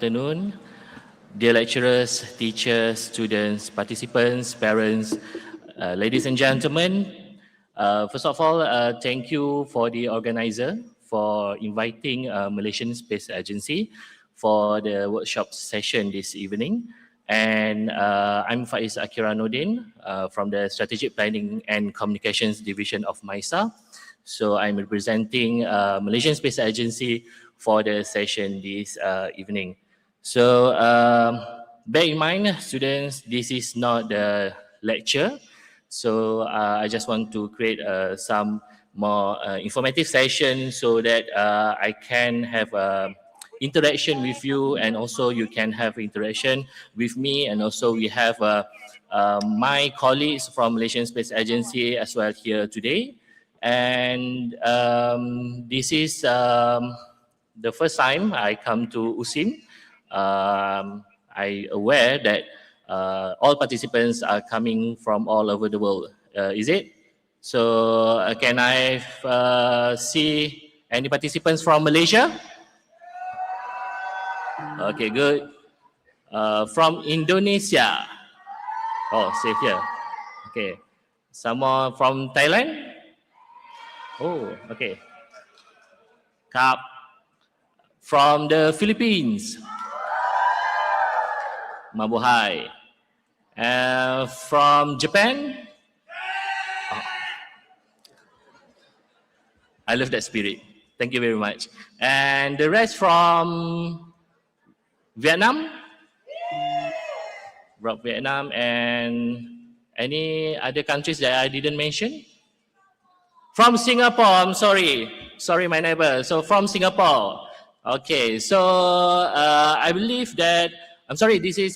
afternoon, dear lecturers, teachers, students, participants, parents, ladies and gentlemen. First of all, thank you for the organizer for inviting Malaysian Space Agency for the workshop session this evening. And I'm Faiz Akiranuddin from the Strategic Planning and Communications Division of MISA. So I'm representing Malaysian Space Agency for the session this evening. So bear in mind, students, this is not the lecture. So I just want to create some more informative session so that I can have interaction with you, and also you can have interaction with me, and also we have my colleagues from Malaysian Space Agency as well here today. And this is the first time I come to USIM. I aware that all participants are coming from all over the world. Is it? So can I see any participants from Malaysia? Okay, good. From Indonesia. Oh, safe here. Okay. Someone from Thailand? Oh, okay. Kap. From the Philippines. Mabuhay. From Japan? Oh. I love that spirit. Thank you very much. And the rest from Vietnam? From Vietnam, and any other countries that I didn't mention? From Singapore, I'm sorry. Sorry, my neighbor. So from Singapore. Okay, so I believe that, I'm sorry, this is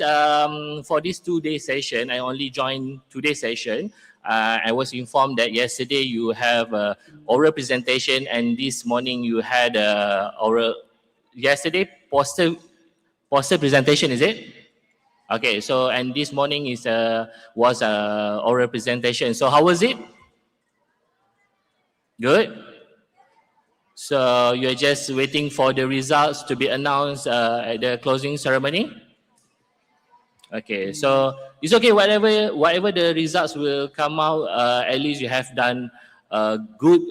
for this 2-day session. I only joined today's session. I was informed that yesterday you have oral presentation, and this morning you had oral, yesterday poster presentation, is it? Okay, so and this morning was oral presentation. So how was it? Good. So you're just waiting for the results to be announced at the closing ceremony? Okay, so it's okay, whatever the results will come out, at least you have done a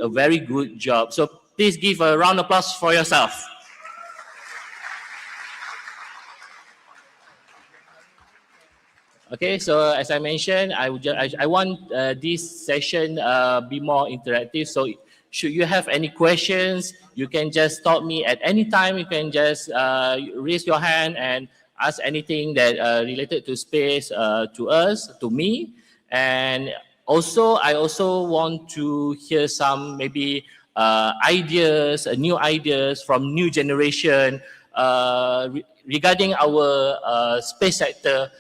very good job. So please give a round of applause for yourself. Okay, so as I mentioned, I want this session be more interactive. So should you have any questions, you can just stop me at any time. You can just raise your hand and ask anything that related to space to us, to me. And also, I also want to hear some maybe ideas, new ideas from new generation regarding our space sector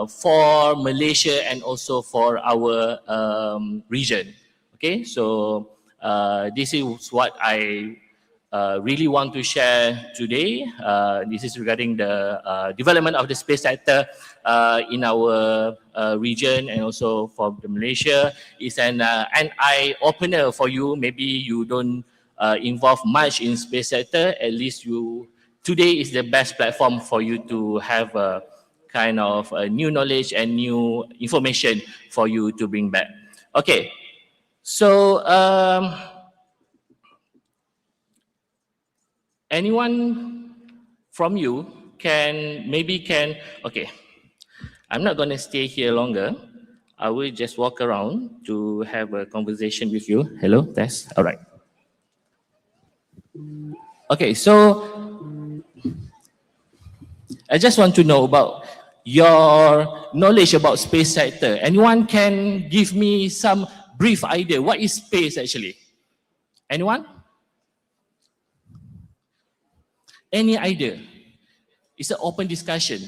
for Malaysia and also for our region. Okay, so this is what I really want to share today. This is regarding the development of the space sector in our region and also for Malaysia. It's an eye-opener for you. Maybe you don't involve much in space sector. At least today is the best platform for you to have a kind of new knowledge and new information for you to bring back. Okay, so anyone from you can, okay, I'm not going to stay here longer. I will just walk around to have a conversation with you. Hello, Tess. All right. Okay, so I just want to know about your knowledge about space sector. Anyone can give me some brief idea. What is space actually? Anyone? Any idea? It's an open discussion.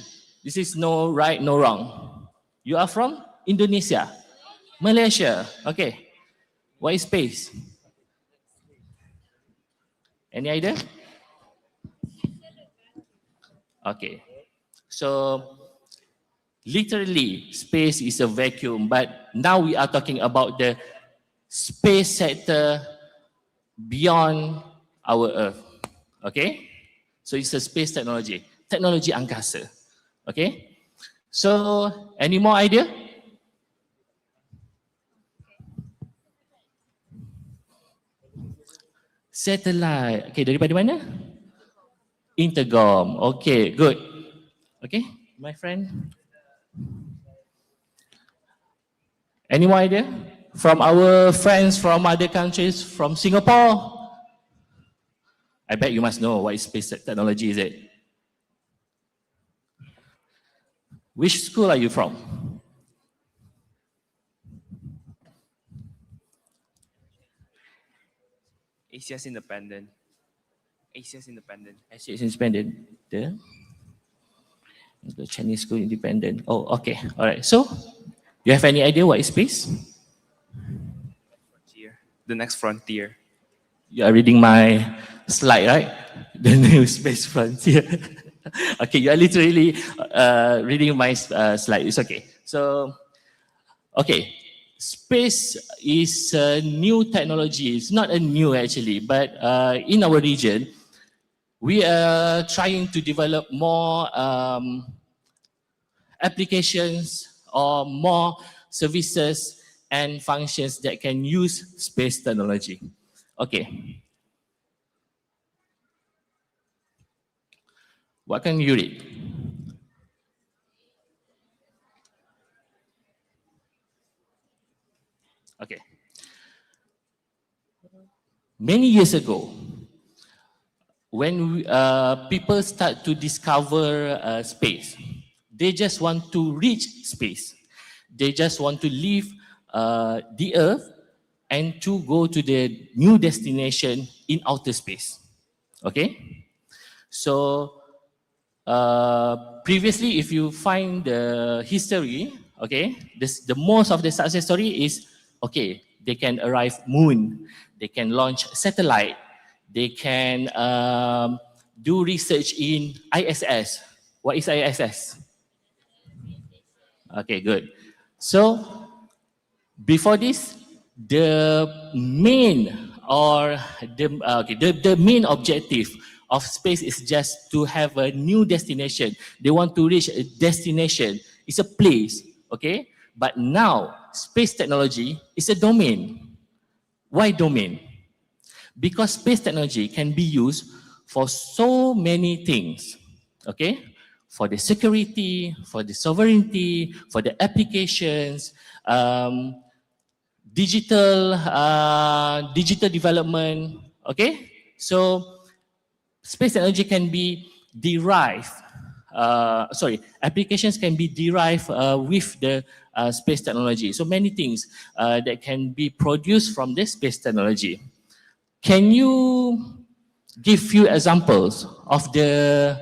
This is no right, no wrong. You are from Indonesia? Malaysia. Okay. What is space? Any idea? Okay. So literally, space is a vacuum, but now we are talking about the space sector beyond our Earth. Okay? So it's a space technology. teknologi angkasa. Okay, so any more idea? Satellite. Okay, daripada mana? Intercom. Okay, good. Okay, my friend. Any more idea? From our friends from other countries, from Singapore? I bet you must know what is space technology, is it? Which school are you from? ACS Independent. ACS Independent. ACS Independent. The Chinese School Independent. Oh, okay. All right. So, you have any idea what is space? Frontier. The next frontier. You are reading my slide, right? The new space frontier. Okay, you are literally reading my slide. It's okay. So, okay, space is a new technology. It's not a new actually, but in our region, we are trying to develop more applications or more services and functions that can use space technology. Okay. What can you read? Okay. Many years ago, when people start to discover space, they just want to reach space. They just want to leave the Earth and to go to the new destination in outer space. Okay? So, previously, if you find the history, okay, the most of the success story is, okay, they can arrive moon, they can launch satellite, they can do research in ISS. What is ISS? Okay, good. So before this, the main or the main objective of space is just to have a new destination. They want to reach a destination. It's a place, okay? But now, space technology is a domain. Why domain? Because space technology can be used for so many things, okay? For the security, for the sovereignty, for the applications, digital development, okay? So space technology can be derived, applications can be derived with the space technology. So many things that can be produced from this space technology. Can you give few examples of the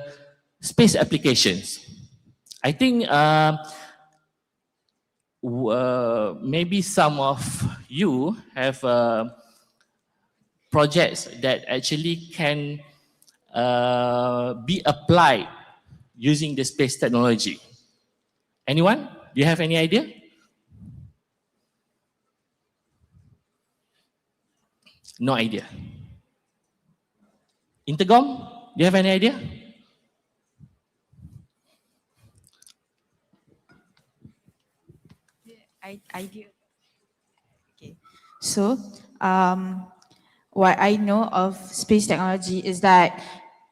space applications? I think maybe some of you have projects that actually can be applied using the space technology. Anyone? Do you have any idea? No idea. Intercom? Do you have any idea? Idea. Okay. So, what I know of space technology is that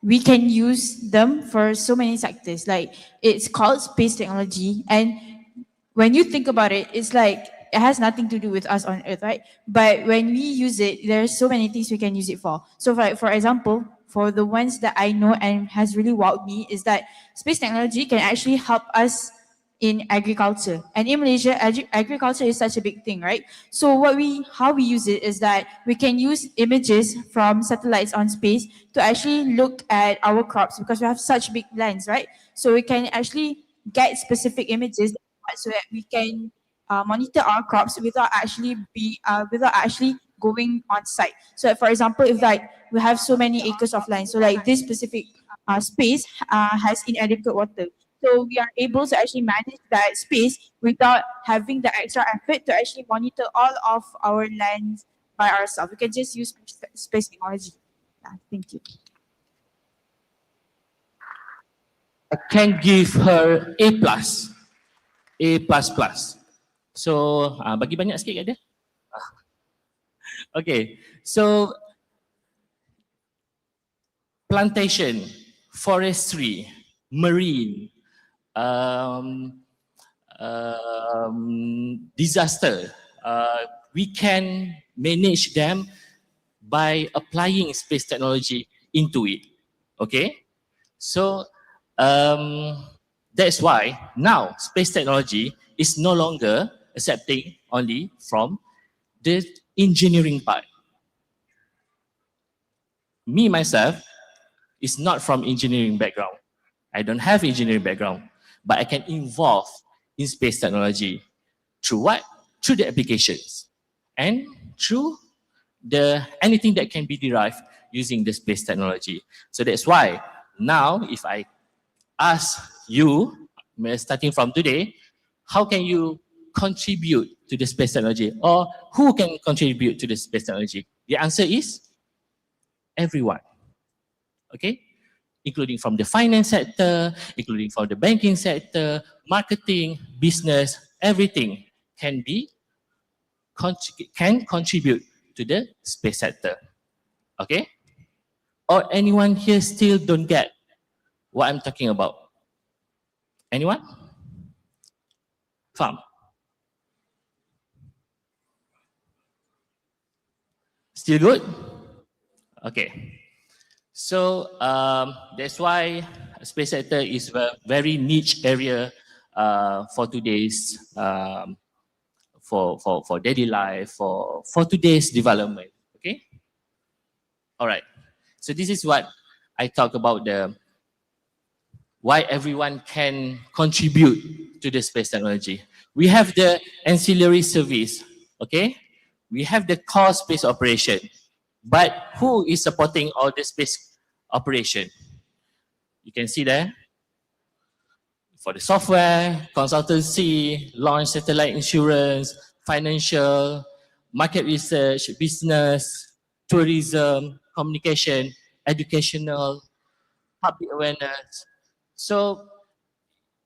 we can use them for so many sectors. Like, it's called space technology, and when you think about it, it's like it has nothing to do with us on Earth, right? But when we use it, there's so many things we can use it for. So, for example, for the ones that I know and has really wowed me is that space technology can actually help us in agriculture. And in Malaysia, agriculture is such a big thing, right? So how we use it is that we can use images from satellites on space to actually look at our crops because we have such big lands, right? So we can actually get specific images so that we can monitor our crops without actually going on site. So, for example, if like we have so many acres of land, so like this specific space has inadequate water, so we are able to actually manage that space without having the extra effort to actually monitor all of our lands by ourselves. We can just use space technology. Yeah, thank you. I can give her A plus, A plus plus. So bagi banyak sikit kat dia. Okay, so plantation, forestry, marine, um, disaster, we can manage them by applying space technology into it. Okay, so that's why now space technology is no longer accepting only from the engineering part. Me myself is not from engineering background. I don't have engineering background, but I can involve in space technology through what? Through the applications and through the anything that can be derived using the space technology. So that's why now if I ask you, starting from today, how can you contribute to the space technology, or who can contribute to the space technology? The answer is everyone. Okay, including from the finance sector, including from the banking sector, marketing, business, everything can be can contribute to the space sector. Okay, or anyone here still don't get what I'm talking about? Anyone? Faham? Still good? Okay. So that's why space sector is a very niche area for today's for daily life, for today's development. Okay. All right. So this is what I talk about the why everyone can contribute to the space technology. We have the ancillary service. Okay. We have the core space operation. But who is supporting all the space operation? You can see there. For the software, consultancy, launch satellite insurance, financial, market research, business, tourism, communication, educational, public awareness. So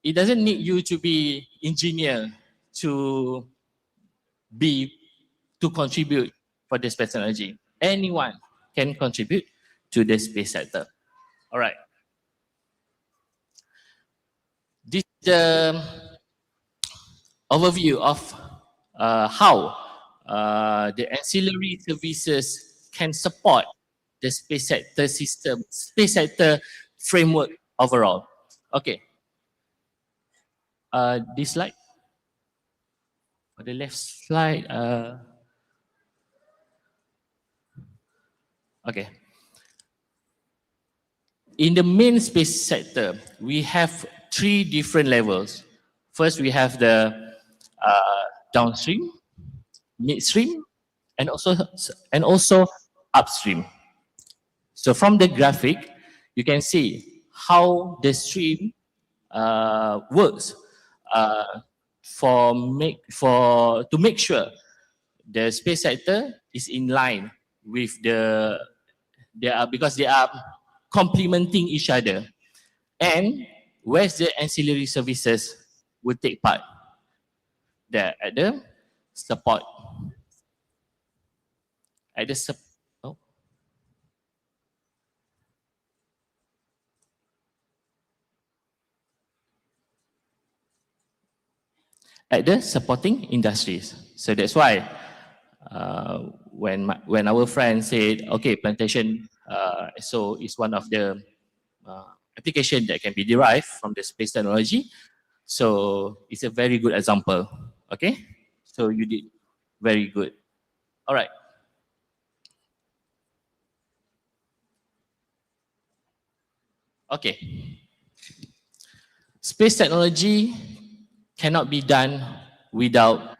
it doesn't need you to be engineer to contribute for the space technology. Anyone can contribute to the space sector. All right. This is the overview of how the ancillary services can support the space sector system, space sector framework overall. Okay. This slide, for the left slide. Okay. In the main space sector, we have 3 different levels. First, we have the downstream, midstream, and also upstream. So from the graphic, you can see how the stream works to make sure the space sector is in line with because they are complementing each other. And where's the ancillary services will take part? There at the support. At the at the supporting industries. So that's why when our friend said, okay, plantation so is one of the application that can be derived from the space technology. So it's a very good example. Okay, so you did very good. All right. Okay. Space technology cannot be done without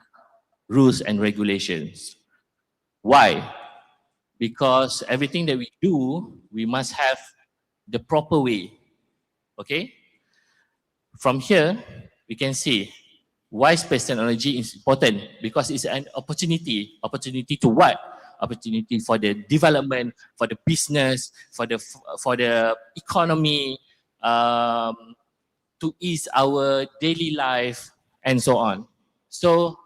rules and regulations. Why? Because everything that we do, we must have the proper way. Okay? From here, we can see why space technology is important, because it's an opportunity. Opportunity to what? Opportunity for the development, for the business, for the economy, to ease our daily life and so on. So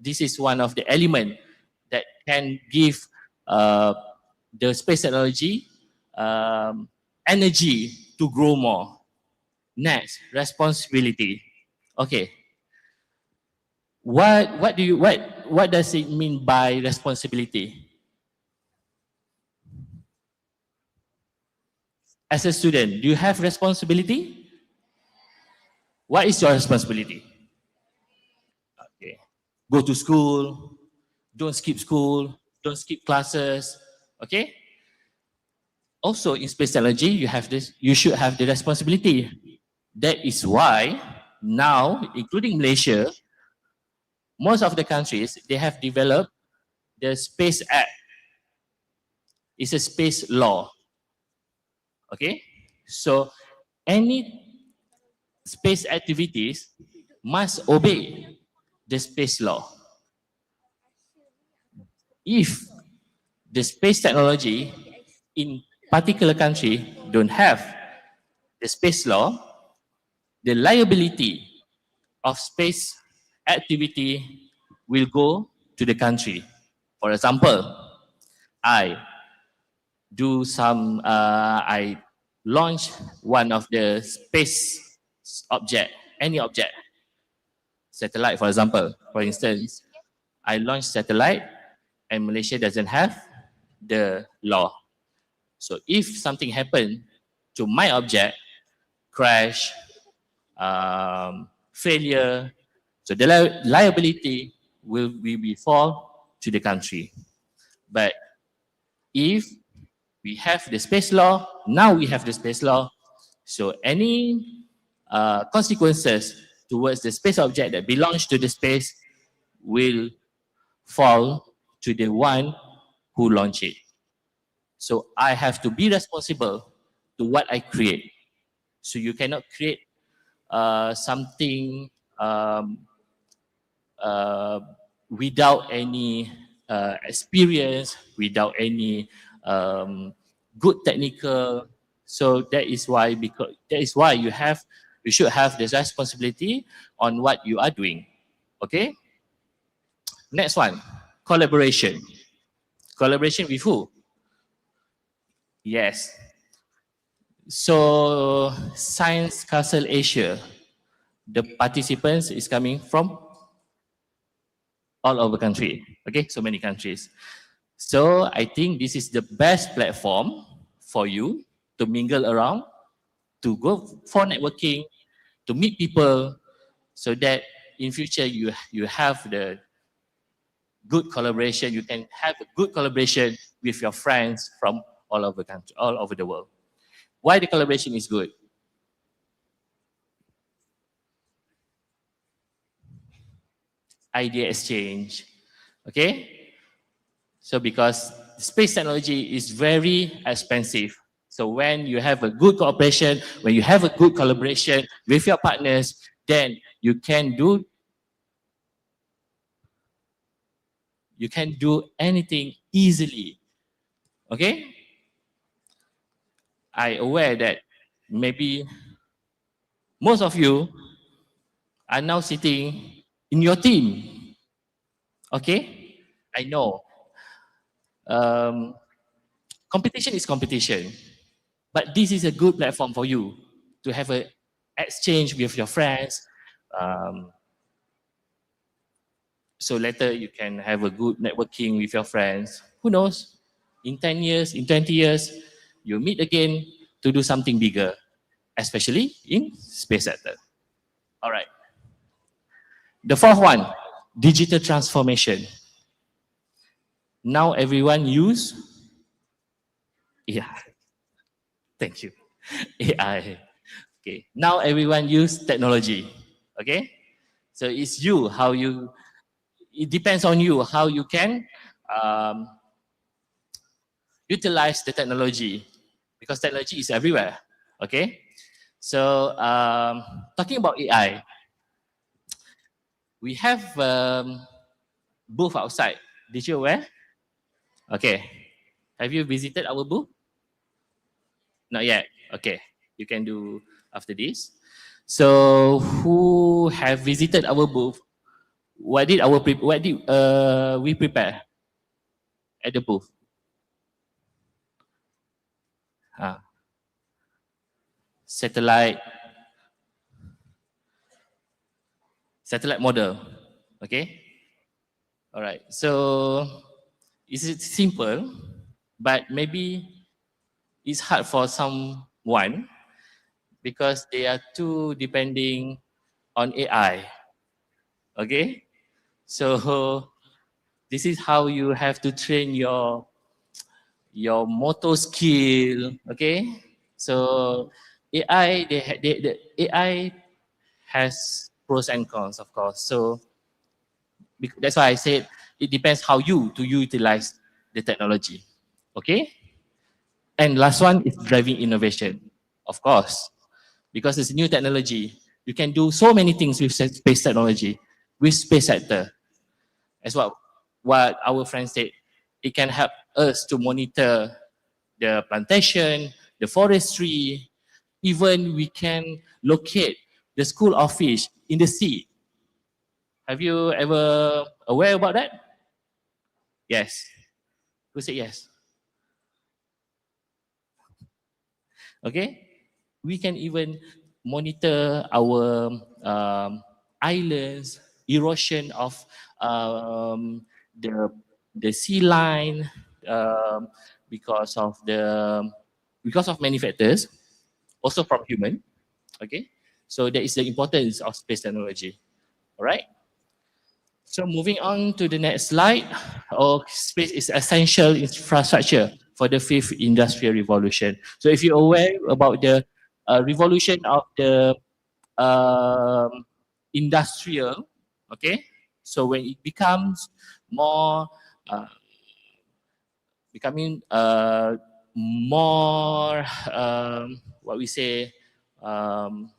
this is one of the element that can give the space technology energy to grow more. Next, responsibility. Okay. What does it mean by responsibility? As a student, do you have responsibility? What is your responsibility? Okay. Go to school, don't skip school, don't skip classes. Okay? Also in space technology, you should have the responsibility. That is why now, including Malaysia, most of the countries, they have developed the Space Act. It's a space law. Okay? So any space activities must obey the space law. If the space technology in particular country don't have the space law, the liability of space activity will go to the country. For example, I launch one of the space object, any object, satellite for example. For instance, I launch satellite and Malaysia doesn't have the law. So if something happened to my object, crash, failure, so the liability will fall to the country. But if we have the space law, now we have the space law, so any consequences towards the space object that belongs to the space will fall to the one who launched it. So I have to be responsible to what I create. So you cannot create something without any experience, without any good technical. So that is why you should have the responsibility on what you are doing. Okay. Next one, collaboration. Collaboration with who? Yes. So Science Castle Asia, the participants is coming from all over country. Okay, so many countries. So I think this is the best platform for you to mingle around, to go for networking, to meet people, so that in future you have the good collaboration. You can have a good collaboration with your friends from all over country, all over the world. Why the collaboration is good? Idea exchange. Okay? So because space technology is very expensive. So when you have a good cooperation, when you have a good collaboration with your partners, then you can do anything easily. Okay? I aware that maybe most of you are now sitting in your team. Okay? I know. Competition is competition. But this is a good platform for you to have an exchange with your friends. So later you can have a good networking with your friends. Who knows? In 10 years, in 20 years, you meet again to do something bigger, especially in space sector. All right. The fourth one, digital transformation. Now everyone use, yeah, thank you, AI. Okay, now everyone use technology. Okay, so it's you, it depends on you how you can utilize the technology, because technology is everywhere. Okay, so talking about AI, we have booth outside. Did you aware? Okay, have you visited our booth? Not yet. Okay, you can do after this. So who have visited our booth? What did we prepare at the booth? Satellite model. Okay. All right. So it's simple, but maybe it's hard for someone because they are too depending on AI. Okay. So this is how you have to train your motor skill. Okay. So AI, the AI has pros and cons, of course. So that's why I said it depends how you to utilize the technology. Okay. And last one is driving innovation, of course, because it's new technology. You can do so many things with space technology, with space sector. As what our friend said, it can help us to monitor the plantation, the forestry, even we can locate the school of fish in the sea. Have you ever aware about that? Yes. Who said yes? Okay. We can even monitor our islands, erosion of um, the sea line because of many factors, also from human. Okay, so that is the importance of space technology. All right. So moving on to the next slide, space is essential infrastructure for the fifth industrial revolution. So if you're aware about the revolution of the um, industrial, okay, so when it becomes more, uh, becoming more, what we say, um,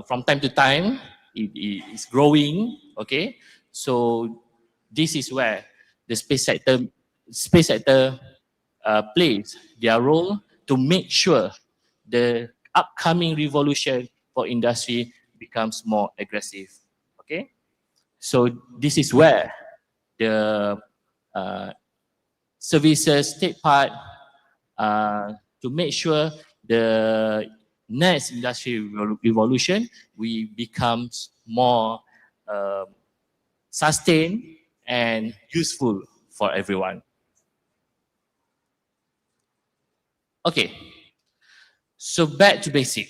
from time to time, it is growing. Okay, so this is where the space sector plays their role to make sure the upcoming revolution for industry becomes more aggressive. Okay, so this is where the uh, services take part to make sure the next industrial revolution we becomes more sustained and useful for everyone. Okay, so back to basic.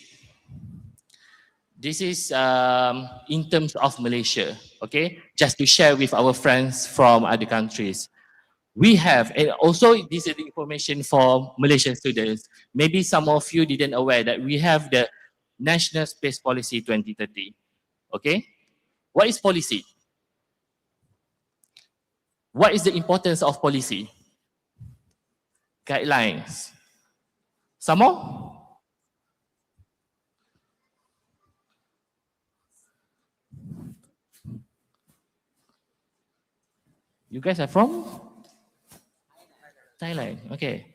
This is in terms of Malaysia, okay? Just to share with our friends from other countries. We have, and also this is the information for Malaysian students. Maybe some of you didn't aware that we have the National Space Policy 2030. Okay? What is policy? What is the importance of policy? Guidelines. Some more? You guys are from? Thailand. Okay.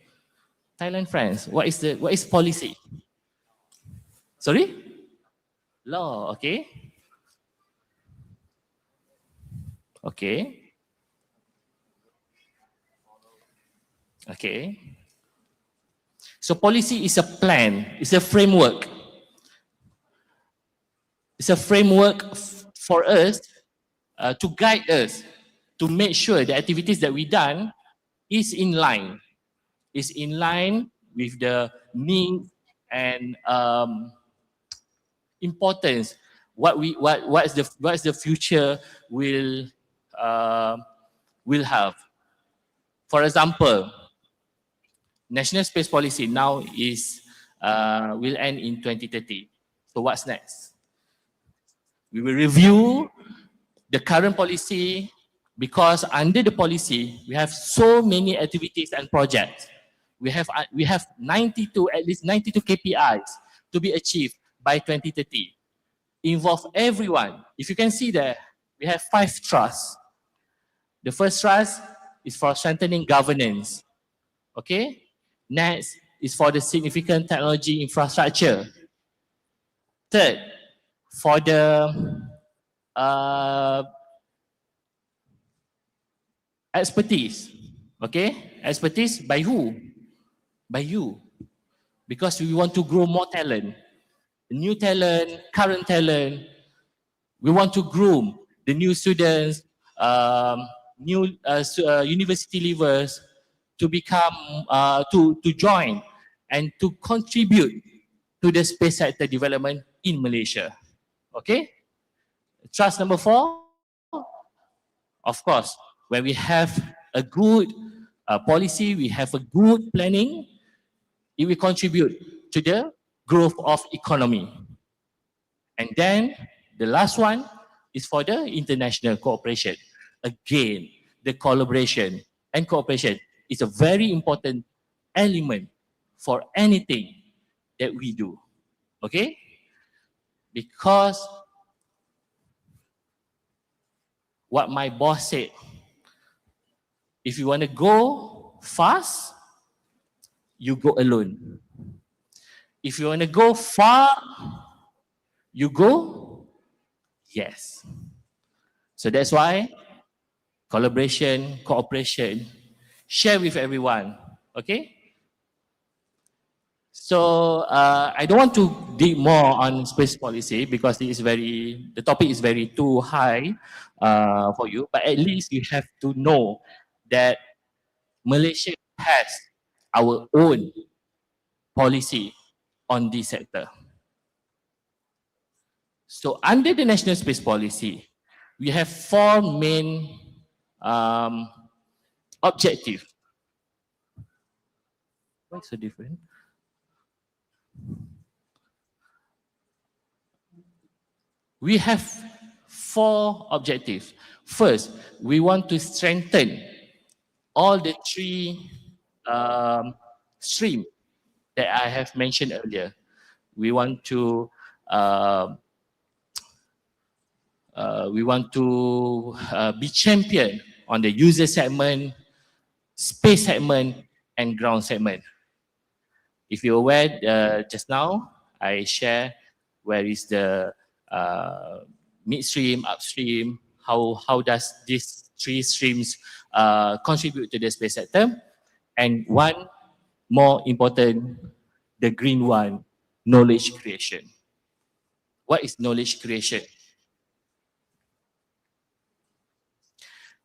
Thailand friends. What is policy? Sorry? Law, okay. Okay. Okay. So policy is a plan, it's a framework. It's a framework for us to guide us to make sure the activities that we done is in line with the needs and importance what's the future will have. For example, national space policy now is will end in 2030. So what's next? We will review the current policy because under the policy we have so many activities and projects. We have 92 at least 92 KPIs to be achieved by 2030. Involve everyone. If you can see there, we have 5 trusts. The first trust is for strengthening governance. Okay. Next is for the significant technology infrastructure. Third, for the expertise. Okay, expertise by who? By you. Because we want to grow more talent, new talent, current talent. We want to groom the new students, new university leavers to become, to join and to contribute to the space sector development in Malaysia. Okay? Trust number 4, of course, when we have a good policy, we have a good planning, it will contribute to the growth of economy. And then the last one is for the international cooperation. Again, the collaboration and cooperation is a very important element for anything that we do. Okay? Because what my boss said, if you want to go fast, you go alone. If you want to go far, you go, yes. So that's why collaboration, cooperation, share with everyone, okay? So I don't want to dig more on space policy because the topic is very too high for you, but at least you have to know that Malaysia has our own policy on this sector. So under the National Space Policy, we have 4 main objectives. What's so different? We have 4 objectives. First, we want to strengthen all the 3 streams that I have mentioned earlier. We want to be champion on the user segment, space segment, and ground segment. If you're aware, just now I share where is the midstream, upstream, how does these 3 streams contribute to the space sector, and one more important, the green one, knowledge creation. What is knowledge creation?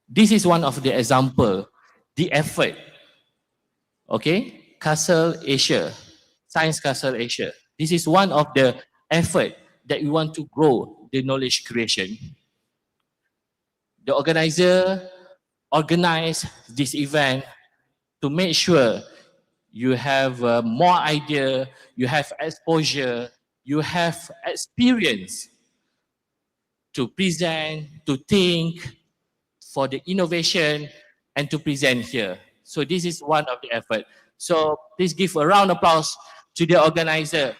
This is one of the example, the effort, okay? Castle Asia, Science Castle Asia. This is one of the effort that we want to grow the knowledge creation. The organizer organized this event to make sure you have more idea, you have exposure, you have experience to present, to think, for the innovation, and to present here. So this is one of the effort. So please give a round of applause to the organizer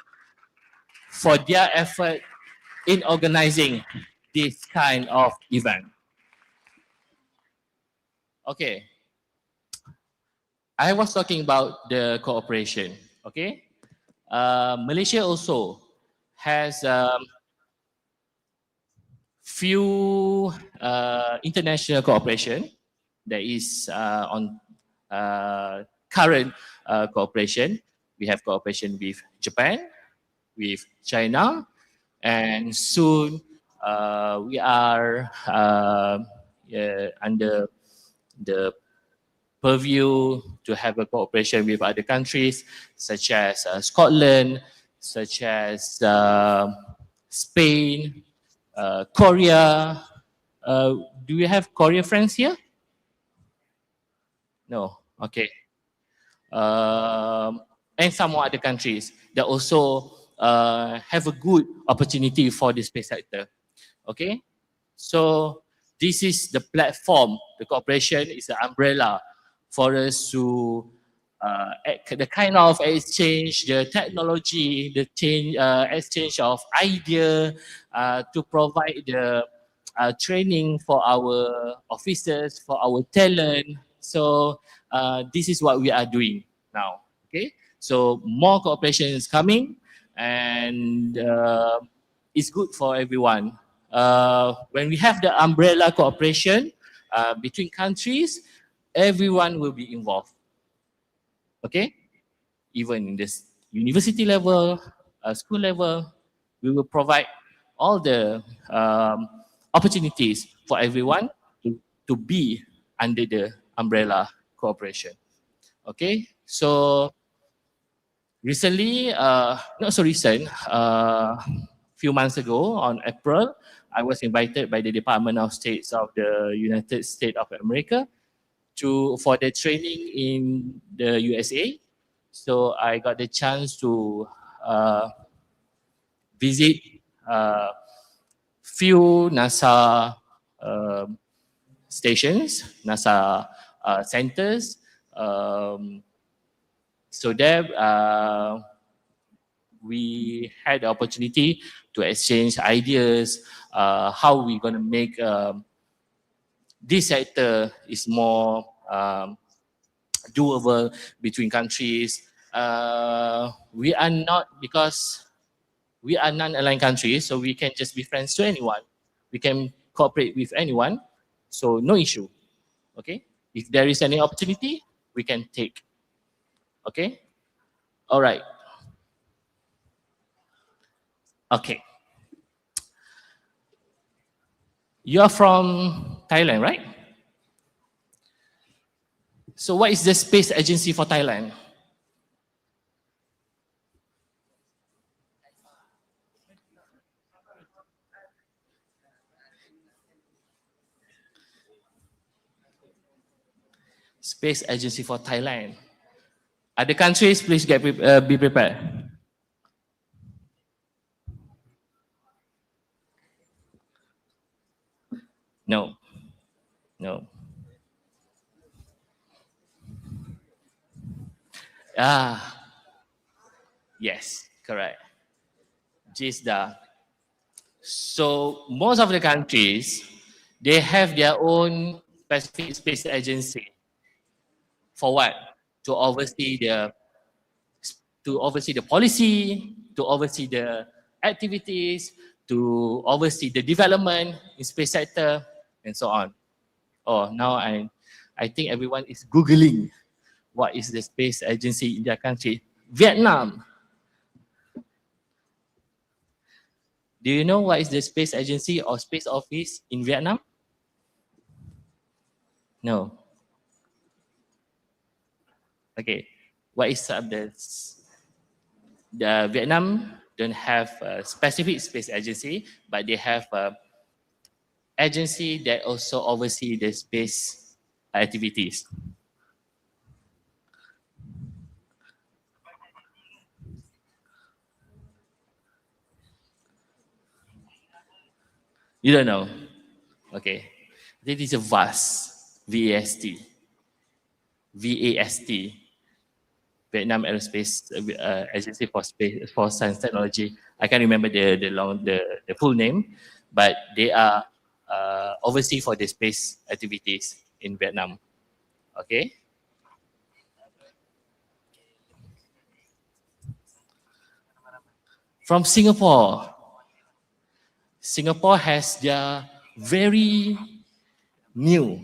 for their effort in organizing this kind of event. Okay. I was talking about the cooperation, okay? Malaysia also has few international cooperation that is on current cooperation. We have cooperation with Japan, with China, and soon we are under the purview to have a cooperation with other countries such as Scotland, such as Spain, Korea. Do you have Korea friends here? No, okay. And some more other countries that also have a good opportunity for the space sector. Okay, so this is the platform. The cooperation is the umbrella for us to the kind of exchange, the technology, the exchange of idea to provide the training for our officers, for our talent. So this is what we are doing now. Okay, So more cooperation is coming, and it's good for everyone. When we have the umbrella cooperation between countries, everyone will be involved. Okay, even in this university level, school level, we will provide all the opportunities for everyone to be under the umbrella cooperation. Okay, so recently, not so recent, few months ago on April, I was invited by the Department of States of the United States of America for the training in the USA. So I got the chance to visit few NASA stations, NASA centers. So there we had the opportunity to exchange ideas, how we're going to make this sector is more doable between countries. We are not, because we are non-aligned countries, so we can just be friends to anyone. We can cooperate with anyone, so no issue. Okay, if there is any opportunity, we can take. Okay, all right. Okay, you are from Thailand, right? So what is the space agency for Thailand? Space agency for Thailand. Other countries, please be prepared. No, no. Ah, yes, correct. JISDA. So most of the countries, they have their own specific space agency. For what? To oversee the policy, to oversee the activities, to oversee the development in space sector, and so on. Oh, now I think everyone is Googling what is the space agency in their country. Vietnam. Do you know what is the space agency or space office in Vietnam? No. Okay. What is the Vietnam don't have a specific space agency, but they have a agency that also oversee the space activities. You don't know? Okay. This is a VAST, V-A-S-T, V-A-S-T, Vietnam Aerospace Agency for Space for Science Technology. I can't remember the full name, but they are oversee for the space activities in Vietnam. Okay. From Singapore, Singapore has their very new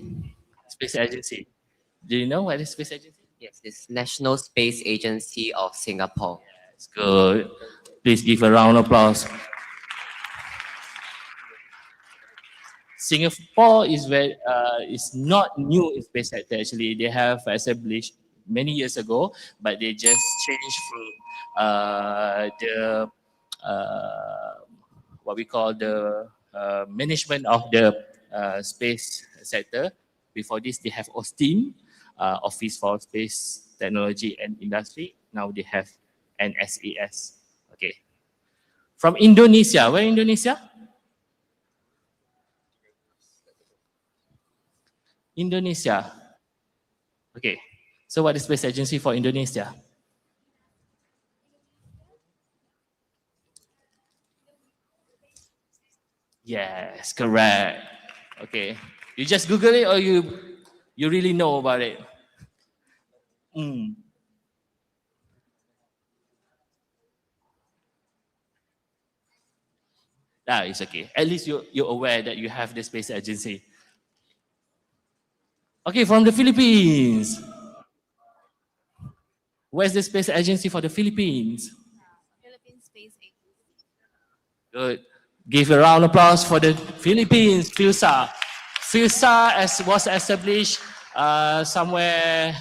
space agency. Do you know what is space agency? Yes, it's National Space Agency of Singapore. It's good. Please give a round of applause. Singapore is not new in space sector. Actually, they have established many years ago, but they just changed from the what we call the management of the space sector. Before this, they have Austin, Office for Space Technology and Industry. Now they have NSAS. Okay. From Indonesia, where Indonesia? Indonesia. Okay. So what is space agency for Indonesia? Yes, correct. Okay. You just Google it or you really know about it? Mm. It's okay. At least you're aware that you have the space agency. Okay, from the Philippines. Where's the space agency for the Philippines? Philippine Space Agency. Good. Give a round of applause for the Philippines, PhilSA. PhilSA was established somewhere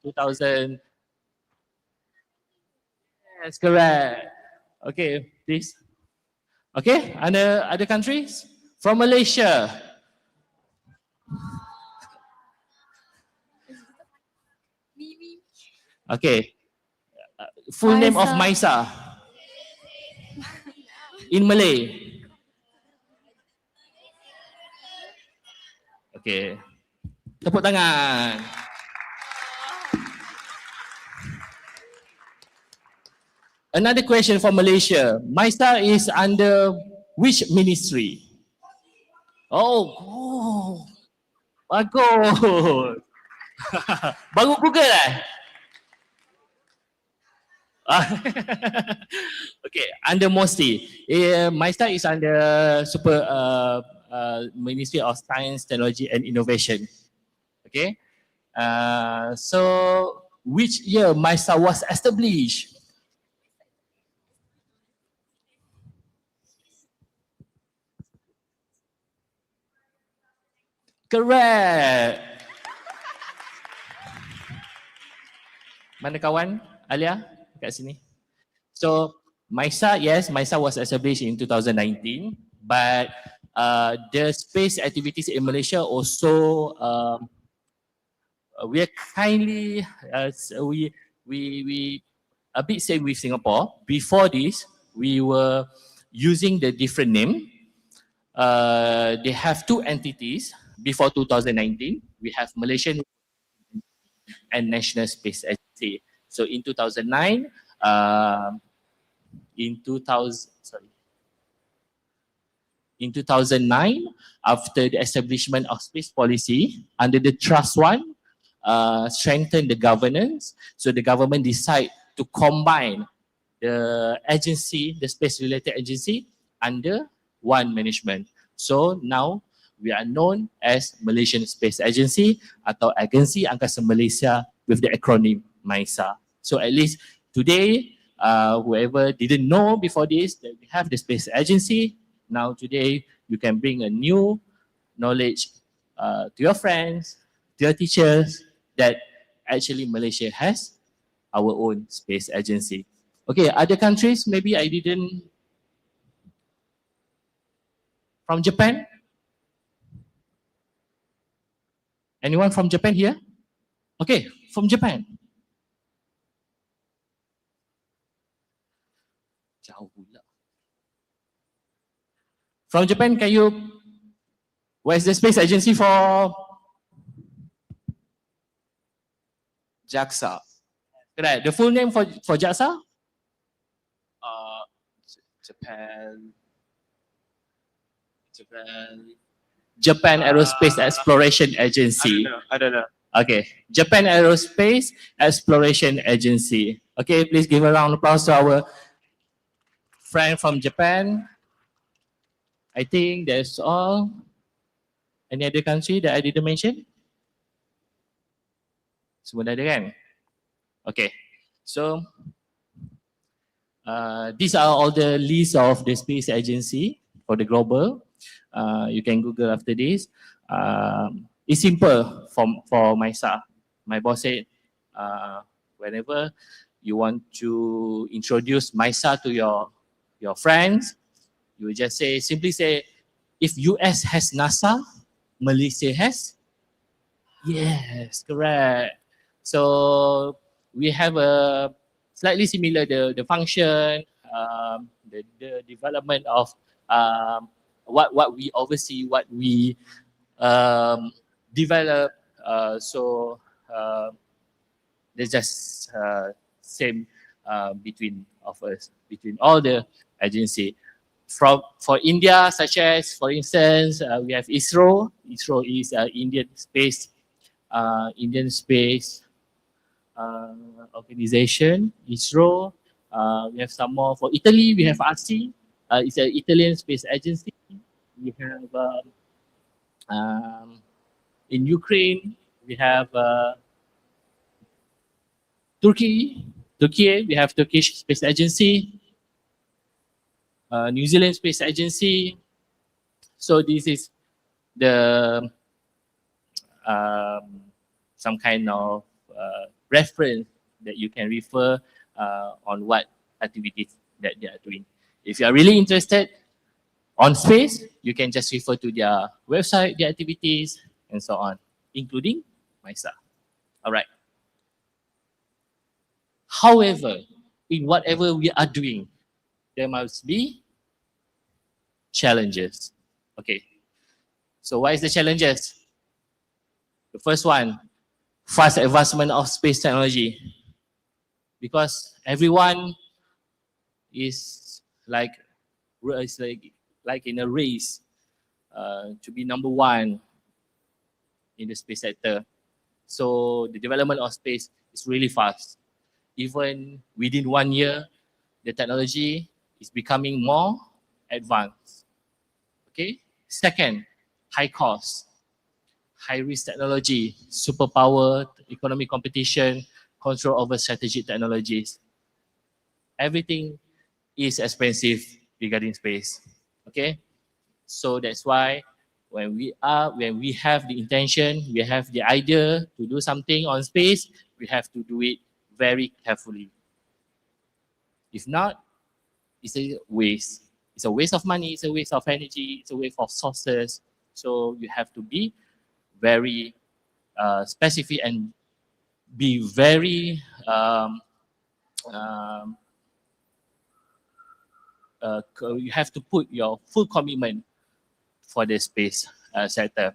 2000. Yes, correct. Okay, please. Okay, other countries? From Malaysia. Mimi. Okay. Full name of MISA. In Malay. Okay. Tepuk tangan. Another question for Malaysia. MISA is under which ministry? Oh, bagus. Baru Google Okay, under MOSTI. MISA is under Ministry of Science, Technology and Innovation. Okay, so which year MISA was established? Correct. Mana kawan? Alia? Kat sini. So, MISA, yes, MISA was established in 2019, but the space activities in Malaysia also, we are kindly, we a bit same with Singapore. Before this, we were using the different name. They have two entities before 2019. We have Malaysian and National Space Agency. So in 2009, in 2009, after the establishment of space policy under the Trust One, strengthen the governance. So the government decide to combine the agency, the space-related agency, under one management. So now we are known as Malaysian Space Agency atau Agensi Angkasa Malaysia with the acronym MISA. So at least today, whoever didn't know before this that we have the space agency, now today you can bring a new knowledge to your friends, to your teachers, that actually Malaysia has our own space agency. Okay, other countries maybe I didn't. From Japan? Anyone from Japan here? Okay, from Japan. Jauh pula. From Japan, can you, where's the space agency for JAXA? Correct. The full name for JAXA? Japan Aerospace Exploration Agency. I don't know. Okay, Japan Aerospace Exploration Agency. Okay, please give a round of applause to our friend from Japan. I think that's all. Any other country that I didn't mention? Semua dah ada kan? Okay, so these are all the list of the space agency for the global. You can Google after this. It's simple for MISA. My boss said, whenever you want to introduce MISA to your friends, you will just say, simply say, if US has NASA, Malaysia has? Yes, correct. So we have a slightly similar the function, the development of what we oversee, what we develop. So there's just same between of us, between all the agency. For India, such as, for instance, we have ISRO. ISRO is Indian Space Organization, ISRO. We have some more for Italy. We have RC. It's an Italian space agency. We have um, in Ukraine, we have Turkey, we have Turkish Space Agency, New Zealand Space Agency. So this is the some kind of reference that you can refer on what activities that they are doing. If you are really interested on space, you can just refer to their website, their activities, and so on, including MISA. All right. However, in whatever we are doing, there must be challenges. Okay. So what is the challenges? The first one, fast advancement of space technology. Because everyone is like in a race to be number one in the space sector. So the development of space is really fast. Even within 1 year, the technology is becoming more advanced. Okay. Second, high cost, high risk technology, superpower, economic competition, control over strategic technologies. Everything is expensive regarding space. Okay. So that's why when we have the intention, we have the idea to do something on space, we have to do it very carefully. If not, it's a waste. It's a waste of money, it's a waste of energy, it's a waste of sources. So you have to be very specific and be very you have to put your full commitment for the space sector.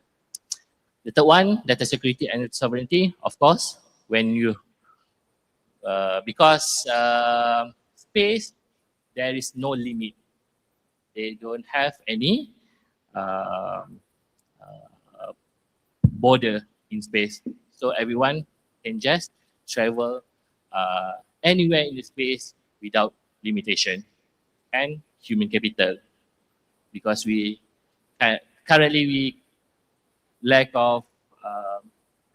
The third one, data security and sovereignty, of course, when you because space, there is no limit. They don't have any border in space. So everyone can just travel anywhere in the space without limitation. And human capital, because we currently we lack of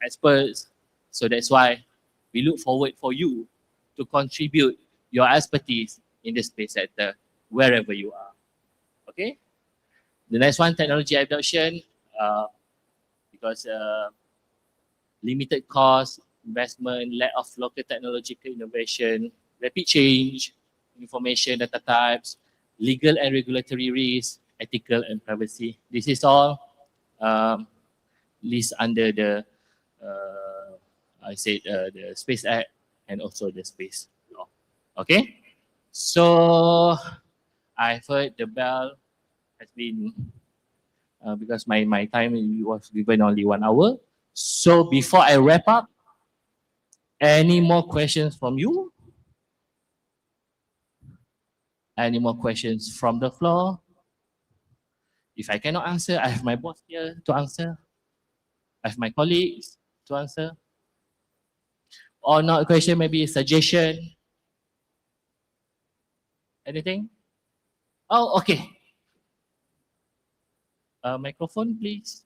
experts. So that's why we look forward for you to contribute your expertise in the space sector wherever you are. Okay. The next one, technology adoption, because limited cost, investment, lack of local technological innovation, rapid change, information data types, legal and regulatory risks, ethical and privacy. This is all list under the the Space Act and also the Space Law. Okay, so I've heard the bell has been because my time was given only 1 hour. So before I wrap up, any more questions from you? Any more questions from the floor? If I cannot answer, I have my boss here to answer. I have my colleagues to answer. Or not a question, maybe a suggestion. Anything? Oh, okay. Microphone, please.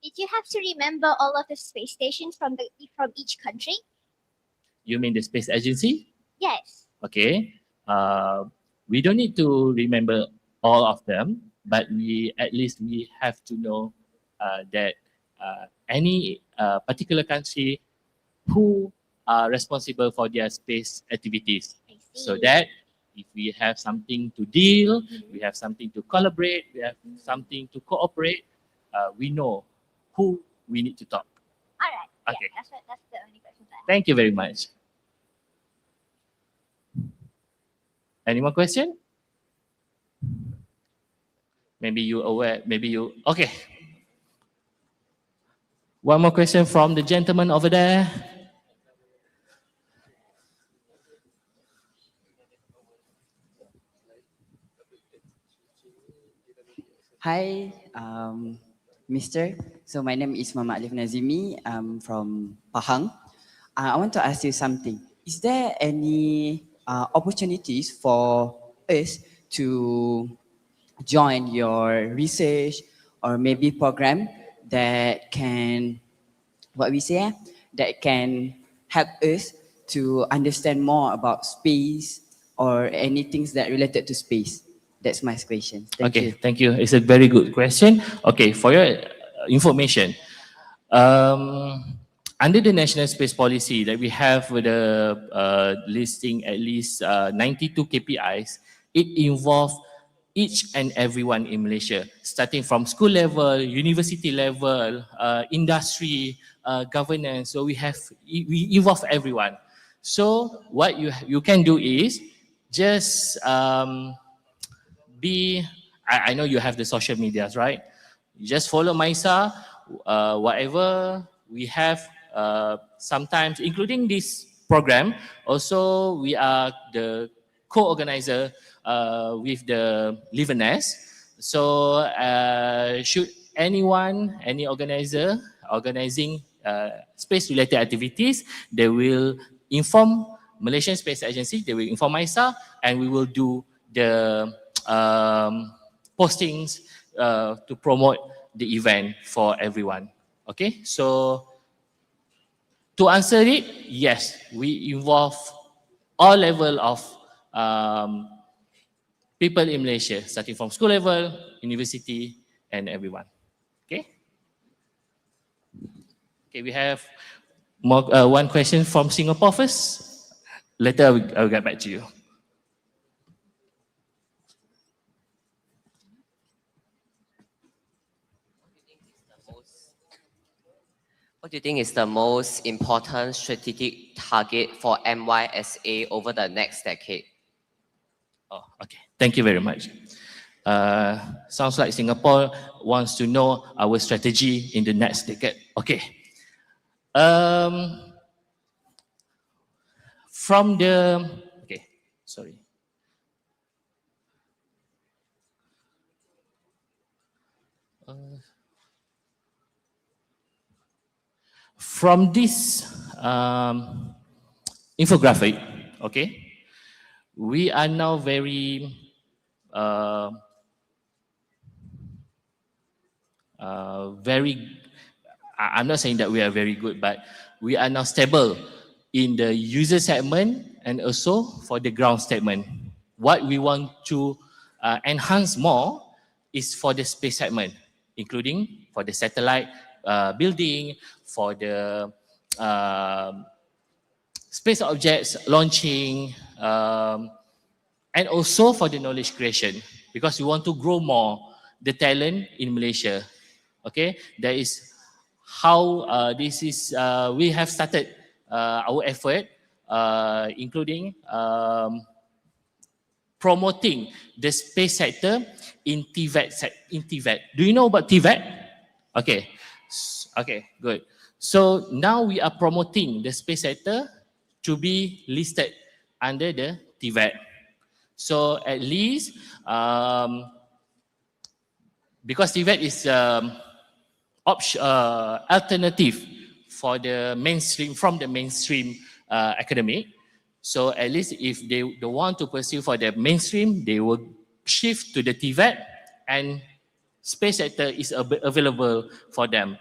Did you have to remember all of the space stations from each country? You mean the space agency? Yes. Okay. We don't need to remember all of them, but at least we have to know that any particular country who are responsible for their space activities. I see. So that if we have something to deal, we have something to collaborate, we have something to cooperate, we know who we need to talk. All right. Okay. Yeah, that's the only question I have. Thank you very much. Any more question? Maybe you aware, maybe you, okay. One more question from the gentleman over there. Hi, Mr. So my name is Muhammad Alif Nazimi. I'm from Pahang. I want to ask you something. Is there any opportunities for us to join your research or maybe program that can, what we say, that can help us to understand more about space or anything that related to space? That's my question. Thank Okay, you. thank you. It's a very good question. Okay, for your information, under the National Space Policy that we have with the listing at least 92 KPIs, it involves each and everyone in Malaysia, starting from school level, university level, industry, governance. So we involve everyone. So what you can do is just I know you have the social medias, right? You just follow MISA, whatever we have, sometimes, including this program. Also, we are the co-organizer with the Liveness. So, should anyone, any organizer organizing space-related activities, they will inform Malaysian Space Agency, they will inform MISA, and we will do the postings to promote the event for everyone. Okay, so to answer it, yes, we involve all level of people in Malaysia, starting from school level, university, and everyone. Okay. Okay, we have more, one question from Singapore first. Later, I'll get back to you. What do you think is the most important strategic target for MYSA over the next decade? Oh, okay. Thank you very much. Sounds like Singapore wants to know our strategy in the next decade. Okay. From the, okay, sorry. From this infographic, okay, we are now very I'm not saying that we are very good, but we are now stable in the user segment and also for the ground segment. What we want to enhance more is for the space segment, including for the satellite building, for the space objects launching, and also for the knowledge creation, because we want to grow more the talent in Malaysia. Okay, that is how this is. We have started our effort, including promoting the space sector in TVET. Do you know about TVET? Okay, okay, good. So now we are promoting the space sector to be listed under the TVET. So at least, because TVET is alternative for the mainstream, from the mainstream academic. So at least if they want to pursue for the mainstream, they will shift to the TVET, and space sector is available for them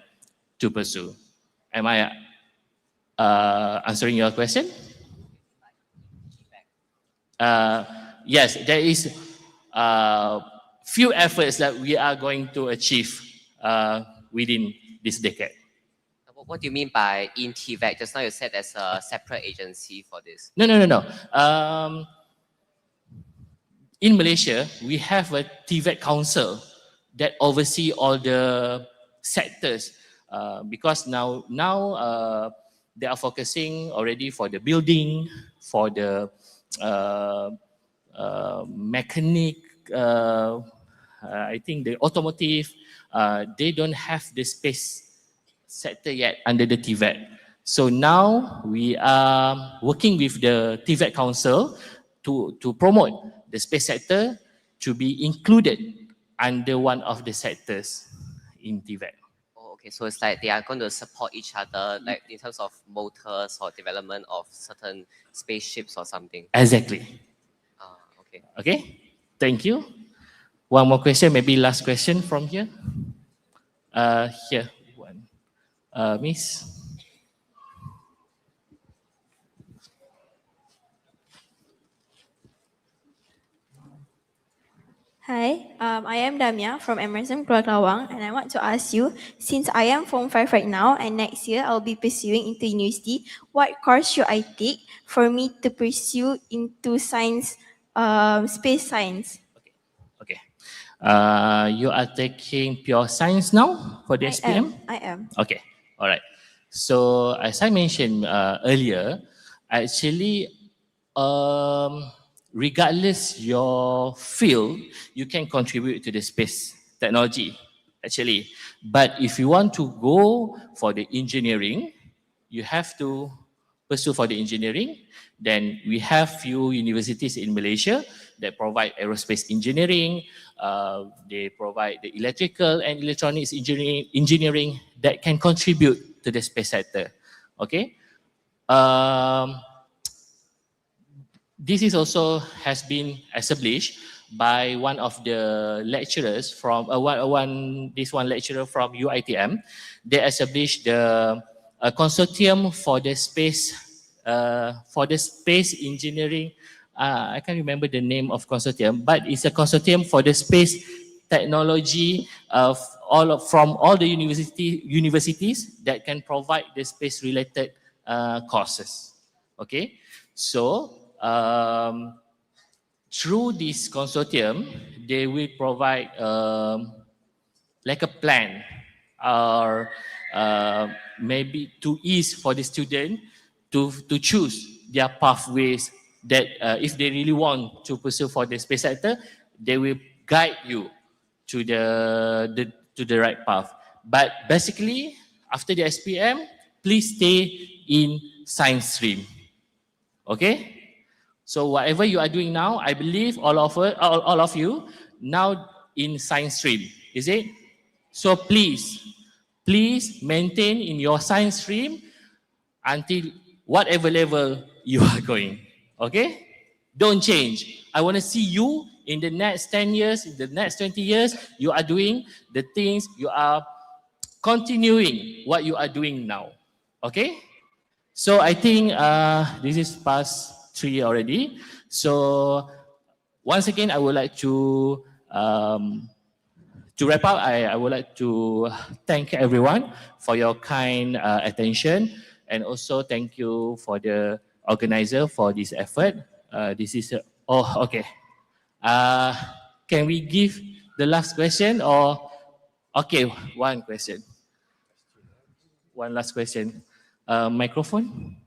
to pursue. Am I answering your question? Yes, there is few efforts that we are going to achieve within this decade. What do you mean by in TVET? Just now you said there's a separate agency for this. No. In Malaysia, we have a TVET council that oversee all the sectors, because now they are focusing already for the building, for the mechanic, I think the automotive. They don't have the space sector yet under the TVET. So now we are working with the TVET Council to promote the space sector to be included under one of the sectors in TVET. Oh, Okay, so it's like they are going to support each other, like in terms of motors or development of certain spaceships or something. Exactly. Okay. Okay, thank you. One more question, maybe last question from here. Here, one. Miss. Hi, I am Damia from Emerson Pulau Kelawang, and I want to ask you, since I am Form 5 right now, and next year I'll be pursuing into university, what course should I take for me to pursue into science, space science? Okay. You are taking pure science now for the SPM? I am. Okay, all right. So as I mentioned earlier, actually, regardless your field, you can contribute to the space technology, actually. But if you want to go for the engineering, you have to pursue for the engineering. Then we have few universities in Malaysia that provide aerospace engineering. They provide the electrical and electronics engineering that can contribute to the space sector. Okay. This is also has been established by one of the lecturers from one lecturer from UITM. They established the consortium for the space engineering. I can't remember the name of consortium, but it's a consortium for the space technology of from all the universities that can provide the space related courses. Okay, so through this consortium, they will provide like a plan or maybe to ease for the student to choose their pathways that if they really want to pursue for the space sector, they will guide you to the right path. But basically, after the SPM, please stay in science stream. Okay? So whatever you are doing now, I believe all of you now in science stream, is it? So please maintain in your science stream until whatever level you are going. Okay? Don't change. I want to see you in the next 10 years, in the next 20 years, you are doing the things, you are continuing what you are doing now. Okay? So I think this is past 3 already. So once again, I would like to wrap up. I would like to thank everyone for your kind attention, and also thank you for the organizer for this effort. This is okay. Can we give the last question or okay? One question. One last question. Microphone.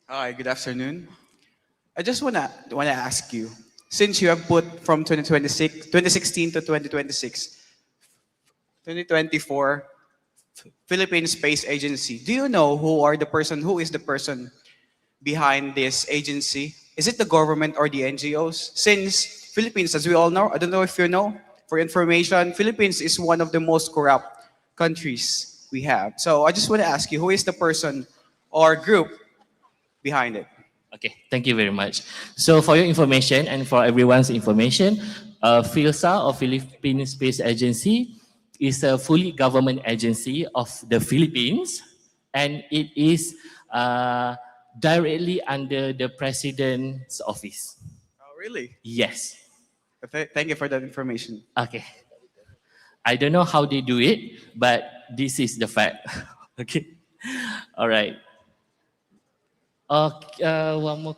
Hi, good afternoon. I just wanna ask you, since you have put from 2016 to 2026, 2024, Philippine Space Agency. Do you know who is the person behind this agency? Is it the government or the NGOs? Since Philippines, as we all know, I don't know if you know, for information, Philippines is one of the most corrupt countries we have. So I just want to ask you, who is the person or group behind it? Okay, thank you very much. So for your information and for everyone's information, PhilSA or Philippine Space Agency is a fully government agency of the Philippines, and it is directly under the President's office. Oh, really? Yes. Thank you for that information. Okay. I don't know how they do it, but this is the fact. Okay. All right. One more.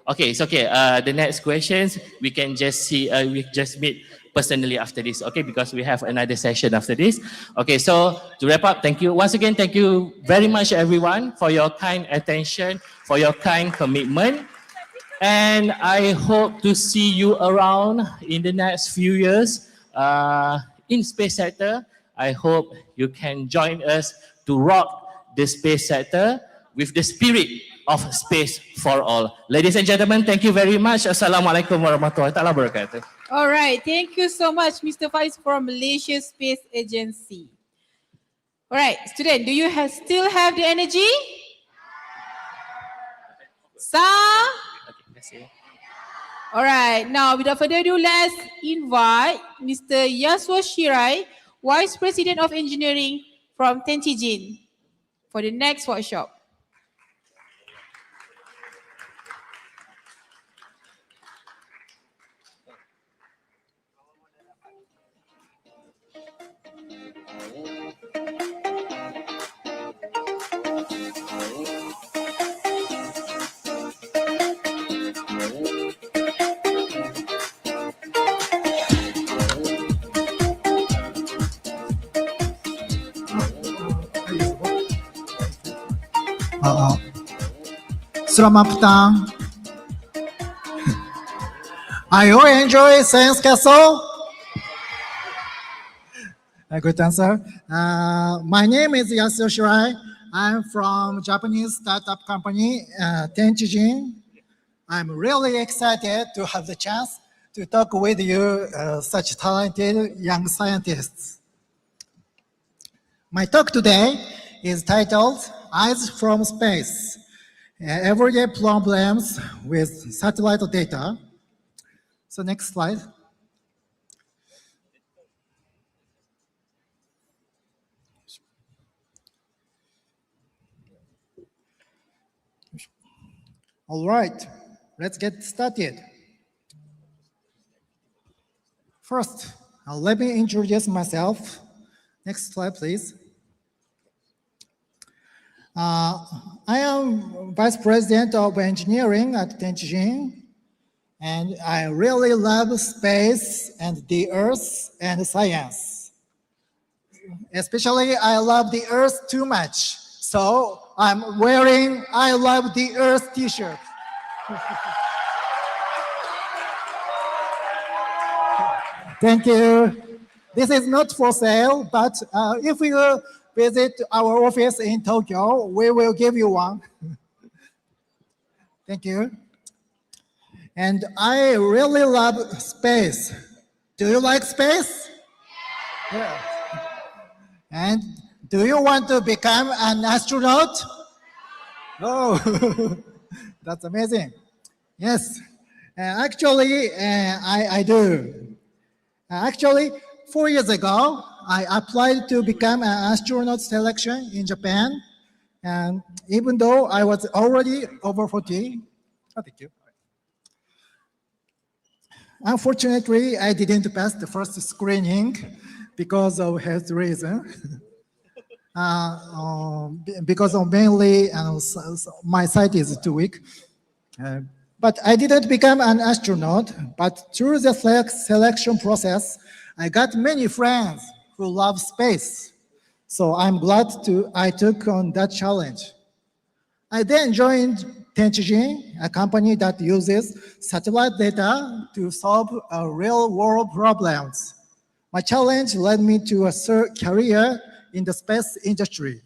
Okay, it's okay. The next questions we can just see. We just meet personally after this. Okay, because we have another session after this. Okay, so to wrap up, thank you once again. Thank you very much, everyone, for your kind attention, for your kind commitment, and I hope to see you around in the next few years in space sector. I hope you can join us to rock the space sector with the spirit of space for all. Ladies and gentlemen, thank you very much. Assalamualaikum warahmatullahi wabarakatuh. All right, thank you so much, Mr. Faiz from Malaysia Space Agency. All right, student, do you still have the energy? All right, now without further ado, let's invite Mr. Yaswa Shirai, Vice President of Engineering from Tentijin, for the next workshop. Selamat petang. Are you enjoy Science Castle? A good answer. My name is Yasuo Shirai. I'm from Japanese startup company Tentijin. I'm really excited to have the chance to talk with you, such talented young scientists. My talk today is titled Eyes from Space, Everyday Problems with Satellite Data. So next slide. All right, let's get started. First, let me introduce myself. Next slide, please. I am Vice President of Engineering at Tentijin, and I really love space and the Earth and science. Especially, I love the Earth too much, so I'm wearing I Love the Earth t-shirt. Thank you. This is not for sale, but if you visit our office in Tokyo, we will give you one. Thank you. And I really love space. Do you like space? Yeah. And do you want to become an astronaut? Oh, that's amazing. Yes, actually, I do. Actually, 4 years ago, I applied to become an astronaut selection in Japan. And even though I was already over 40, thank you. Unfortunately, I didn't pass the first screening because of health reason. Because of mainly my sight is too weak. But I didn't become an astronaut, but through the selection process, I got many friends who love space. So I'm glad I took on that challenge. I then joined Tentijin, a company that uses satellite data to solve real-world problems. My challenge led me to a career in the space industry.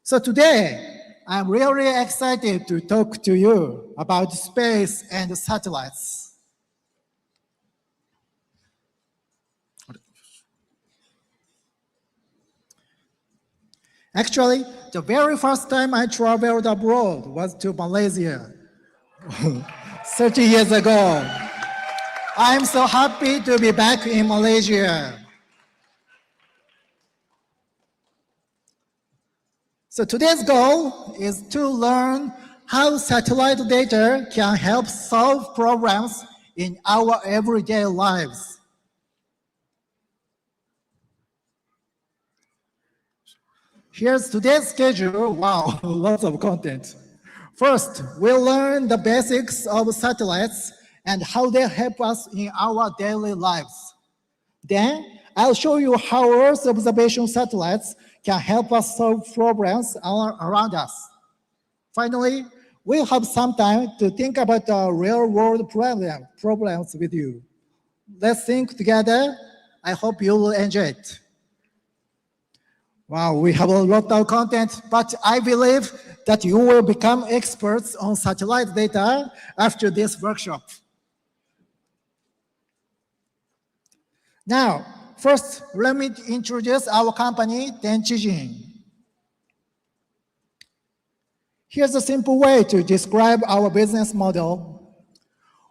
So today, I'm really excited to talk to you about space and satellites. Actually, the very first time I traveled abroad was to Malaysia 30 years ago. I'm so happy to be back in Malaysia. So today's goal is to learn how satellite data can help solve problems in our everyday lives. Here's today's schedule. Wow, lots of content. First, we'll learn the basics of satellites and how they help us in our daily lives. Then, I'll show you how Earth observation satellites can help us solve problems around us. Finally, we'll have some time to think about our real-world problems with you. Let's think together. I hope you will enjoy it. Wow, we have a lot of content, but I believe that you will become experts on satellite data after this workshop. Now, first, let me introduce our company, Tenchijin. Here's a simple way to describe our business model.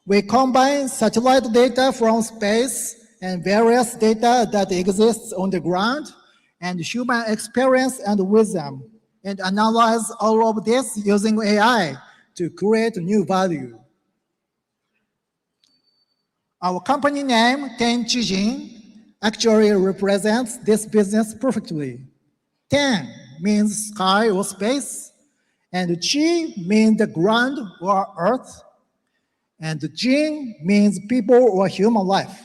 We combine satellite data from space and various data that exists on the ground and human experience and wisdom, and analyze all of this using AI to create new value. Our company name, Tenchijin, actually represents this business perfectly. Ten means sky or space, and Chi means the ground or earth, and Jin means people or human life.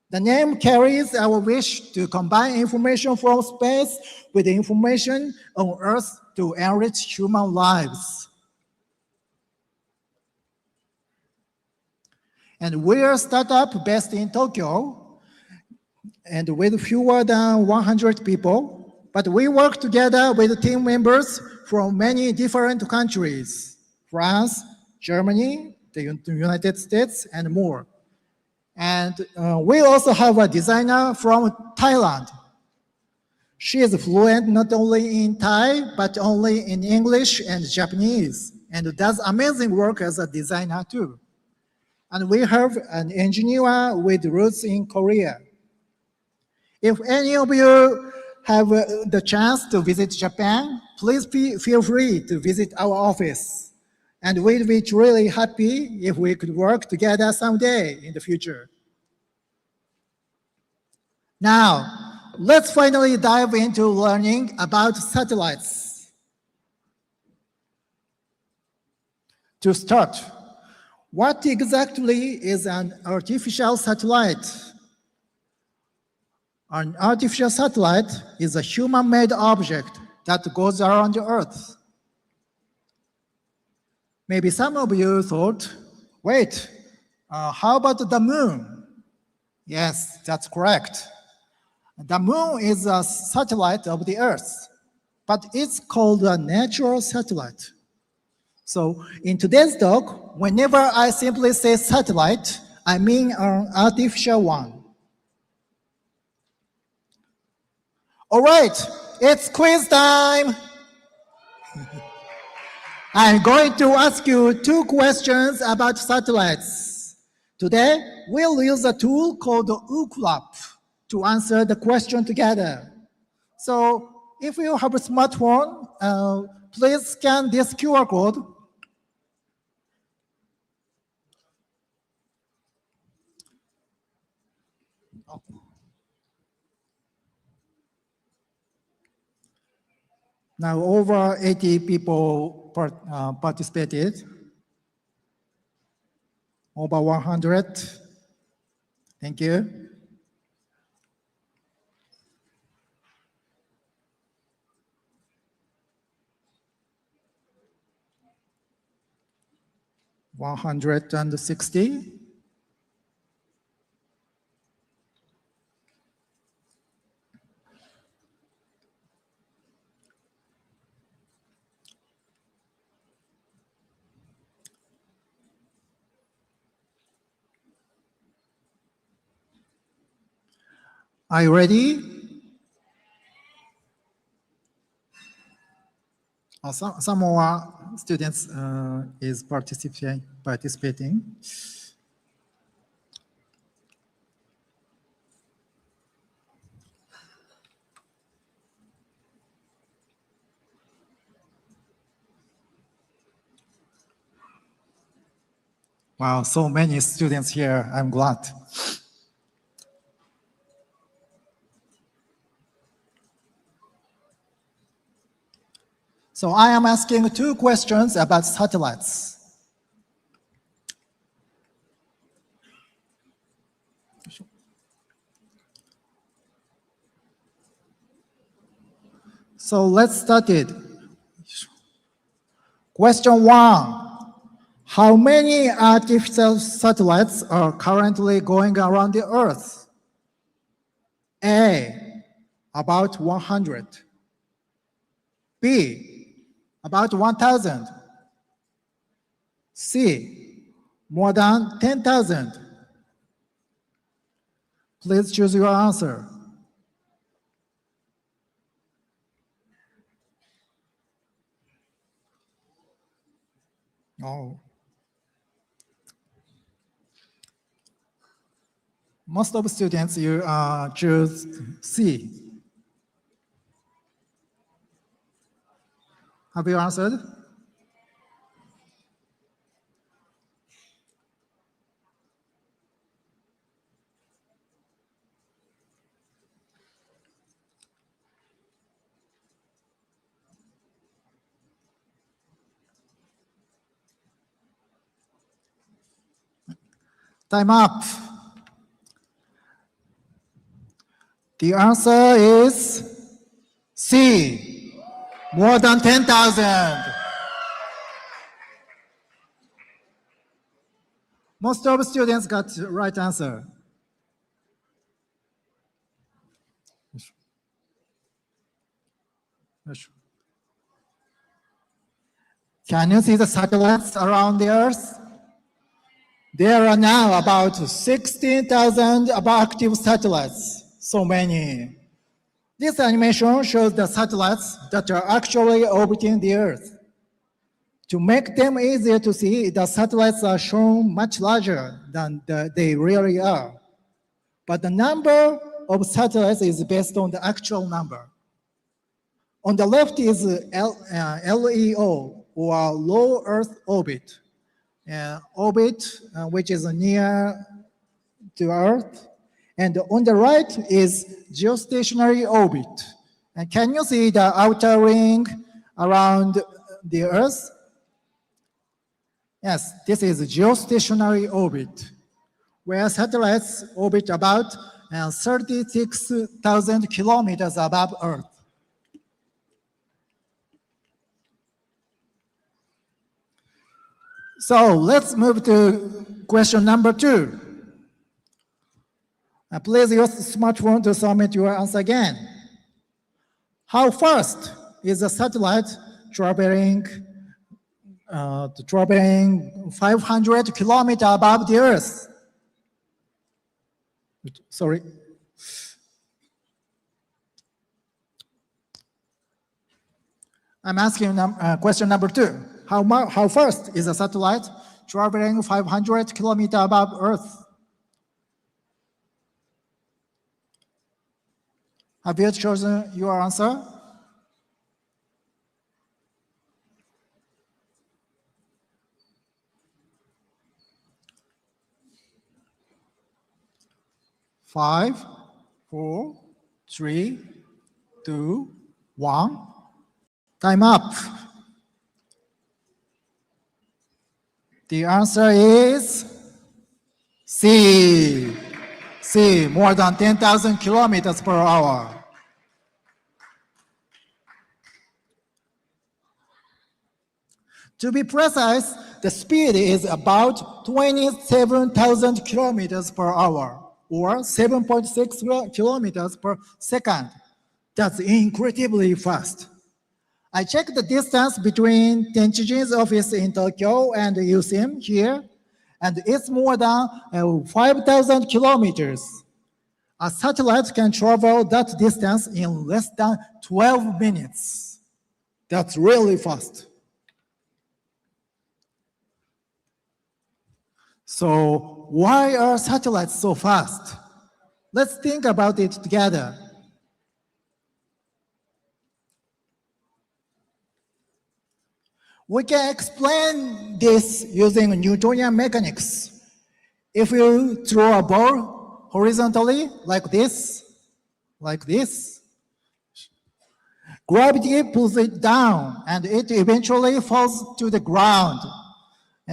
The name carries our wish to combine information from space with information on Earth to enrich human lives. And we are a startup based in Tokyo and with fewer than 100 people, but we work together with team members from many different countries, France, Germany, the United States, and more. And we also have a designer from Thailand. She is fluent not only in Thai, but only in English and Japanese, and does amazing work as a designer too. And we have an engineer with roots in Korea. If any of you have the chance to visit Japan, please feel free to visit our office. And we'd be truly happy if we could work together someday in the future. Now, let's finally dive into learning about satellites. To start, what exactly is an artificial satellite? An artificial satellite is a human-made object that goes around the Earth. Maybe some of you thought, wait, how about the moon? Yes, that's correct. The moon is a satellite of the Earth, but it's called a natural satellite. So in today's talk, whenever I simply say satellite, I mean an artificial one. All right, it's quiz time. I'm going to ask you 2 questions about satellites. Today, we'll use a tool called Ookla to answer the question together. So if you have a smartphone, please scan this QR code. Now over 80 people participated. Over 100. Thank you. $160. Are you ready? Some more students is participating. Wow, so many students here. I'm glad. So I am asking 2 questions about satellites. So let's start it. Question 1. How many artificial satellites are currently going around the Earth? A, about 100. B, about 1,000. C, more than 10,000. Please choose your answer. Oh. Most of students you choose C. Have you answered? Time up. The answer is C, more than 10,000. Most of students got the right answer. Can you see the satellites around the Earth? There are now about 16,000 active satellites, so many. This animation shows the satellites that are actually orbiting the Earth. To make them easier to see, the satellites are shown much larger than they really are. But the number of satellites is based on the actual number. On the left is LEO, or low Earth orbit. Which is near to Earth. And on the right is geostationary orbit. And can you see the outer ring around the Earth? Yes, this is geostationary orbit, where satellites orbit about 36,000 kilometers above Earth. So let's move to question number 2. Please use the smartphone to submit your answer again. How fast is a satellite traveling 500 kilometers above the Earth? Sorry. I'm asking question number 2. How fast is a satellite traveling 500 kilometers above Earth? Have you chosen your answer? Five, 4, 3, 2, 1. Time up. The answer is C. C, more than 10,000 kilometers per hour. To be precise, the speed is about 27,000 kilometers per hour, or 7.6 kilometers per second. That's incredibly fast. I checked the distance between Tenchijin's office in Tokyo and USIM here, and it's more than 5,000 kilometers. A satellite can travel that distance in less than 12 minutes. That's really fast. So why are satellites so fast? Let's think about it together. We can explain this using Newtonian mechanics. If you throw a ball horizontally like this, gravity pulls it down and it eventually falls to the ground.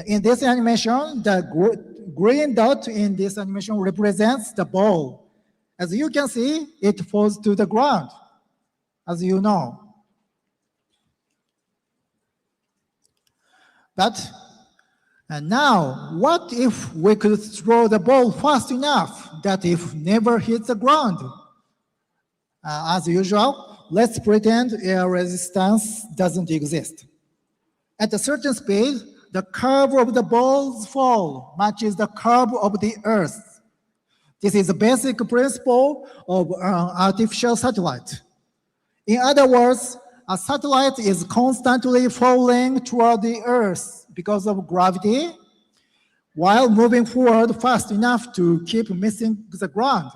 In this animation, the green dot in this animation represents the ball. As you can see, it falls to the ground, as you know. But now, what if we could throw the ball fast enough that it never hits the ground? As usual, let's pretend air resistance doesn't exist. At a certain speed, the curve of the ball's fall matches the curve of the Earth. This is the basic principle of artificial satellite. In other words, a satellite is constantly falling toward the Earth because of gravity, while moving forward fast enough to keep missing the ground.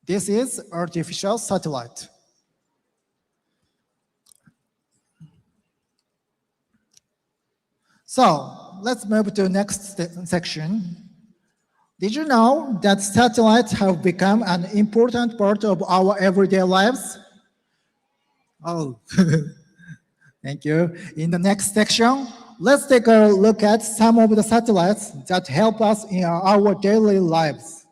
This is artificial satellite. So let's move to the next section. Did you know that satellites have become an important part of our everyday lives? Oh, thank you. In the next section, let's take a look at some of the satellites that help us in our daily lives.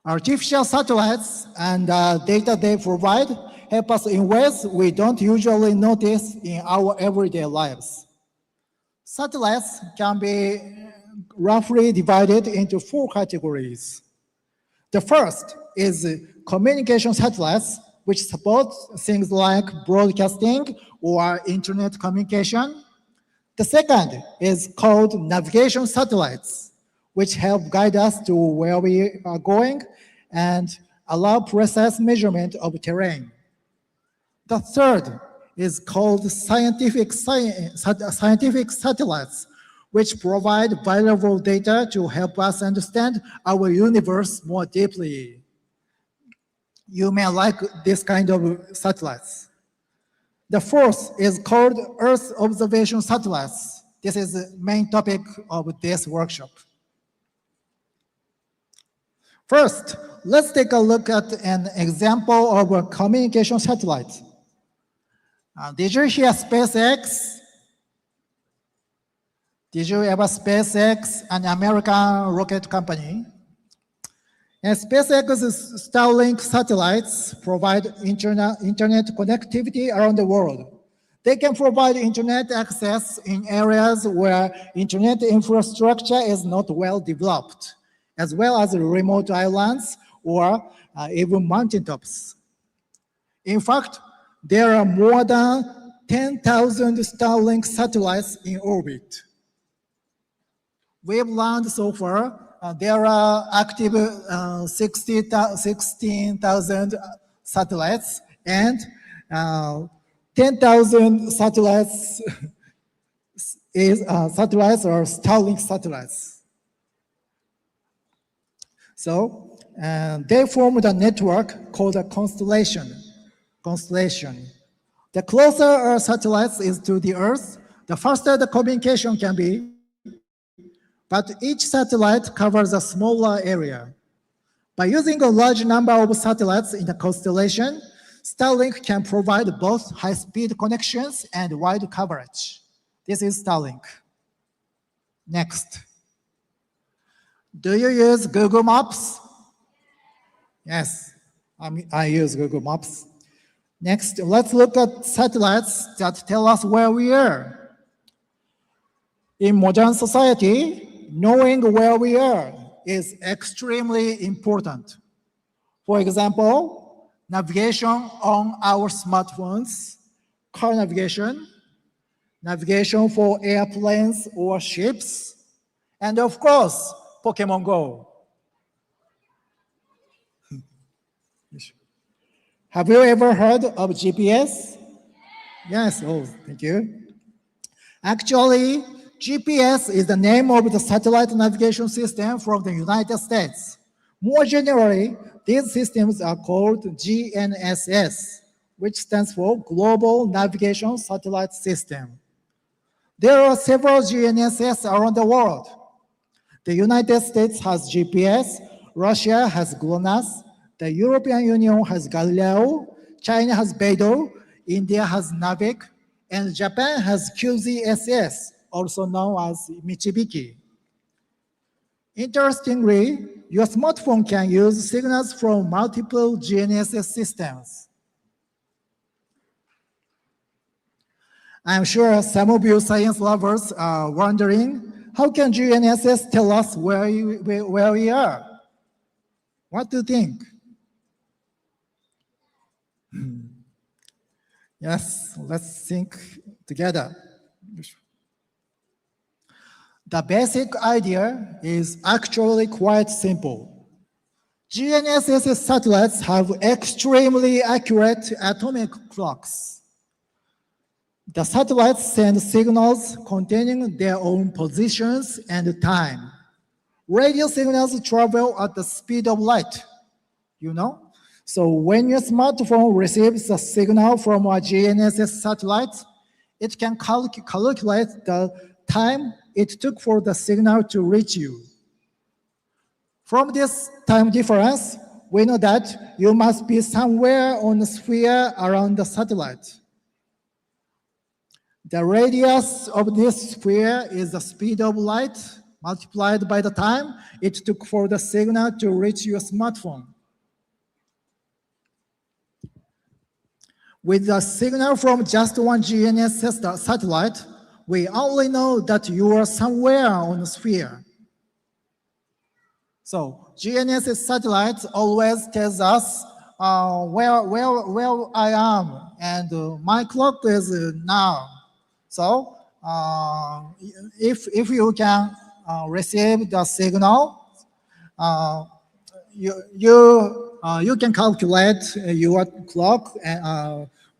Artificial satellites and data they provide help us in ways we don't usually notice in our everyday lives. Satellites can be roughly divided into 4 categories. The first is communication satellites, which support things like broadcasting or internet communication. The second is called navigation satellites, which help guide us to where we are going and allow precise measurement of terrain. The third is called scientific satellites, which provide valuable data to help us understand our universe more deeply. You may like this kind of satellites. The fourth is called Earth observation satellites. This is the main topic of this workshop. First, let's take a look at an example of a communication satellite. Did you hear SpaceX? Did you ever SpaceX, an American rocket company? And SpaceX's Starlink satellites provide internet connectivity around the world. They can provide internet access in areas where internet infrastructure is not well developed, as well as remote islands or even mountaintops. In fact, there are more than 10,000 Starlink satellites in orbit. We've learned so far there are active 16,000 satellites and 10,000 satellites satellites are Starlink satellites. So they form a network called a constellation. The closer a satellite is to the Earth, the faster the communication can be. But each satellite covers a smaller area. By using a large number of satellites in the constellation, Starlink can provide both high-speed connections and wide coverage. This is Starlink. Next. Do you use Google Maps? Yes, I use Google Maps. Next, let's look at satellites that tell us where we are. In modern society, knowing where we are is extremely important. For example, navigation on our smartphones, car navigation, navigation for airplanes or ships, and of course, Pokemon Go. Have you ever heard of GPS? Yes, oh, thank you. Actually, GPS is the name of the satellite navigation system from the United States. More generally, these systems are called GNSS, which stands for Global Navigation Satellite System. There are several GNSS around the world. The United States has GPS, Russia has GLONASS, the European Union has Galileo, China has Beidou, India has NAVIC, and Japan has QZSS, also known as Michibiki. Interestingly, your smartphone can use signals from multiple GNSS systems. I'm sure some of you science lovers are wondering how can GNSS tell us where we are? What do you think? Yes, let's think together. The basic idea is actually quite simple. GNSS satellites have extremely accurate atomic clocks. The satellites send signals containing their own positions and time. Radio signals travel at the speed of light, you know? So when your smartphone receives a signal from a GNSS satellite, it can calculate the time it took for the signal to reach you. From this time difference, we know that you must be somewhere on the sphere around the satellite. The radius of this sphere is the speed of light multiplied by the time it took for the signal to reach your smartphone. With the signal from just one GNSS satellite, we only know that you are somewhere on the sphere. So GNSS satellites always tells us where I am, and my clock is now. So if you can receive the signal, you can calculate your clock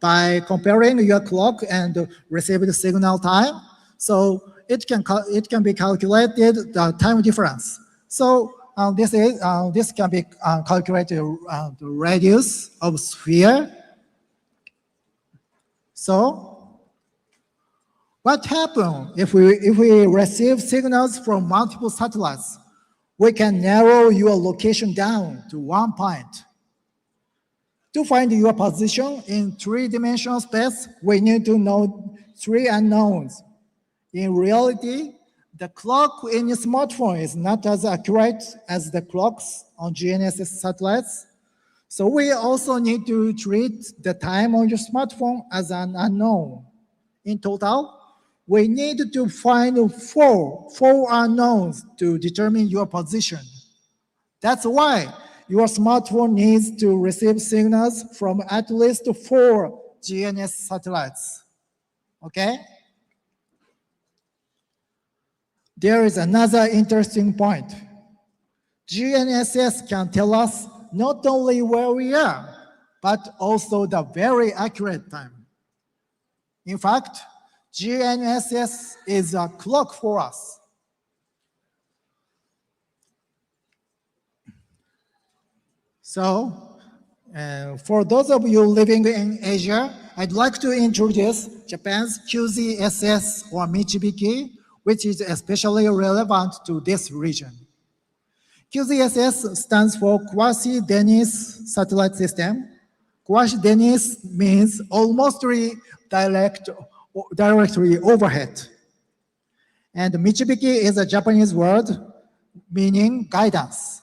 by comparing your clock and receive the signal time. So it can be calculated the time difference. So this can be calculated the radius of sphere. So what happens if we receive signals from multiple satellites? We can narrow your location down to one point. To find your position in three-dimensional space, we need to know three unknowns. In reality, the clock in your smartphone is not as accurate as the clocks on GNSS satellites. So we also need to treat the time on your smartphone as an unknown. In total, we need to find four unknowns to determine your position. That's why your smartphone needs to receive signals from at least 4 GNSS satellites. Okay? There is another interesting point. GNSS can tell us not only where we are, but also the very accurate time. In fact, GNSS is a clock for us. So, for those of you living in Asia, I'd like to introduce Japan's QZSS or Michibiki, which is especially relevant to this region. QZSS stands for Quasi-Denis Satellite System. Quasi-Denis means almost directly overhead. And Michibiki is a Japanese word meaning guidance.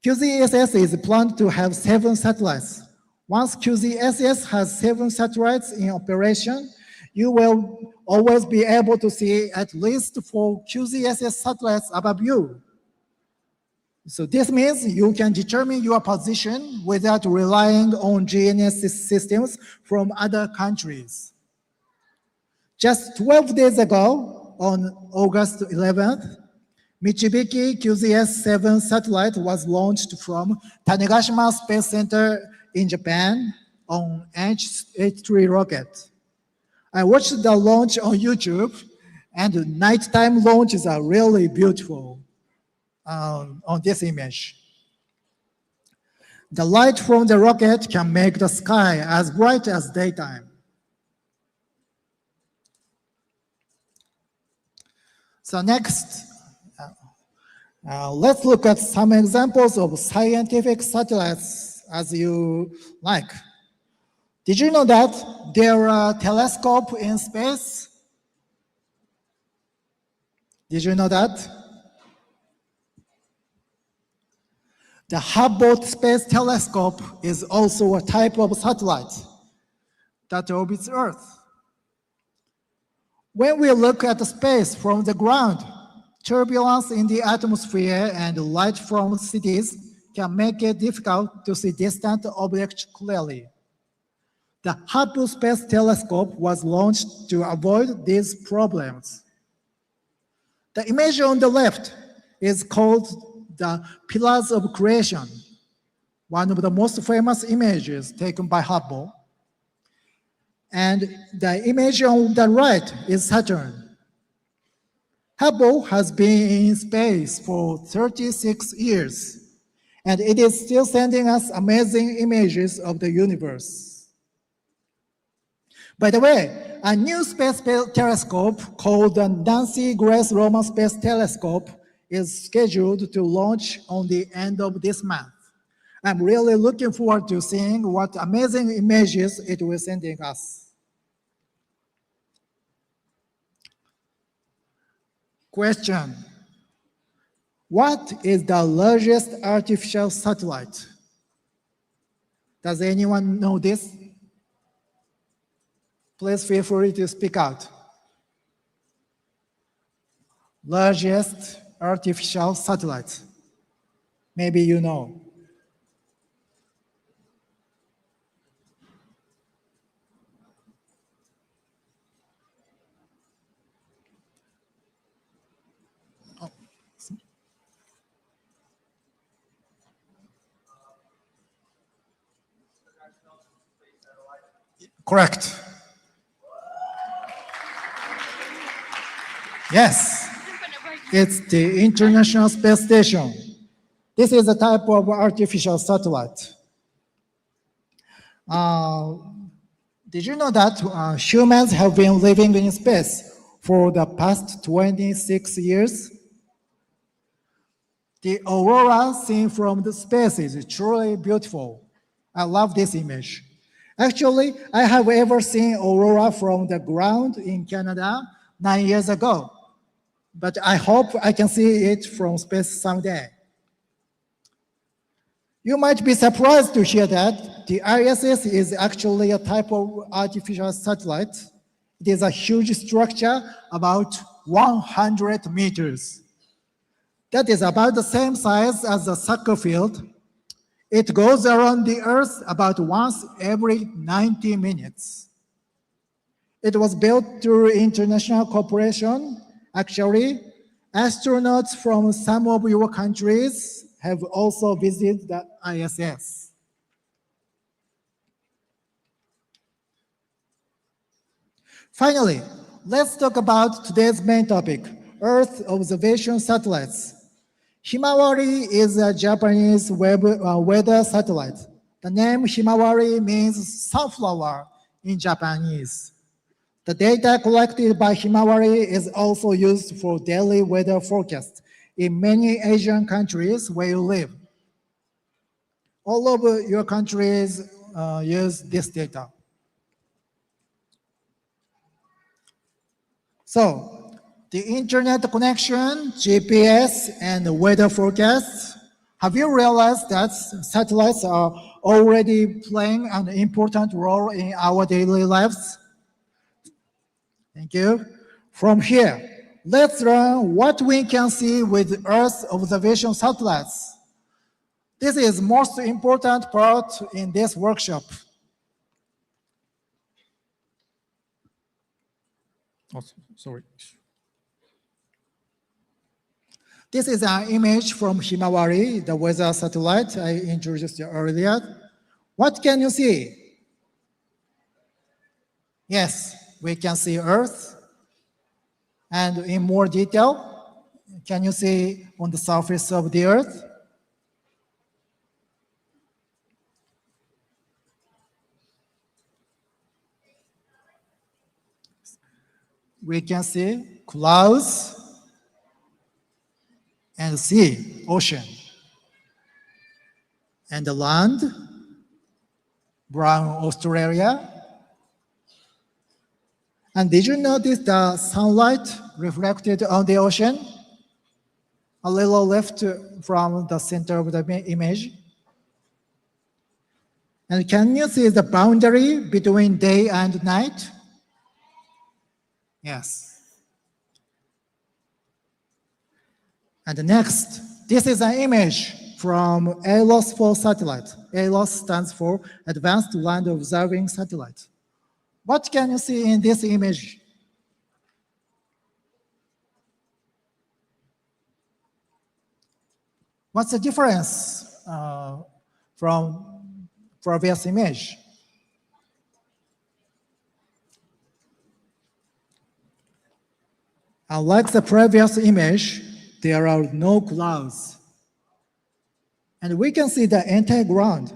QZSS is planned to have 7 satellites. Once QZSS has 7 satellites in operation, you will always be able to see at least 4 QZSS satellites above you. So this means you can determine your position without relying on GNSS systems from other countries. Just 12 days ago, on August 11th, Michibiki QZS-7 satellite was launched from Tanegashima Space Center in Japan on H3 rocket. I watched the launch on YouTube, and nighttime launches are really beautiful on this image. The light from the rocket can make the sky as bright as daytime. So next, let's look at some examples of scientific satellites as you like. Did you know that there are telescopes in space? Did you know that? The Hubble Space Telescope is also a type of satellite that orbits Earth. When we look at the space from the ground, Turbulence in the atmosphere and light from cities can make it difficult to see distant objects clearly. The Hubble Space Telescope was launched to avoid these problems. The image on the left is called the Pillars of Creation, one of the most famous images taken by Hubble. And the image on the right is Saturn. Hubble has been in space for 36 years, and it is still sending us amazing images of the universe. By the way, a new space telescope called the Nancy Grace Roman Space Telescope is scheduled to launch on the end of this month. I'm really looking forward to seeing what amazing images it will sending us. Question: what is the largest artificial satellite? Does anyone know this? Please feel free to speak out. Largest artificial satellite. Maybe you know. Correct. Yes, it's the International Space Station. This is a type of artificial satellite. Did you know that humans have been living in space for the past 26 years? The aurora seen from the space is truly beautiful. I love this image. Actually, I have ever seen aurora from the ground in Canada 9 years ago, but I hope I can see it from space someday. You might be surprised to hear that the ISS is actually a type of artificial satellite. It is a huge structure about 100 meters. That is about the same size as a soccer field. It goes around the Earth about once every 90 minutes. It was built through international cooperation. Actually, astronauts from some of your countries have also visited the ISS. Finally, let's talk about today's main topic, Earth observation satellites. Himawari is a Japanese weather satellite. The name Himawari means sunflower in Japanese. The data collected by Himawari is also used for daily weather forecasts in many Asian countries where you live. All of your countries use this data. So, the internet connection, GPS, and weather forecasts. Have you realized that satellites are already playing an important role in our daily lives? Thank you. From here, let's learn what we can see with Earth observation satellites. This is the most important part in this workshop. Oh, sorry. This is an image from Himawari, the weather satellite I introduced earlier. What can you see? Yes, we can see Earth. And in more detail, can you see on the surface of the Earth? We can see clouds and sea, ocean, and the land, brown Australia. And did you notice the sunlight reflected on the ocean? A little left from the center of the image. And can you see the boundary between day and night? Yes. And next, this is an image from ALOS-4 satellite. ALOS stands for Advanced Land Observing Satellite. What can you see in this image? What's the difference from previous image? Unlike the previous image, there are no clouds. And we can see the entire ground.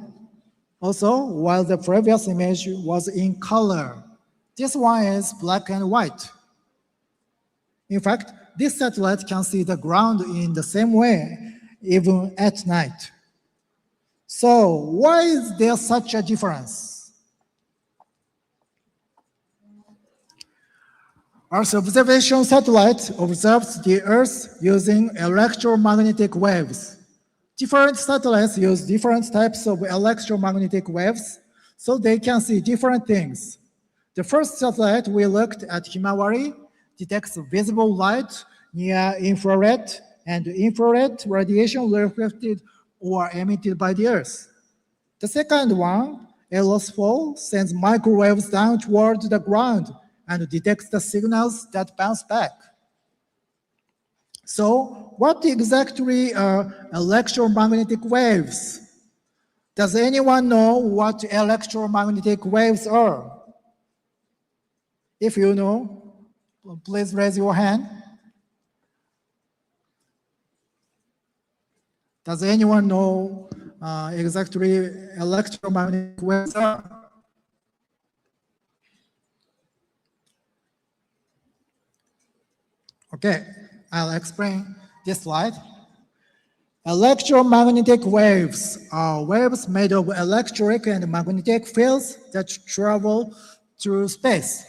Also, while the previous image was in color, this one is black and white. In fact, this satellite can see the ground in the same way, even at night. So why is there such a difference? Earth observation satellite observes the Earth using electromagnetic waves. Different satellites use different types of electromagnetic waves, so they can see different things. The first satellite we looked at, Himawari, detects visible light near infrared and infrared radiation reflected or emitted by the Earth. The second one, ALOS-4, sends microwaves down toward the ground and detects the signals that bounce back. So what exactly are electromagnetic waves? Does anyone know what electromagnetic waves are? If you know, please raise your hand. Does anyone know exactly electromagnetic waves are? Okay, I'll explain this slide. Electromagnetic waves are waves made of electric and magnetic fields that travel through space.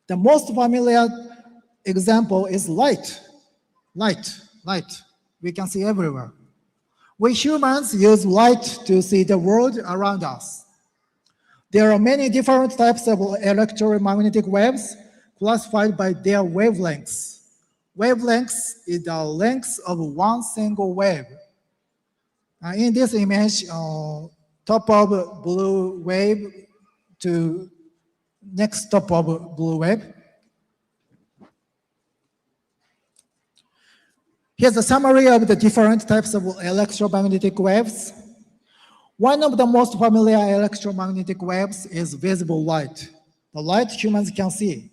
The most familiar example is light. Light. We can see everywhere. We humans use light to see the world around us. There are many different types of electromagnetic waves classified by their wavelengths. Wavelengths is the length of one single wave. In this image, top of blue wave to next top of blue wave. Here's a summary of the different types of electromagnetic waves. One of the most familiar electromagnetic waves is visible light, the light humans can see.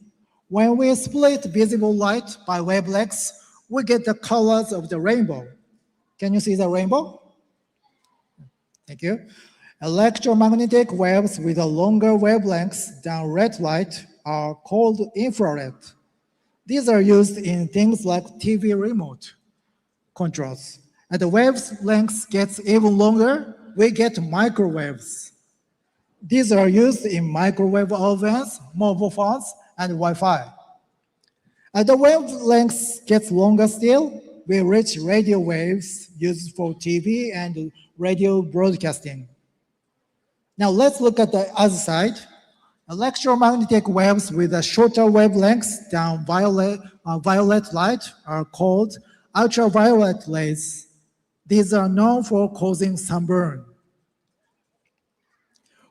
When we split visible light by wavelengths, we get the colors of the rainbow. Can you see the rainbow? Thank you. Electromagnetic waves with a longer wavelengths than red light are called infrared. These are used in things like TV remote controls. As the wavelength gets even longer, we get microwaves. These are used in microwave ovens, mobile phones, and Wi-Fi. As the wavelength gets longer still, we reach radio waves used for TV and radio broadcasting. Now let's look at the other side. Electromagnetic waves with a shorter wavelengths than violet light are called ultraviolet rays. These are known for causing sunburn.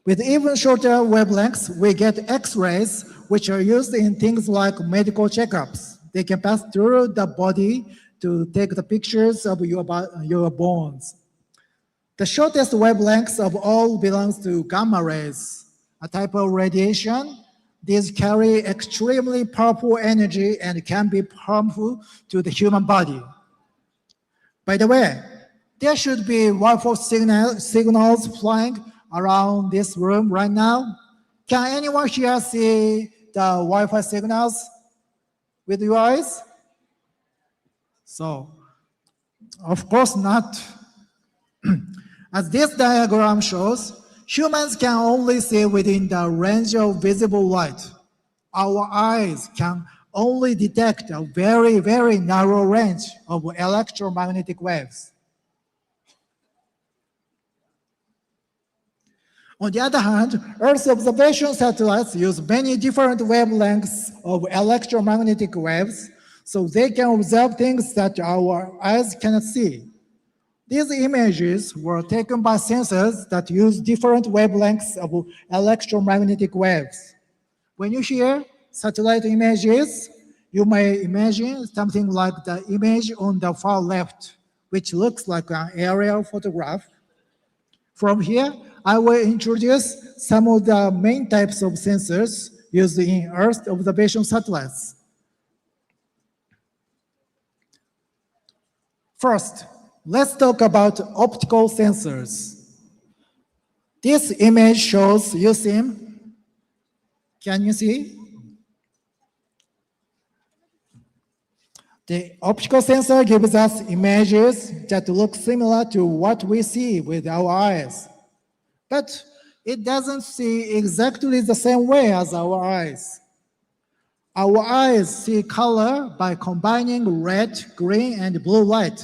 With even shorter wavelengths, we get X-rays, which are used in things like medical checkups. They can pass through the body to take the pictures of your bones. The shortest wavelengths of all belongs to gamma rays, a type of radiation. These carry extremely powerful energy and can be harmful to the human body. By the way, there should be Wi-Fi signals flying around this room right now. Can anyone here see the Wi-Fi signals with your eyes? So, of course not. As this diagram shows, humans can only see within the range of visible light. Our eyes can only detect a very, very narrow range of electromagnetic waves. On the other hand, Earth observation satellites use many different wavelengths of electromagnetic waves, so they can observe things that our eyes cannot see. These images were taken by sensors that use different wavelengths of electromagnetic waves. When you hear satellite images, you may imagine something like the image on the far left, which looks like an aerial photograph. From here, I will introduce some of the main types of sensors used in Earth observation satellites. First, let's talk about optical sensors. This image shows USIM. Can you see? The optical sensor gives us images that look similar to what we see with our eyes. But it doesn't see exactly the same way as our eyes. Our eyes see color by combining red, green, and blue light.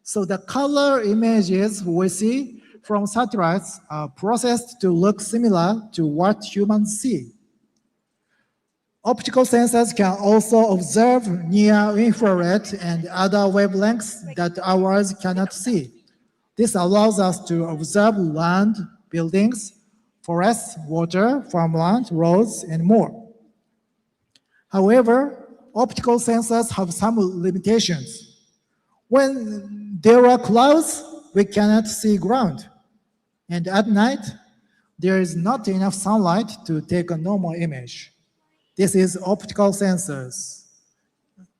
So the color images we see from satellites are processed to look similar to what humans see. Optical sensors can also observe near-infrared and other wavelengths that our eyes cannot see. This allows us to observe land, buildings, forests, water, farmland, roads, and more. However, optical sensors have some limitations. When there are clouds, we cannot see ground. And at night, there is not enough sunlight to take a normal image. This is optical sensors.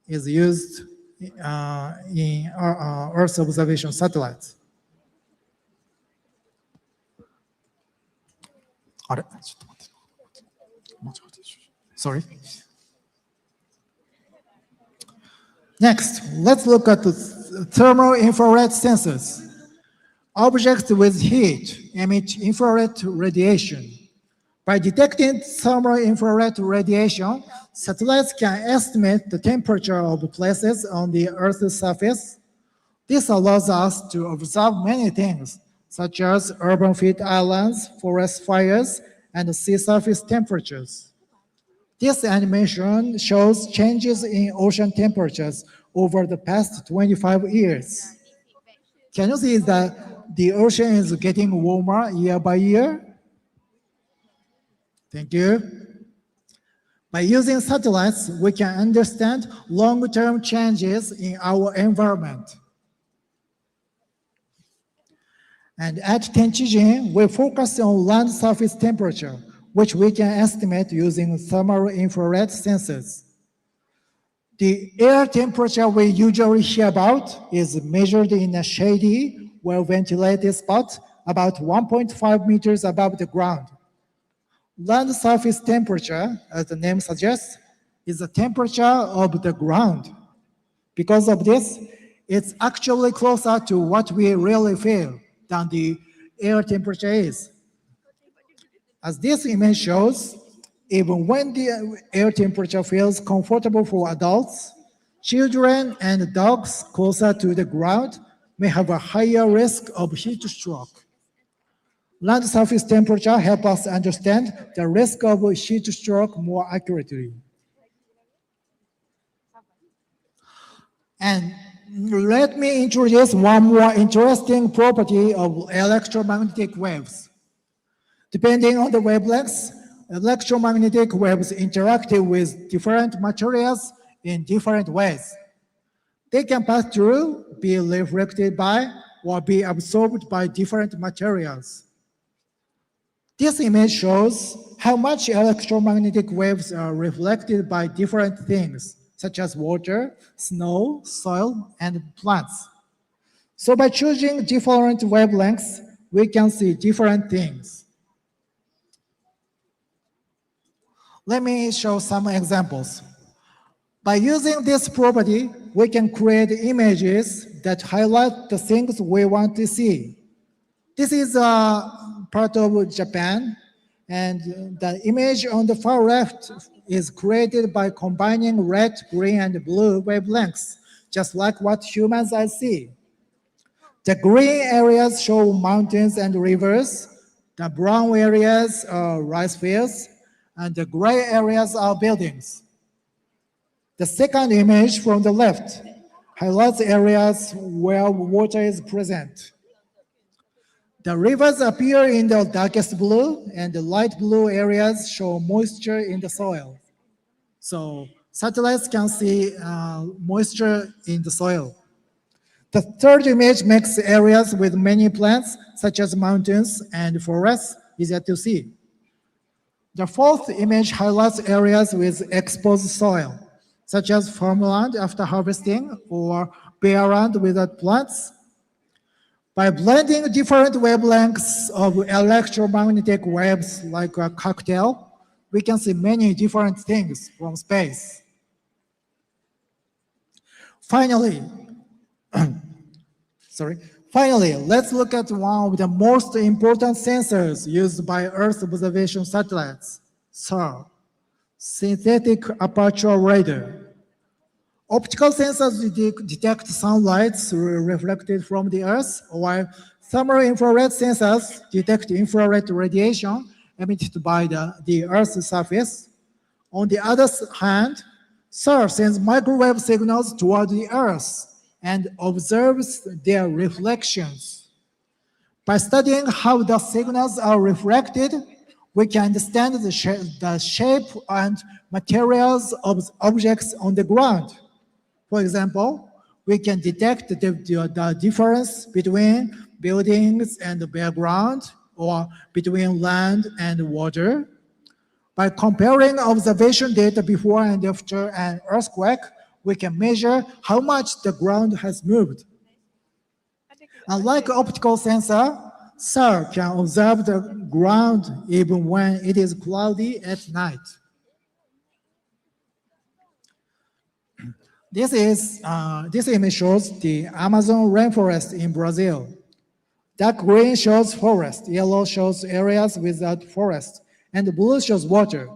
Is used in Earth observation satellites. Sorry. Next, let's look at the thermal infrared sensors. Objects with heat emit infrared radiation. By detecting thermal infrared radiation, satellites can estimate the temperature of places on the Earth's surface. This allows us to observe many things, such as urban heat islands, forest fires, and sea surface temperatures. This animation shows changes in ocean temperatures over the past 25 years. Can you see that the ocean is getting warmer year by year? Thank you. By using satellites, we can understand long-term changes in our environment. And at Tenchijin, we focus on land surface temperature, which we can estimate using thermal infrared sensors. The air temperature we usually hear about is measured in a shady, well-ventilated spot about 1.5 meters above the ground. Land surface temperature, as the name suggests, is the temperature of the ground. Because of this, it's actually closer to what we really feel than the air temperature is. As this image shows, even when the air temperature feels comfortable for adults, children and dogs closer to the ground may have a higher risk of heat stroke. Land surface temperature helps us understand the risk of heat stroke more accurately. And let me introduce one more interesting property of electromagnetic waves. Depending on the wavelengths, electromagnetic waves interact with different materials in different ways. They can pass through, be reflected by, or be absorbed by different materials. This image shows how much electromagnetic waves are reflected by different things, such as water, snow, soil, and plants. So by choosing different wavelengths, we can see different things. Let me show some examples. By using this property, we can create images that highlight the things we want to see. This is part of Japan, and the image on the far left is created by combining red, green, and blue wavelengths, just like what humans eyes see. The green areas show mountains and rivers, the brown areas are rice fields, and the gray areas are buildings. The second image from the left highlights areas where water is present. The rivers appear in the darkest blue, and the light blue areas show moisture in the soil. So satellites can see moisture in the soil. The third image makes areas with many plants, such as mountains and forests, easier to see. The fourth image highlights areas with exposed soil, such as farmland after harvesting or bare land without plants. By blending different wavelengths of electromagnetic waves like a cocktail, we can see many different things from space. Finally, let's look at one of the most important sensors used by Earth observation satellites, SAR, synthetic aperture radar. Optical sensors detect sunlight reflected from the Earth, while thermal infrared sensors detect infrared radiation emitted by the Earth's surface. On the other hand, SAR sends microwave signals toward the Earth and observes their reflections. By studying how the signals are reflected, we can understand the shape and materials of objects on the ground. For example, we can detect the difference between buildings and the background, or between land and water. By comparing observation data before and after an earthquake, we can measure how much the ground has moved. Unlike optical sensor, SAR can observe the ground even when it is cloudy at night. This image shows the Amazon rainforest in Brazil. Dark green shows forest, yellow shows areas without forest, and blue shows water.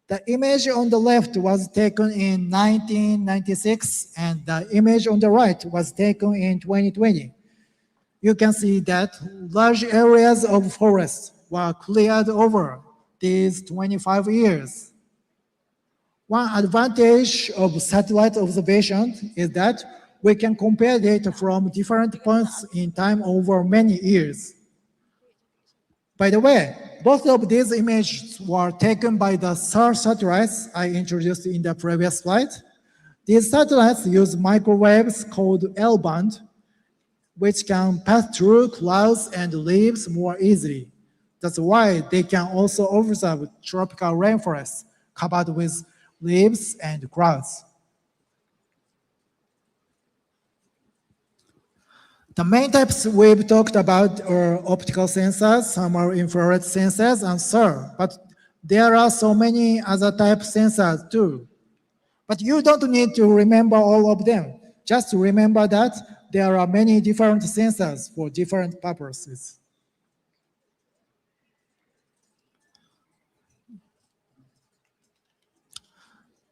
The image on the left was taken in 1996, and the image on the right was taken in 2020. You can see that large areas of forest were cleared over these 25 years. One advantage of satellite observation is that we can compare data from different points in time over many years. By the way, both of these images were taken by the SAR satellites I introduced in the previous slide. These satellites use microwaves called L-band, which can pass through clouds and leaves more easily. That's why they can also observe tropical rainforests covered with leaves and clouds. The main types we've talked about are optical sensors, thermal infrared sensors, and SAR, but there are so many other type sensors too. But you don't need to remember all of them. Just remember that there are many different sensors for different purposes.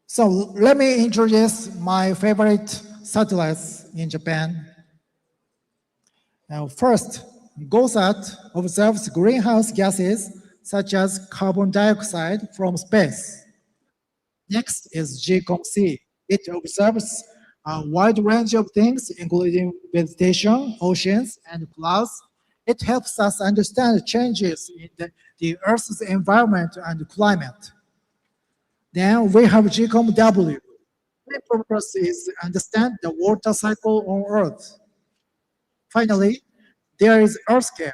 So let me introduce my favorite satellites in Japan. Now first, GOSAT observes greenhouse gases such as carbon dioxide from space. Next is GCOM-C. It observes a wide range of things, including vegetation, oceans, and clouds. It helps us understand changes in the Earth's environment and climate. Then we have GCOM-W. The purpose is to understand the water cycle on Earth. Finally, there is EarthScale.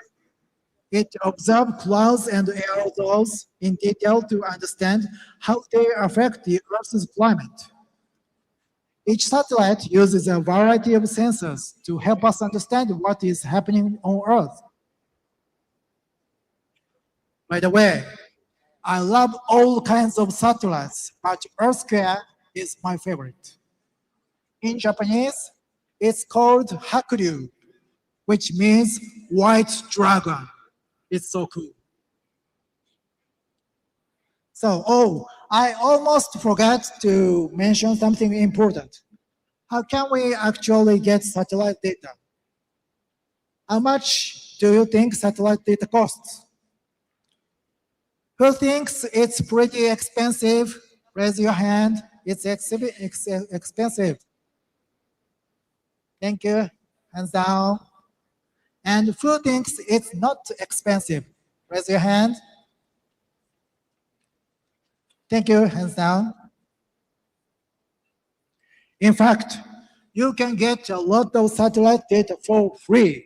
It observes clouds and aerosols in detail to understand how they affect the Earth's climate. Each satellite uses a variety of sensors to help us understand what is happening on Earth. By the way, I love all kinds of satellites, but EarthScale is my favorite. In Japanese, it's called Hakuryu, which means white dragon. It's so cool. So, I almost forgot to mention something important. How can we actually get satellite data? How much do you think satellite data costs? Who thinks it's pretty expensive? Raise your hand It's expensive. Thank you. Hands down. And who thinks it's not expensive? Raise your hand. Thank you. Hands down. In fact, you can get a lot of satellite data for free.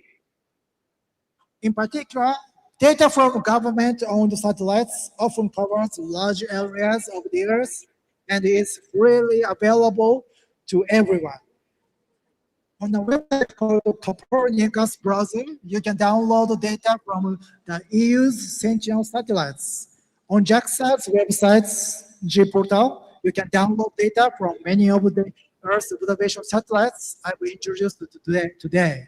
In particular, data from government-owned satellites often covers large areas of the Earth and is freely available to everyone. On a website called Copernicus browser, you can download data from the EU's Sentinel satellites. On JAXA's website's G-Portal, you can download data from many of the Earth observation satellites I've introduced today.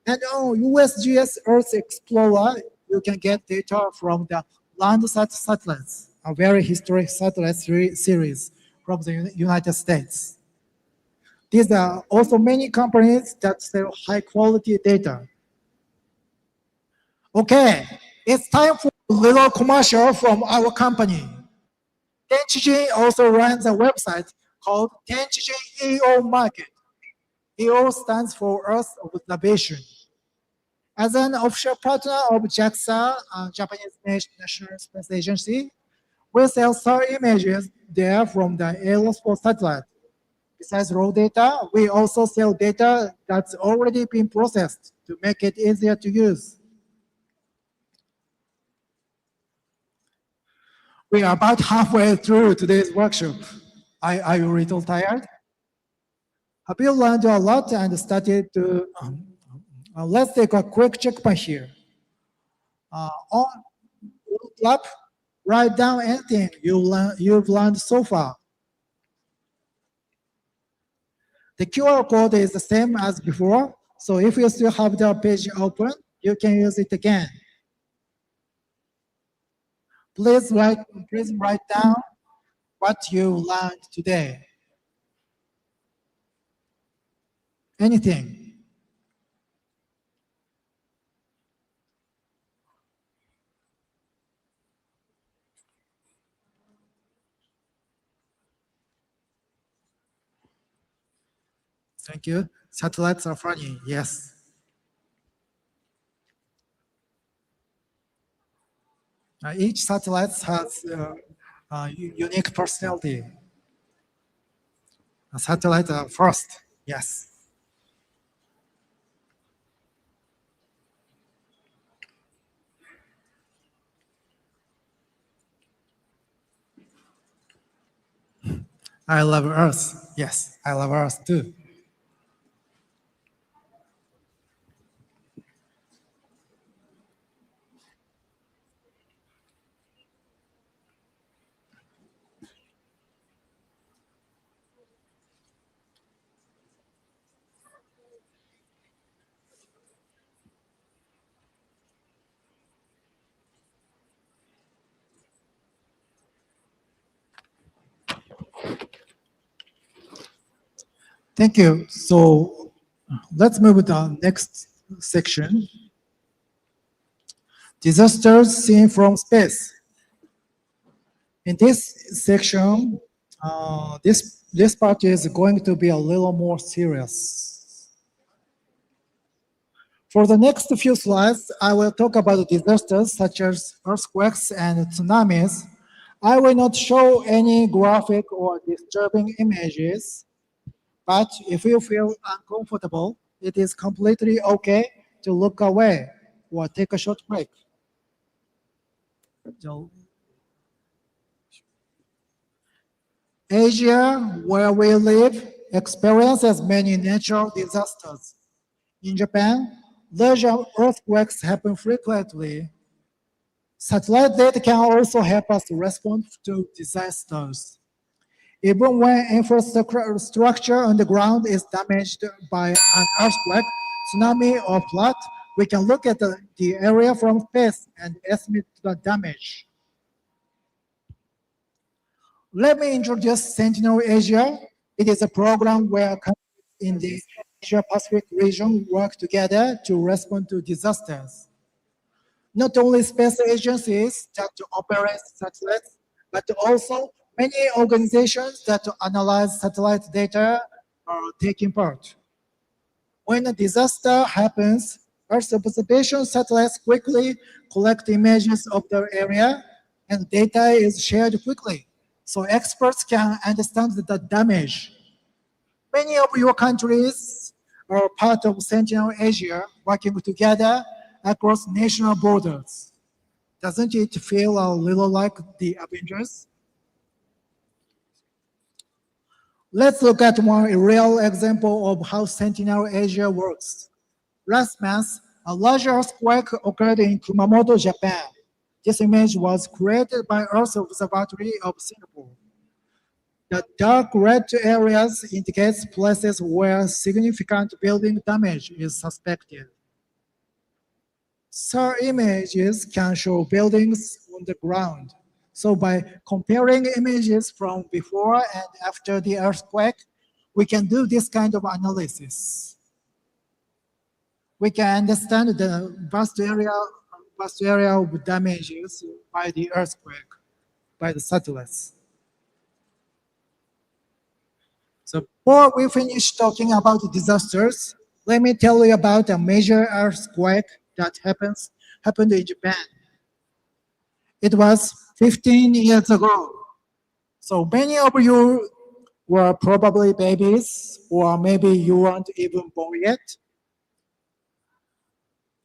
And on USGS Earth Explorer, you can get data from the Landsat satellites, a very historic satellite series from the United States. These are also many companies that sell high quality data. Okay, it's time for a little commercial from our company. Tenchijin also runs a website called Tenchijin EO Market. EO stands for Earth Observation. As an official partner of JAXA, Japanese National Space Agency, we sell star images there from the Aerosport satellite. Besides raw data, we also sell data that's already been processed to make it easier to use. We are about halfway through today's workshop. Are you a little tired? Have you learned a lot and started to... let's take a quick checkpoint here. On Lab, write down anything you've learned so far. The QR code is the same as before, so if you still have the page open, you can use it again. Please write down what you learned today. Anything. Thank you. Satellites are funny, yes. Each satellite has a unique personality. A satellite first, yes. I love Earth. Yes, I love Earth too. Thank you. So let's move to the next section. Disasters seen from space. In this section, this part is going to be a little more serious. For the next few slides, I will talk about disasters such as earthquakes and tsunamis. I will not show any graphic or disturbing images. But if you feel uncomfortable, it is completely okay to look away or take a short break. So, Asia, where we live, experiences many natural disasters. In Japan, large earthquakes happen frequently. Satellite data can also help us respond to disasters. Even when infrastructure on the ground is damaged by an earthquake, tsunami, or flood, we can look at the area from space and estimate the damage. Let me introduce Sentinel Asia. It is a program where countries in the Asia-Pacific region work together to respond to disasters. Not only space agencies that operate satellites, but also Many organizations that analyze satellite data are taking part. When a disaster happens, Earth observation satellites quickly collect images of the area and data is shared quickly, so experts can understand the damage. Many of your countries are part of Sentinel Asia, working together across national borders. Doesn't it feel a little like the Avengers? Let's look at one real example of how Sentinel Asia works. Last month, a large earthquake occurred in Kumamoto, Japan. This image was created by Earth Observatory of Singapore. The dark red areas indicates places where significant building damage is suspected. SAR images can show buildings on the ground. So by comparing images from before and after the earthquake, we can do this kind of analysis. We can understand the vast area of damages by the earthquake, by the satellites. So before we finish talking about disasters, let me tell you about a major earthquake that happened in Japan. It was 15 years ago. So many of you were probably babies, or maybe you weren't even born yet.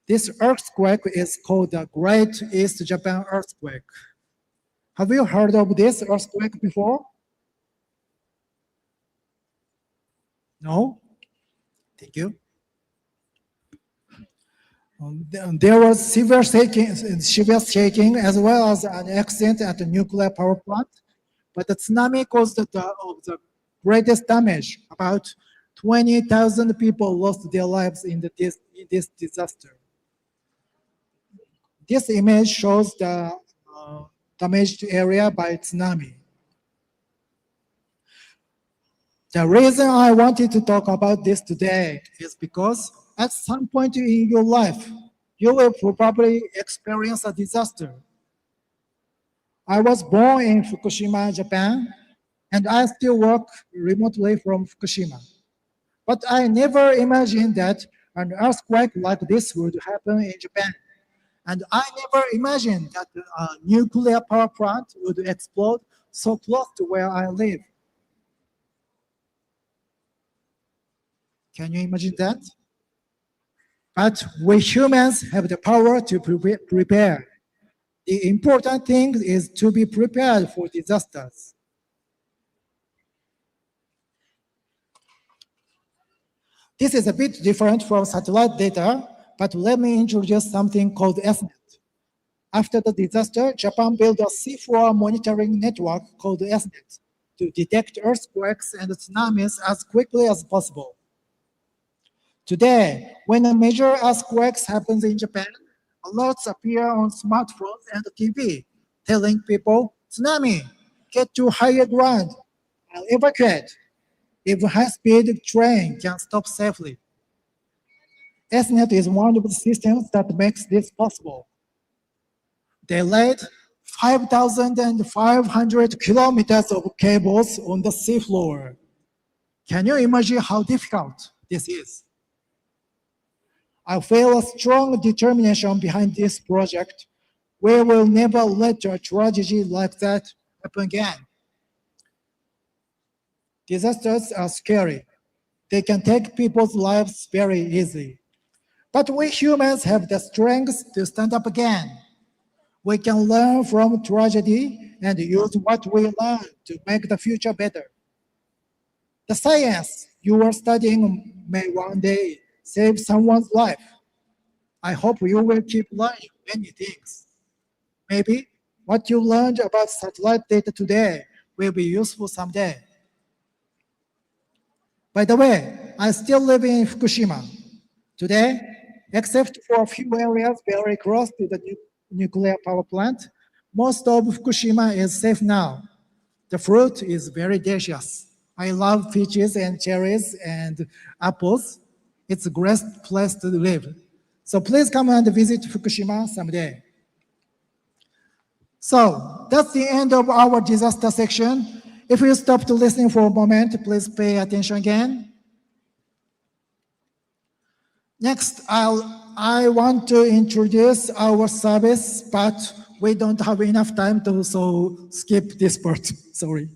This earthquake is called the Great East Japan Earthquake. Have you heard of this earthquake before? No? Thank you. There was severe shaking as well as an accident at the nuclear power plant, but the tsunami caused the greatest damage. About 20,000 people lost their lives in this disaster. This image shows the damaged area by tsunami. The reason I wanted to talk about this today is because at some point in your life, you will probably experience a disaster. I was born in Fukushima, Japan, and I still work remotely from Fukushima. But I never imagined that an earthquake like this would happen in Japan. And I never imagined that a nuclear power plant would explode so close to where I live. Can you imagine that? But we humans have the power to prepare. The important thing is to be prepared for disasters. This is a bit different from satellite data, but let me introduce something called ESNet. After the disaster, Japan built a seafloor monitoring network called ESNet to detect earthquakes and tsunamis as quickly as possible. Today, when a major earthquake happens in Japan, alerts appear on smartphones and TV, telling people, tsunami, get to higher ground, and evacuate. If a high-speed train can stop safely. ESNet is one of the systems that makes this possible. They laid 5,500 kilometers of cables on the seafloor. Can you imagine how difficult this is? I feel a strong determination behind this project. We will never let a tragedy like that happen again. Disasters are scary. They can take people's lives very easily. But we humans have the strength to stand up again. We can learn from tragedy and use what we learn to make the future better. The science you are studying may one day save someone's life. I hope you will keep learning many things. Maybe what you learned about satellite data today will be useful someday. By the way, I still live in Fukushima. Today, except for a few areas very close to the nuclear power plant, most of Fukushima is safe now. The fruit is very delicious. I love peaches and cherries and apples. It's a great place to live. So please come and visit Fukushima someday. So that's the end of our disaster section. If you stop to listen for a moment, please pay attention again. Next, I want to introduce our service, but we don't have enough time to, so skip this part, sorry.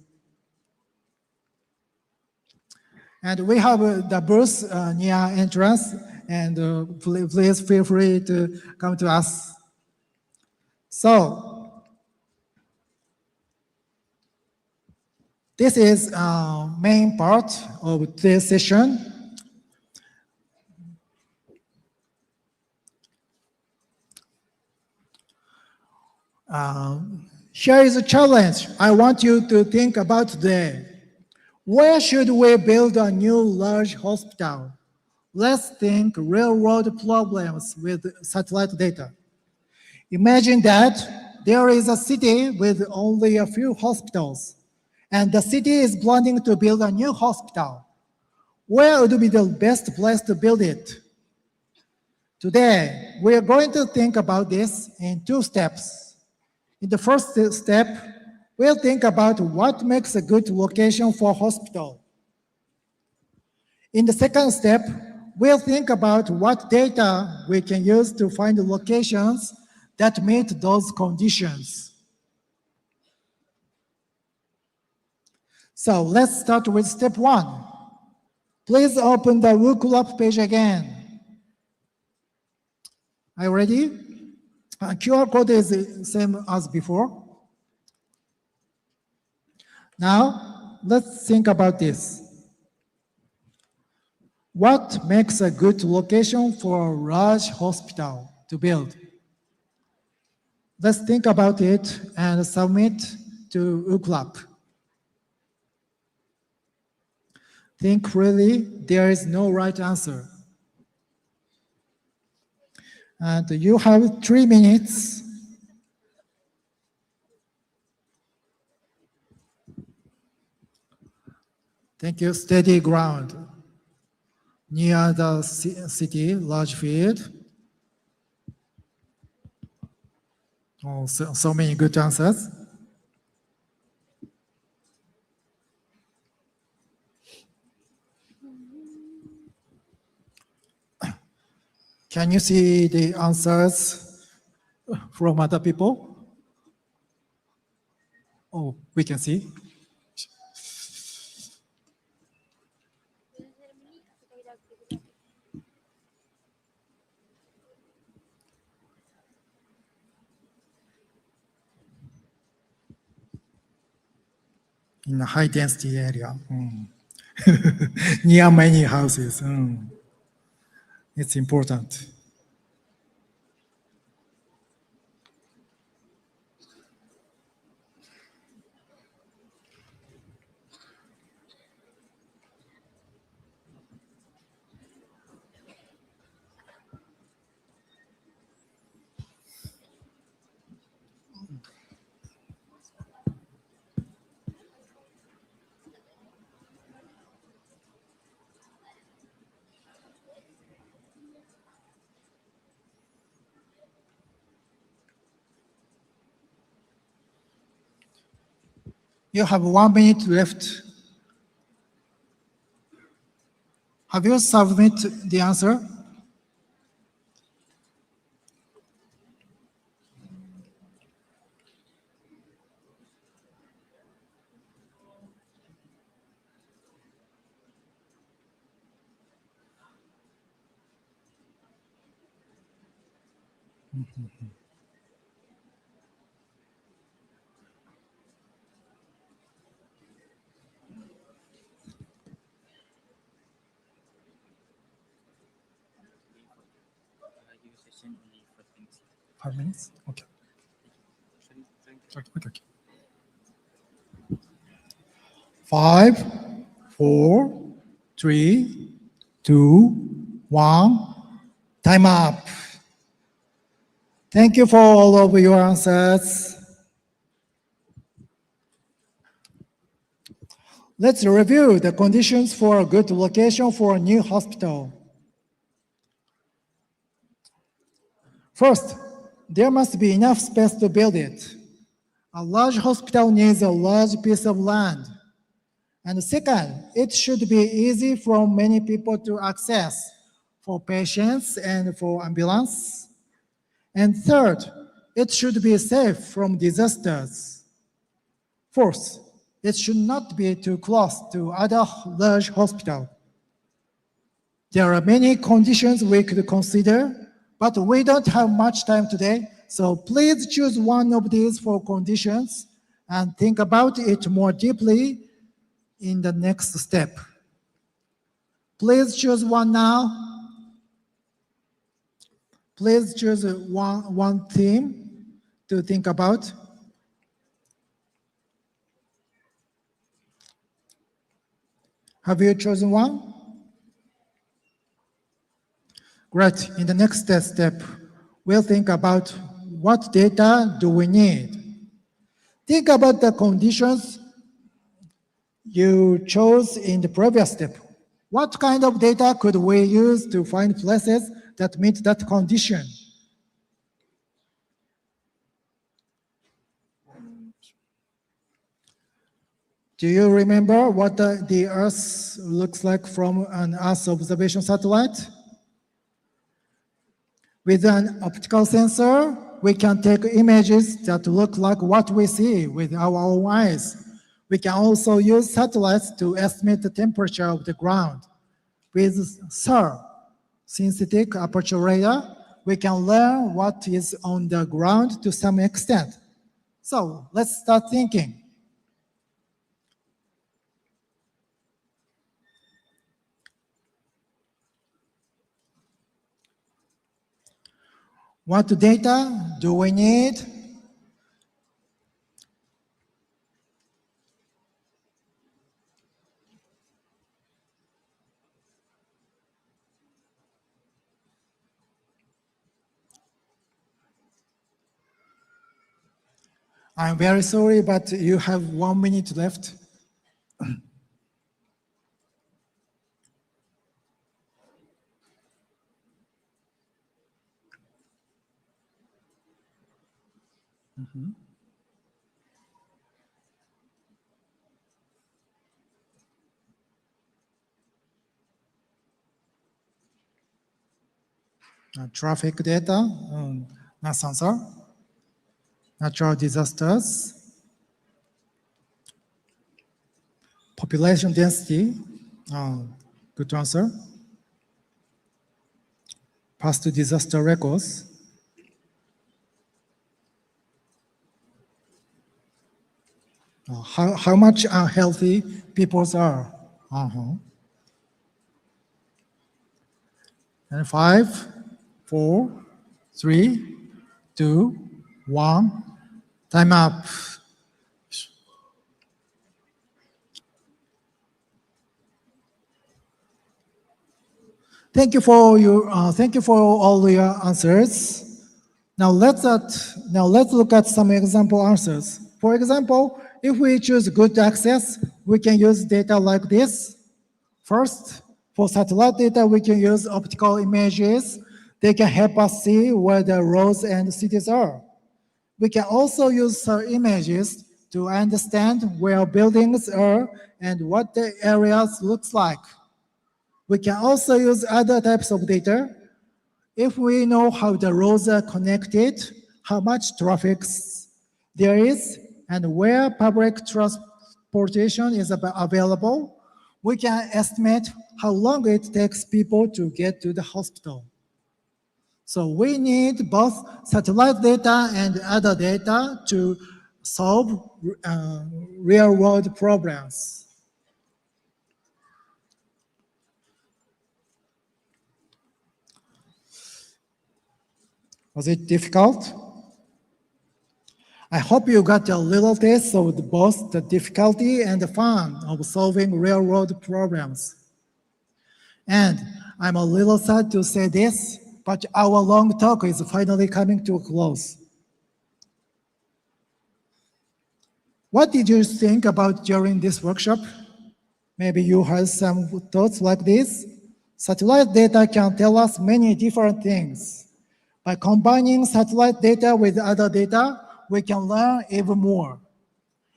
And we have the booth near entrance, and please feel free to come to us. So, this is main part of this session. Here is a challenge I want you to think about today. Where should we build a new large hospital? Let's think real-world problems with satellite data. Imagine that there is a city with only a few hospitals, and the city is planning to build a new hospital. Where would be the best place to build it? Today, we are going to think about this in 2 steps. In the first step, we'll think about what makes a good location for a hospital. In the second step, we'll think about what data we can use to find locations that meet those conditions. So let's start with step 1. Please open the Lookup page again. Are you ready? QR code is the same as before. Now, let's think about this. What makes a good location for a large hospital to build? Let's think about it and submit to UCLAP. Think really, there is no right answer. And you have 3 minutes. Thank you. Steady ground. Near the city, large field. Oh, so many good answers. Can you see the answers from other people? Oh, we can see. In a high density area, near many houses. It's important. You have 1 minute left. Have you submitted the answer? Five minutes? Okay. Okay. 5, 4, 3, 2, 1. Time up. Thank you for all of your answers. Let's review the conditions for a good location for a new hospital. First, there must be enough space to build it. A large hospital needs a large piece of land. And second, it should be easy for many people to access for patients and for ambulance. And third, it should be safe from disasters. Fourth, it should not be too close to other large hospitals. There are many conditions we could consider, but we don't have much time today, so please choose one of these four conditions and think about it more deeply in the next step. Please choose one now. Please choose one theme to think about. Have you chosen one? Great. In the next step, we'll think about what data do we need. Think about the conditions you chose in the previous step. What kind of data could we use to find places that meet that condition? Do you remember what the Earth looks like from an Earth observation satellite? With an optical sensor, we can take images that look like what we see with our own eyes. We can also use satellites to estimate the temperature of the ground. With SAR, synthetic aperture radar, we can learn what is on the ground to some extent. So let's start thinking. What data do we need? I'm very sorry, but you have 1 minute left. Traffic data, mass sensor, natural disasters, population density, good answer, past disaster records, how much unhealthy people are. And 5, 4, 3, 2, 1, time up. Thank you for all your answers. Now let's look at some example answers. For example, if we choose good access, we can use data like this. First, for satellite data, we can use optical images. They can help us see where the roads and cities are. We can also use SAR images to understand where buildings are and what the areas looks like. We can also use other types of data. If we know how the roads are connected, how much traffic there is, and where public transportation is available, we can estimate how long it takes people to get to the hospital. So we need both satellite data and other data to solve real-world problems. Was it difficult? I hope you got a little taste of both the difficulty and the fun of solving real-world problems. And I'm a little sad to say this, but our long talk is finally coming to a close. What did you think about during this workshop? Maybe you had some thoughts like this. Satellite data can tell us many different things. By combining satellite data with other data, we can learn even more.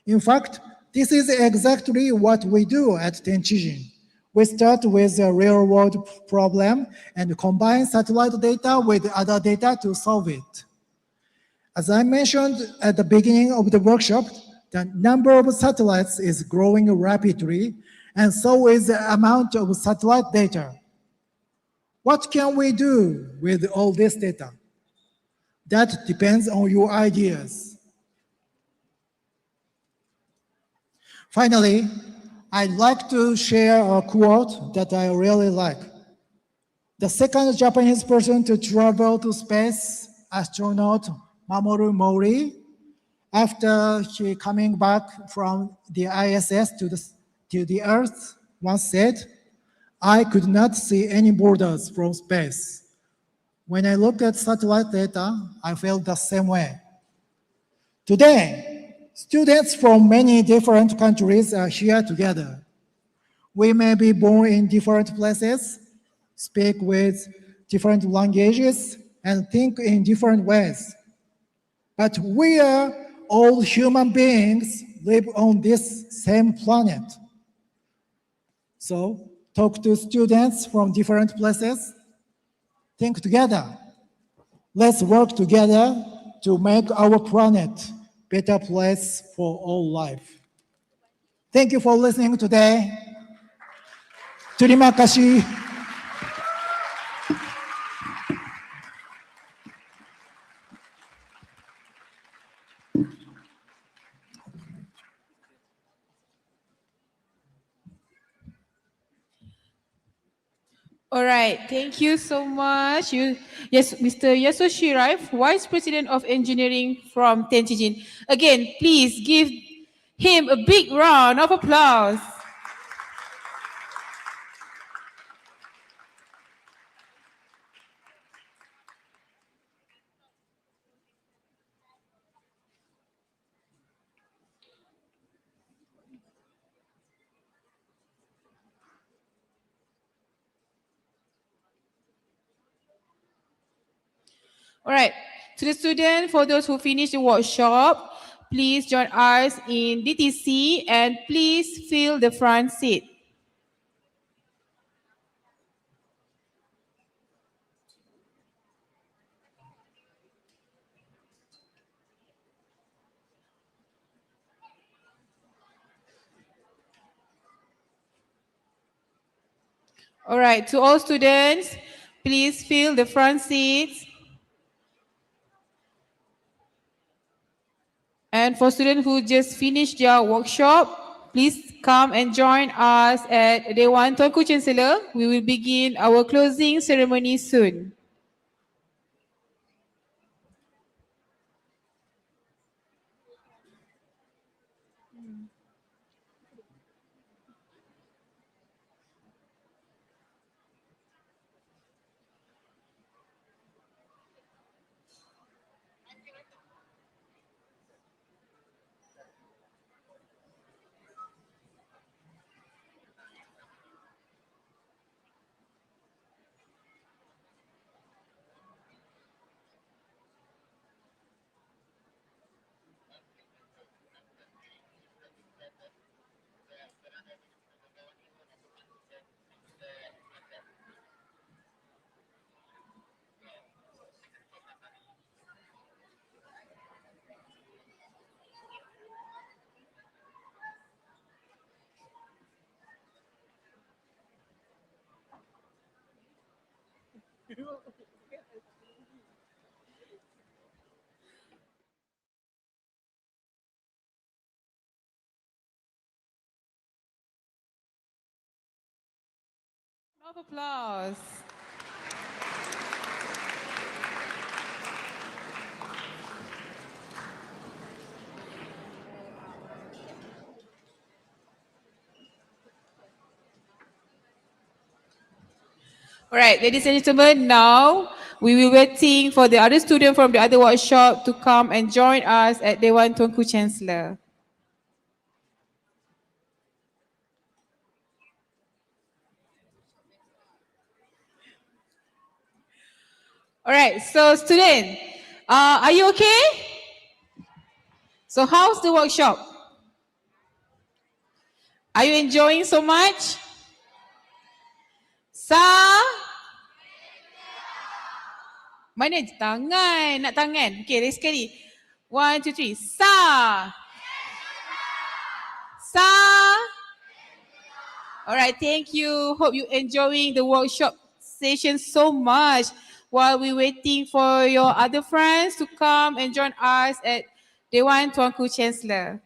In fact, this is exactly what we do at Tenchijin. We start with a real-world problem and combine satellite data with other data to solve it. As I mentioned at the beginning of the workshop, the number of satellites is growing rapidly, and so is the amount of satellite data. What can we do with all this data? That depends on your ideas. Finally, I'd like to share a quote that I really like. The second Japanese person to travel to space, astronaut Mamoru Mori, after he coming back from the ISS to the Earth, once said, "I could not see any borders from space. When I look at satellite data, I feel the same way." Today, students from many different countries are here together. We may be born in different places, speak with different languages, and think in different ways. But we are all human beings live on this same planet. So talk to students from different places, think together. Let's work together to make our planet a better place for all life. Thank you for listening today. Terima kasih. All right, thank you so much. Yes, Mr. Yasushi Rai, Vice President of Engineering from Tenchijin. Again, please give him a big round of applause. All right, to the students, for those who finished the workshop, please join us in DTC and please fill the front seat. All right, to all students, please fill the front seats. And for students who just finished their workshop, please come and join us at Dewan Tuanku Chancellor. We will begin our closing ceremony soon. Round of applause. All right, ladies and gentlemen, now we will waiting for the other student from the other workshop to come and join us at Dewan Tuanku Chancellor. All right, so student, are you okay? So how's the workshop? Are you enjoying so much? Mana tangan? Nak tangan? Okay, lagi sekali. 1, 2, 3. Sa. Alright, thank you. Hope you enjoying the workshop session so much. While we waiting for your other friends to come and join us at Dewan Tuanku Chancellor.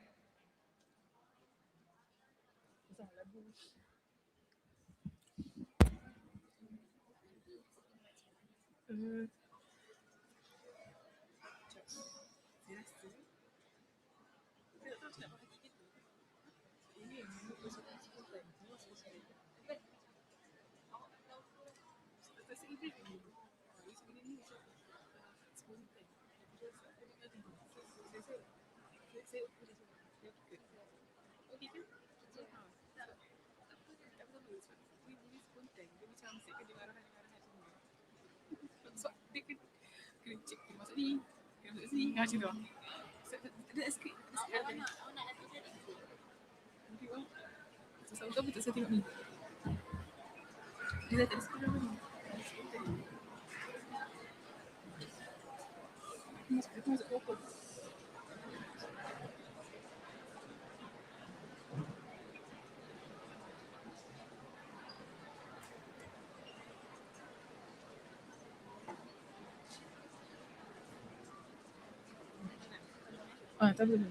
Tak boleh.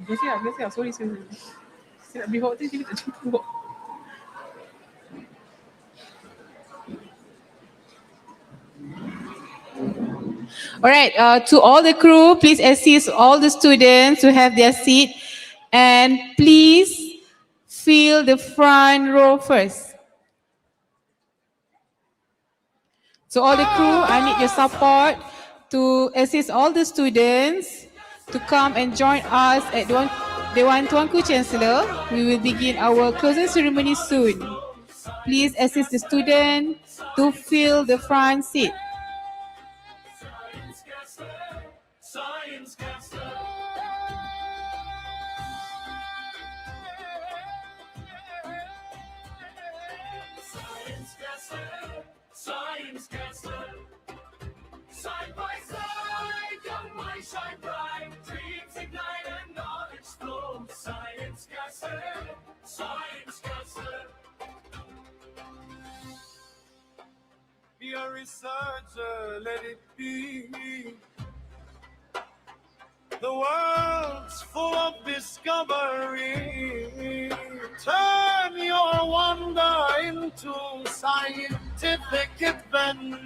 Biasa. Sorry. Saya nak beli hot tea, saya tak cukup. Alright, to all the crew, please assist all the students to have their seat, and please fill the front row first. So all the crew, I need your support to assist all the students to come and join us at Dewan Tuanku Chancellor. We will begin our closing ceremony soon. Please assist the student to fill the front seat. Side by side, young minds shine bright, dreams ignite and knowledge flow. Science Castle, Science Castle. Be a researcher, let it be. The world's full of discovery. Turn your wonder into scientific adventure.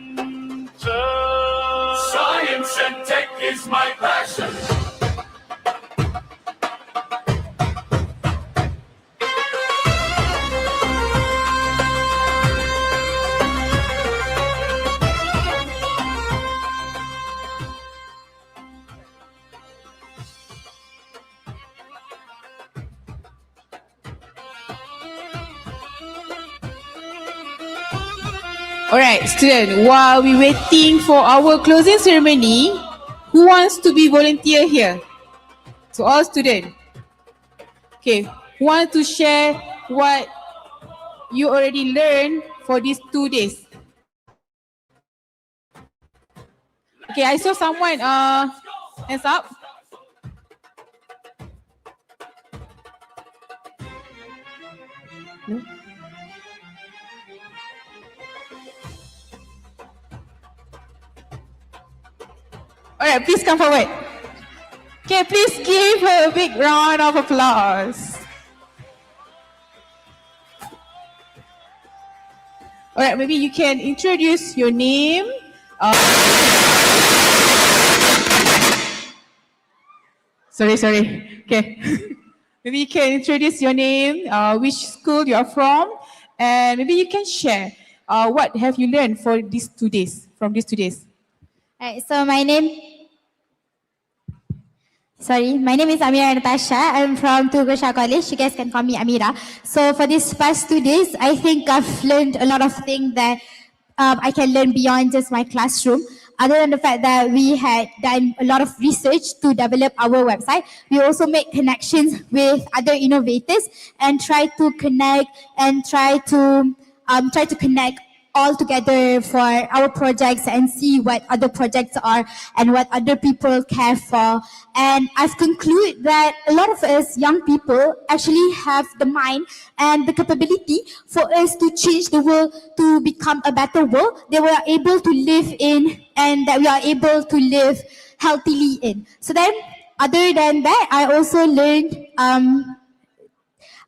Science and tech is my passion. Alright, student, while we waiting for our closing ceremony, who wants to be volunteer here? So all students. Okay, who want to share what you already learned for these 2 days? Okay, I saw someone, hands up. No? Alright, please come forward. Okay, please give her a big round of applause. Alright, maybe you can introduce your name. Sorry. Okay. Maybe you can introduce your name, which school you are from, and maybe you can share what have you learned for these 2 days, from these 2 days. Alright, so my name is Amira Natasha. I'm from Tugusha College. You guys can call me Amira. So for these past 2 days, I think I've learned a lot of things that I can learn beyond just my classroom. other than the fact that we had done a lot of research to develop our website, we also make connections with other innovators and try to connect and try to connect all together for our projects and see what other projects are and what other people care for. And I've concluded that a lot of us young people actually have the mind and the capability for us to change the world to become a better world that we are able to live in and that we are able to live healthily in. So then, other than that, I also learned,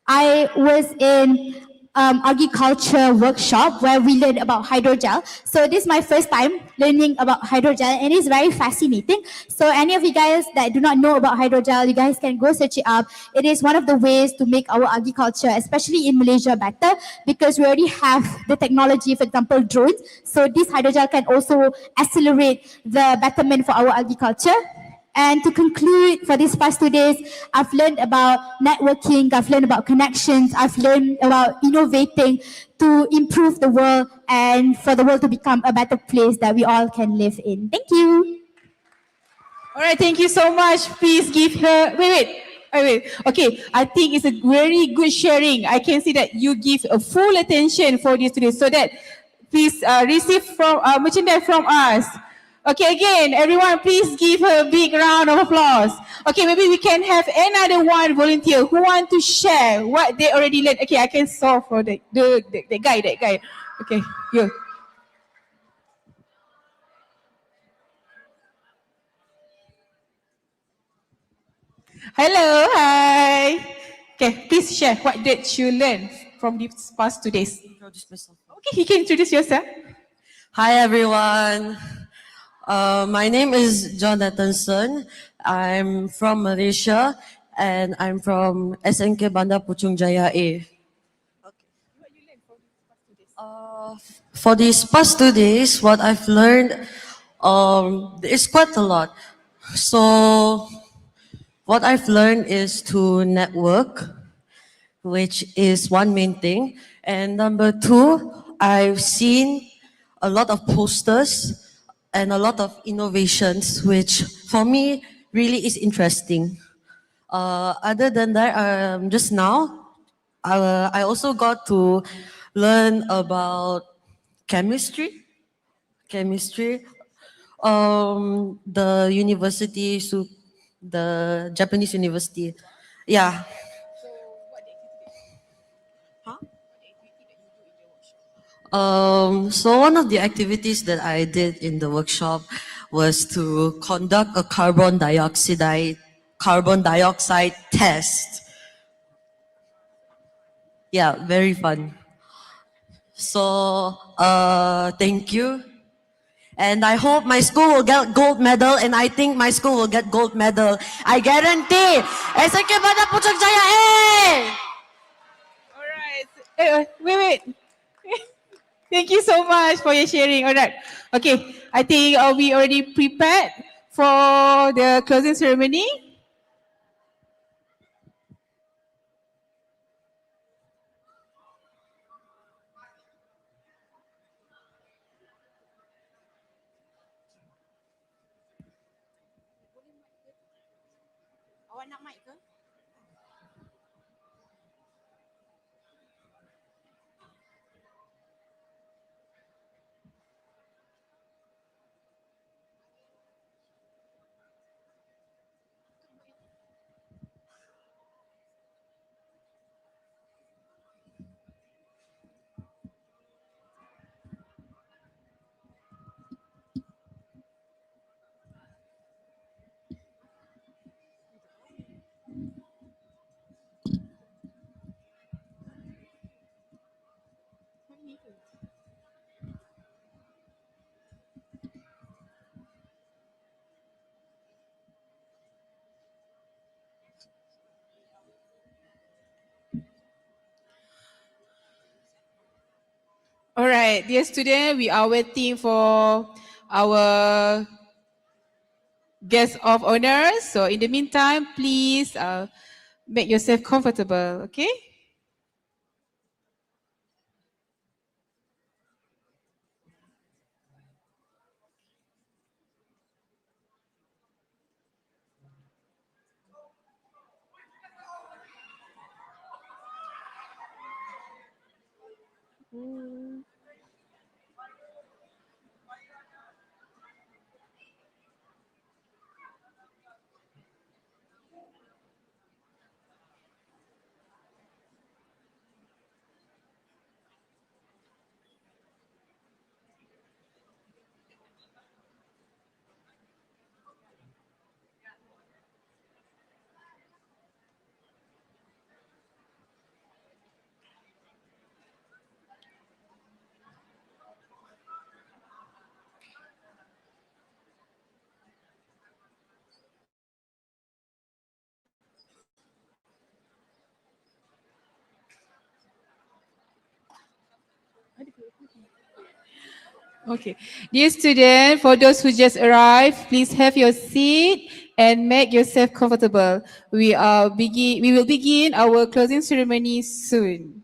I was in agriculture workshop where we learned about hydrogel. So this is my first time learning about hydrogel and it's very fascinating. So any of you guys that do not know about hydrogel, you guys can go search it up. It is one of the ways to make our agriculture, especially in Malaysia, better because we already have the technology, for example, drones. So this hydrogel can also accelerate the betterment for our agriculture. And to conclude, for these past 2 days, I've learned about networking, I've learned about connections, I've learned about innovating to improve the world and for the world to become a better place that we all can live in. Thank you. All right, thank you so much. Please give her, wait. Okay, I think it's a very good sharing. I can see that you give a full attention for this today so that please receive from merchandise from us. Okay, again, everyone, please give her a big round of applause. Okay, maybe we can have another one volunteer who want to share what they already learned. Okay, I can solve for the guy. Okay, you. Hello, hi. Okay, please share what did you learn from these past 2 days. Okay, you can introduce yourself. Hi everyone. My name is Jonathan Sun. I'm from Malaysia and I'm from SNK Bandar Puchong Jaya A. For these past 2 days, what I've learned is quite a lot. So what I've learned is to network, which is one main thing. And number two, I've seen a lot of posters and a lot of innovations, which for me really is interesting. Other than that, just now, I also got to learn about chemistry. The university, the Japanese university. Yeah. So one of the activities that I did in the workshop was to conduct a carbon dioxide test. Yeah, very fun. So thank you. And I hope my school will get gold medal, and I think my school will get gold medal. I guarantee. SNK Bandar Puchong Jaya A! All right. Wait. Thank you so much for your sharing. All right. Okay. I think we already prepared for the closing ceremony. Awak nak mic ke? All right, dear student, we are waiting for our guest of honor. So in the meantime, please make yourself comfortable, okay? Okay. Dear student, for those who just arrived, please have your seat and make yourself comfortable. We will begin our closing ceremony soon.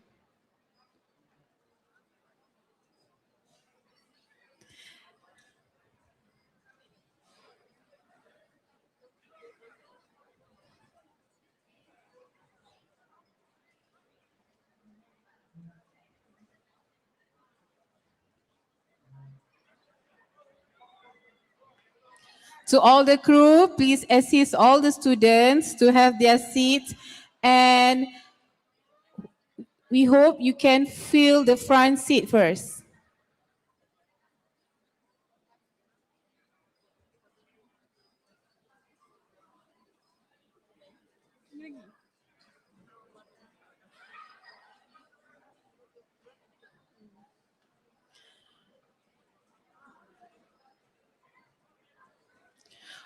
To all the crew, please assist all the students to have their seats, and we hope you can fill the front seat first.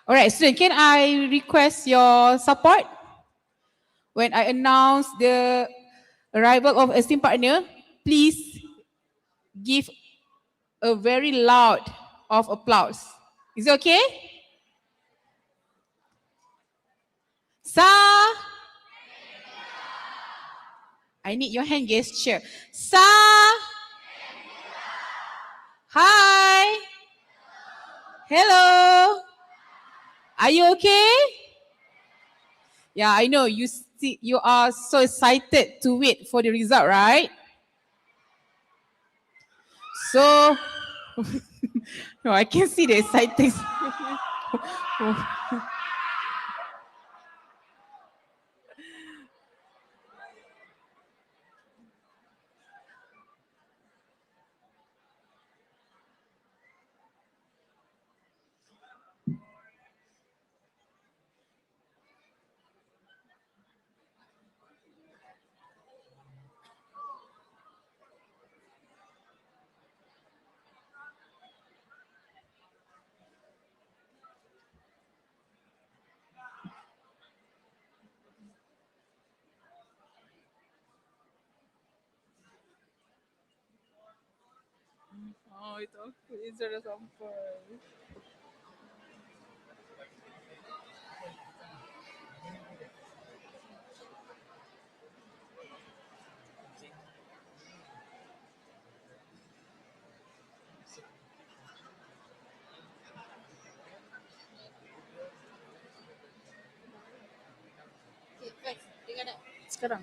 All right, student, can I request your support? When I announce the arrival of esteemed partner, please give a very loud of applause. Is it okay? Sa. I need your hand gesture. Sa. Hi. Hello. Are you okay? Yeah, I know you are so excited to wait for the result, right? So, no, I can see the excitement. Oh, itu aku. Itu dah sampai. Sekarang.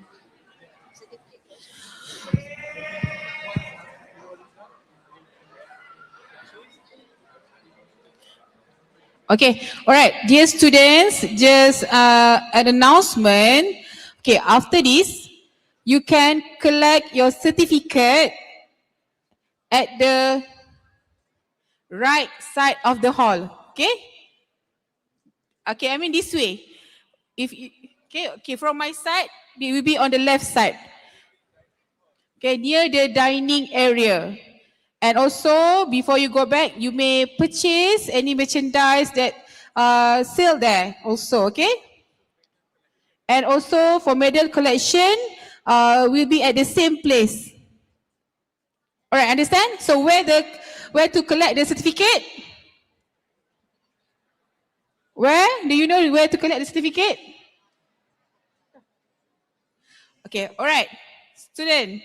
Okay, all right, dear students, just an announcement. Okay, after this, you can collect your certificate at the right side of the hall. Okay? Okay, I mean this way. Okay, from my side, it will be on the left side. Okay, near the dining area. And also, before you go back, you may purchase any merchandise that sell there also, okay? And also for medal collection, will be at the same place. All right, understand? So where to collect the certificate? Where? Do you know where to collect the certificate? Okay, all right. Student.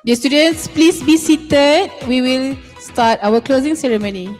Dear students, please be seated. We will start our closing ceremony.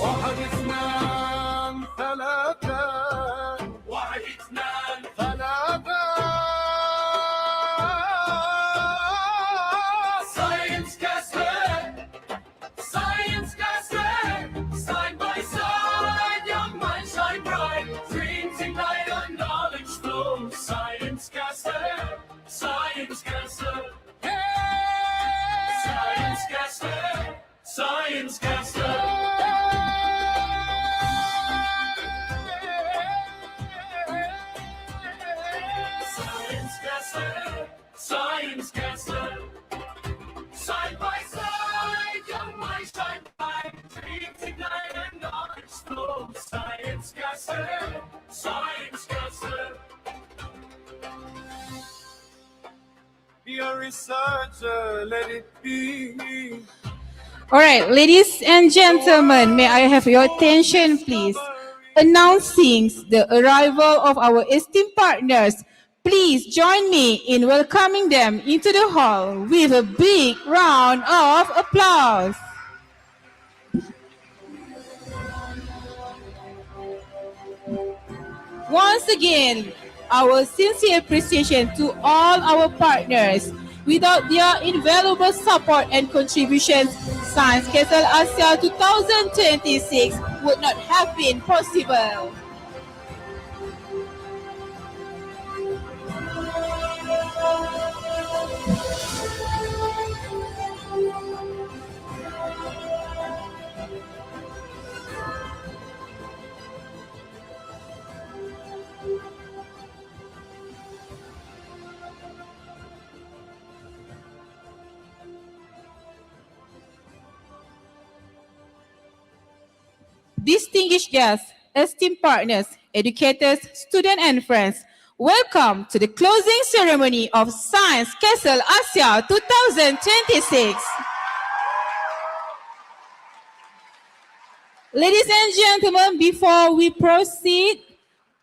واحد اثنان ثلاثة واحد اثنان ثلاثة Science Castle Science Castle Side by side young minds shine bright Dreams ignite and knowledge flow Science Castle Science Castle Science Castle Science Castle Science Castle, Science Castle. Side by side, young minds shine bright. Dreams ignite and knowledge flow. Science Castle, Science Castle. Be a researcher, let it be. All right, ladies and gentlemen, may I have your attention, please? Announcing the arrival of our esteemed partners. Please join me in welcoming them into the hall with a big round of applause. Once again, our sincere appreciation to all our partners. Without their invaluable support and contributions, Science Castle Asia 2026 would not have been possible. Distinguished guests, esteemed partners, educators, students, and friends, welcome to the closing ceremony of Science Castle Asia 2026. Ladies and gentlemen, before we proceed,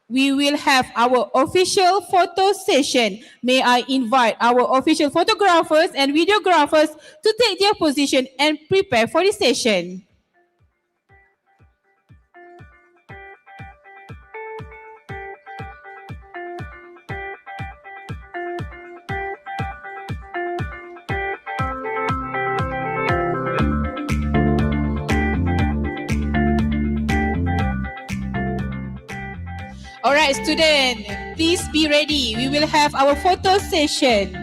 we will have our official photo session. May I invite our official photographers and videographers to take their position and prepare for the session. All right, students, please be ready. We will have our photo session.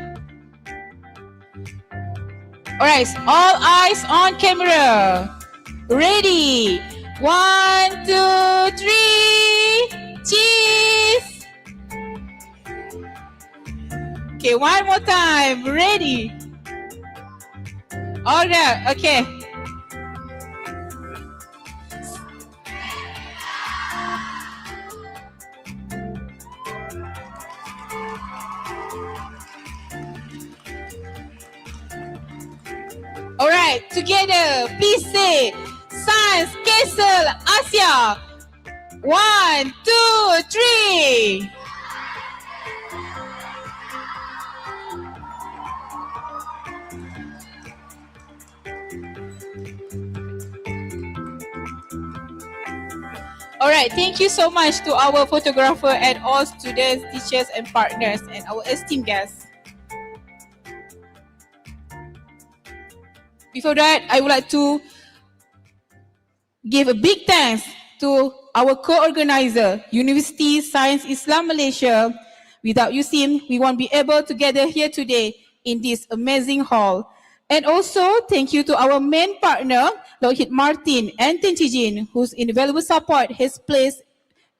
All right, all eyes on camera. Ready? 1, 2, 3. Cheese. Okay, one more time. Ready? All right, okay. All right, together, please say Science Castle Asia 1, 2, 3. All right, thank you so much to our photographer and all students, teachers, and partners, and our esteemed guests. Before that, I would like to give a big thanks to our co-organizer, University Science Islam Malaysia. Without USIM, we won't be able to gather here today in this amazing hall. And also, thank you to our main partner, Lockheed Martin and Tentijin, whose invaluable support has played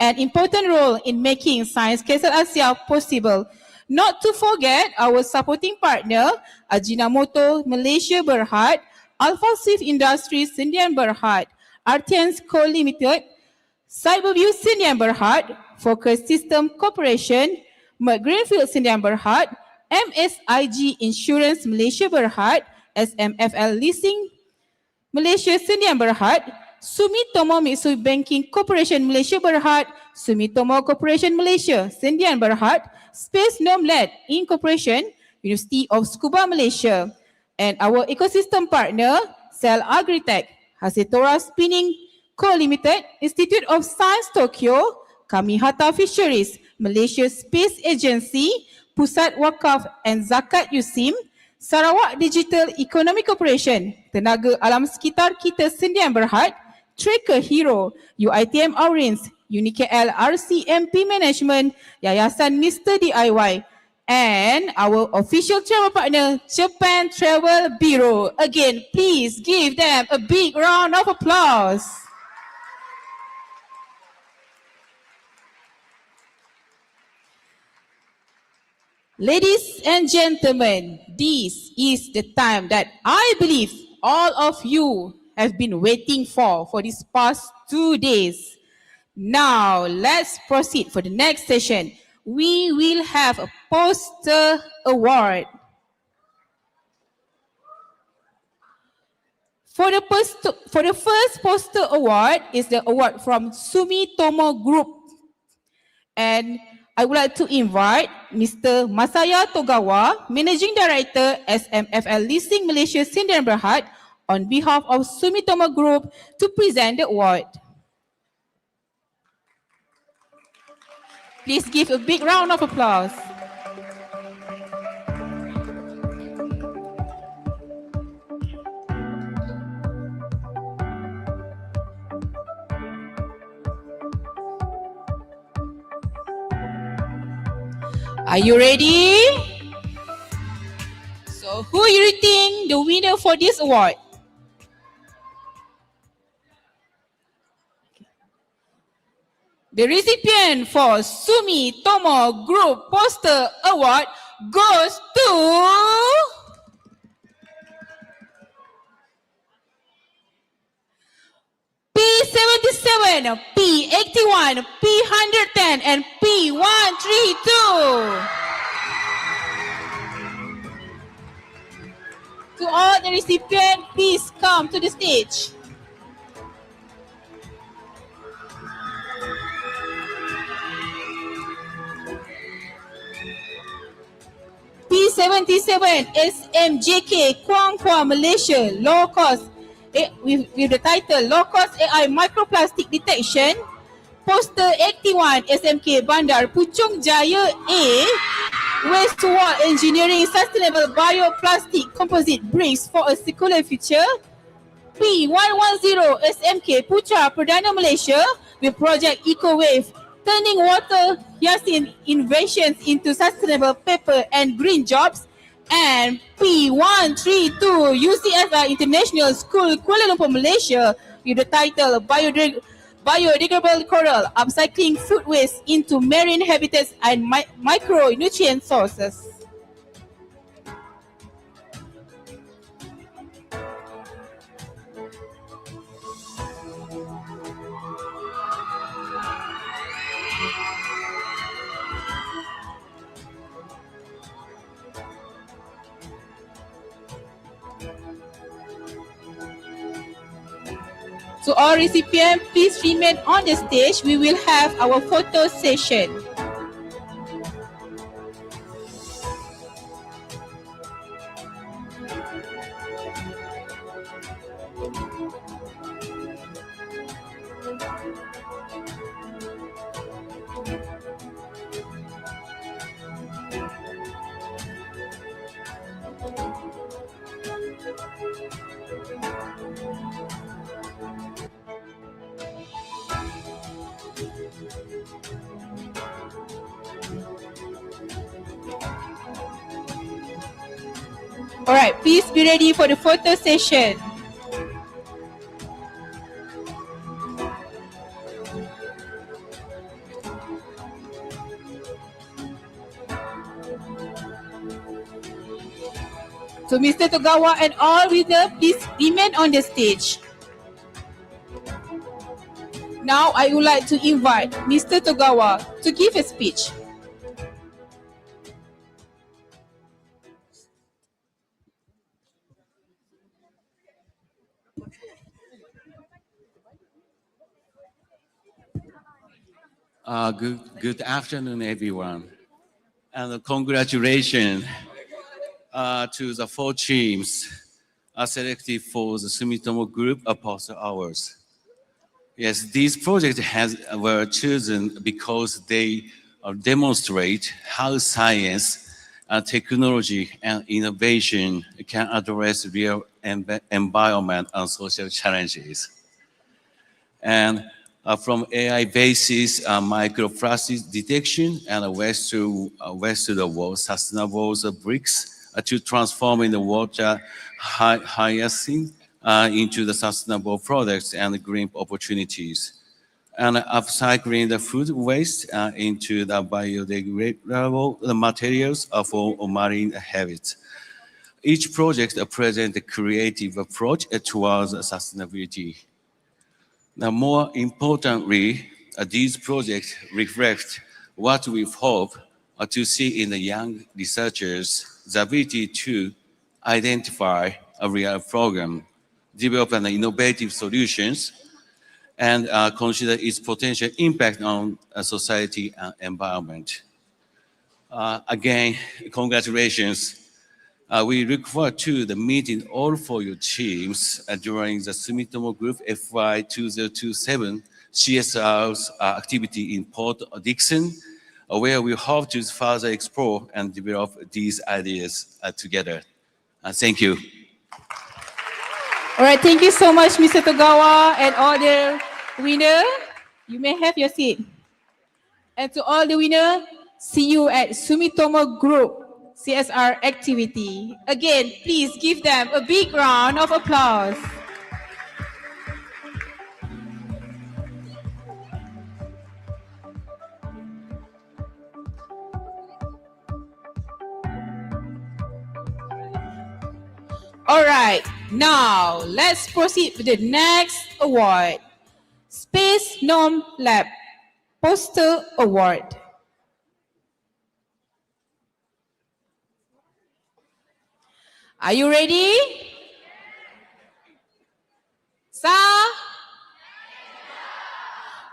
an important role in making Science KSL Asia possible. Not to forget our supporting partner, Ajinomoto Malaysia Berhad, Alpha Swift Industries Sdn Berhad, Artians Co Limited, Cyberview Sdn Berhad, Focus System Corporation, McGreenfield Sdn Berhad, MSIG Insurance Malaysia Berhad, SMFL Leasing Malaysia Sdn Berhad, Sumitomo Mitsui Banking Corporation Malaysia Berhad, Sumitomo Corporation Malaysia Sdn Berhad, Space Nomad Incorporation, University of Scuba Malaysia, and our ecosystem partner, Cell Agritech, Hasetora Spinning Co Limited, Institute of Science Tokyo, Kamihata Fisheries, Malaysia Space Agency, Pusat Wakaf and Zakat USIM, Sarawak Digital Economic Corporation, Tenaga Alam Sekitar Kita Sdn Berhad, Tracker Hero, UiTM Aurins, UniKL RCMP Management, Yayasan Mr. DIY, and our official travel partner, Japan Travel Bureau. Again, please give them a big round of applause. Ladies and gentlemen, this is the time that I believe all of you have been waiting for these past 2 days. Now, let's proceed for the next session. We will have a poster award. For the first poster award is the award from Sumitomo Group. And I would like to invite Mr. Masaya Togawa, Managing Director, SMFL Leasing Malaysia Sdn Berhad, on behalf of Sumitomo Group to present the award. Please give a big round of applause. Are you ready? So who you think the winner for this award? The recipient for Sumitomo Group Poster Award goes to P77, P81, P110, and P132. To all the recipients, please come to the stage. P77 SMJK Kuang Kuang Malaysia, low cost with the title Low Cost AI Microplastic Detection. Poster 81 SMK Bandar Puchong Jaya A, Waste to Wall Engineering Sustainable Bioplastic Composite Bricks for a Circular Future. P110 SMK Putra Perdana Malaysia with Project EcoWave, turning water hyacinth innovations into sustainable paper and green jobs. And P132 UCSI International School Kuala Lumpur Malaysia with the title Biodegradable Coral, Upcycling Food Waste into Marine Habitats and Micronutrient Sources. To all recipients, please remain on the stage. We will have our photo session. All right, please be ready for the photo session. So Mr. Togawa and all winners, please remain on the stage. Now I would like to invite Mr. Togawa to give a speech. Good afternoon, everyone. And congratulations to the 4 teams selected for the Sumitomo Group Apostle Hours. Yes, these projects were chosen because they demonstrate how science, technology, and innovation can address real environment and social challenges. And from AI basis, microplastics detection and waste to the world sustainable bricks to transforming the water hyacinth into the sustainable products and green opportunities, and upcycling the food waste into the biodegradable materials for marine habits. Each project presents a creative approach towards sustainability. Now, more importantly, these projects reflect what we hope to see in the young researchers, the ability to identify a real problem, develop an innovative solutions, and consider its potential impact on society and environment. Again, congratulations. We look forward to the meeting all for your teams during the Sumitomo Group FY 2027 CSR's activity in Port Dickson, where we hope to further explore and develop these ideas together. Thank you. All right, thank you so much, Mr. Togawa and all the winners. You may have your seat. And to all the winners, see you at Sumitomo Group CSR activity. Again, please give them a big round of applause. All right, now let's proceed with the next award. Space Gnome Lab Poster Award. Are you ready?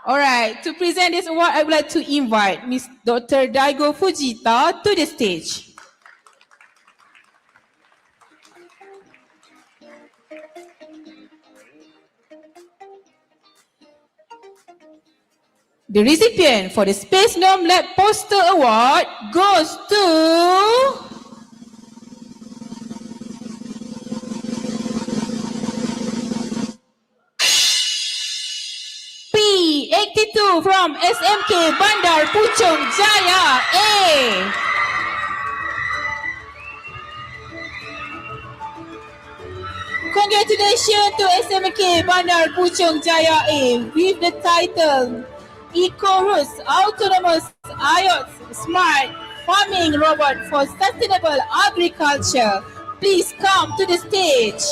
All right, to present this award, I would like to invite Ms. Dr. Daigo Fujita to the stage. The recipient for the Space Gnome Lab Poster Award goes to P82 from SMK Bandar Puchong Jaya A. Congratulations to SMK Bandar Puchong Jaya A with the title Eco-Roots Autonomous IoT Smart Farming Robot for Sustainable Agriculture. Please come to the stage.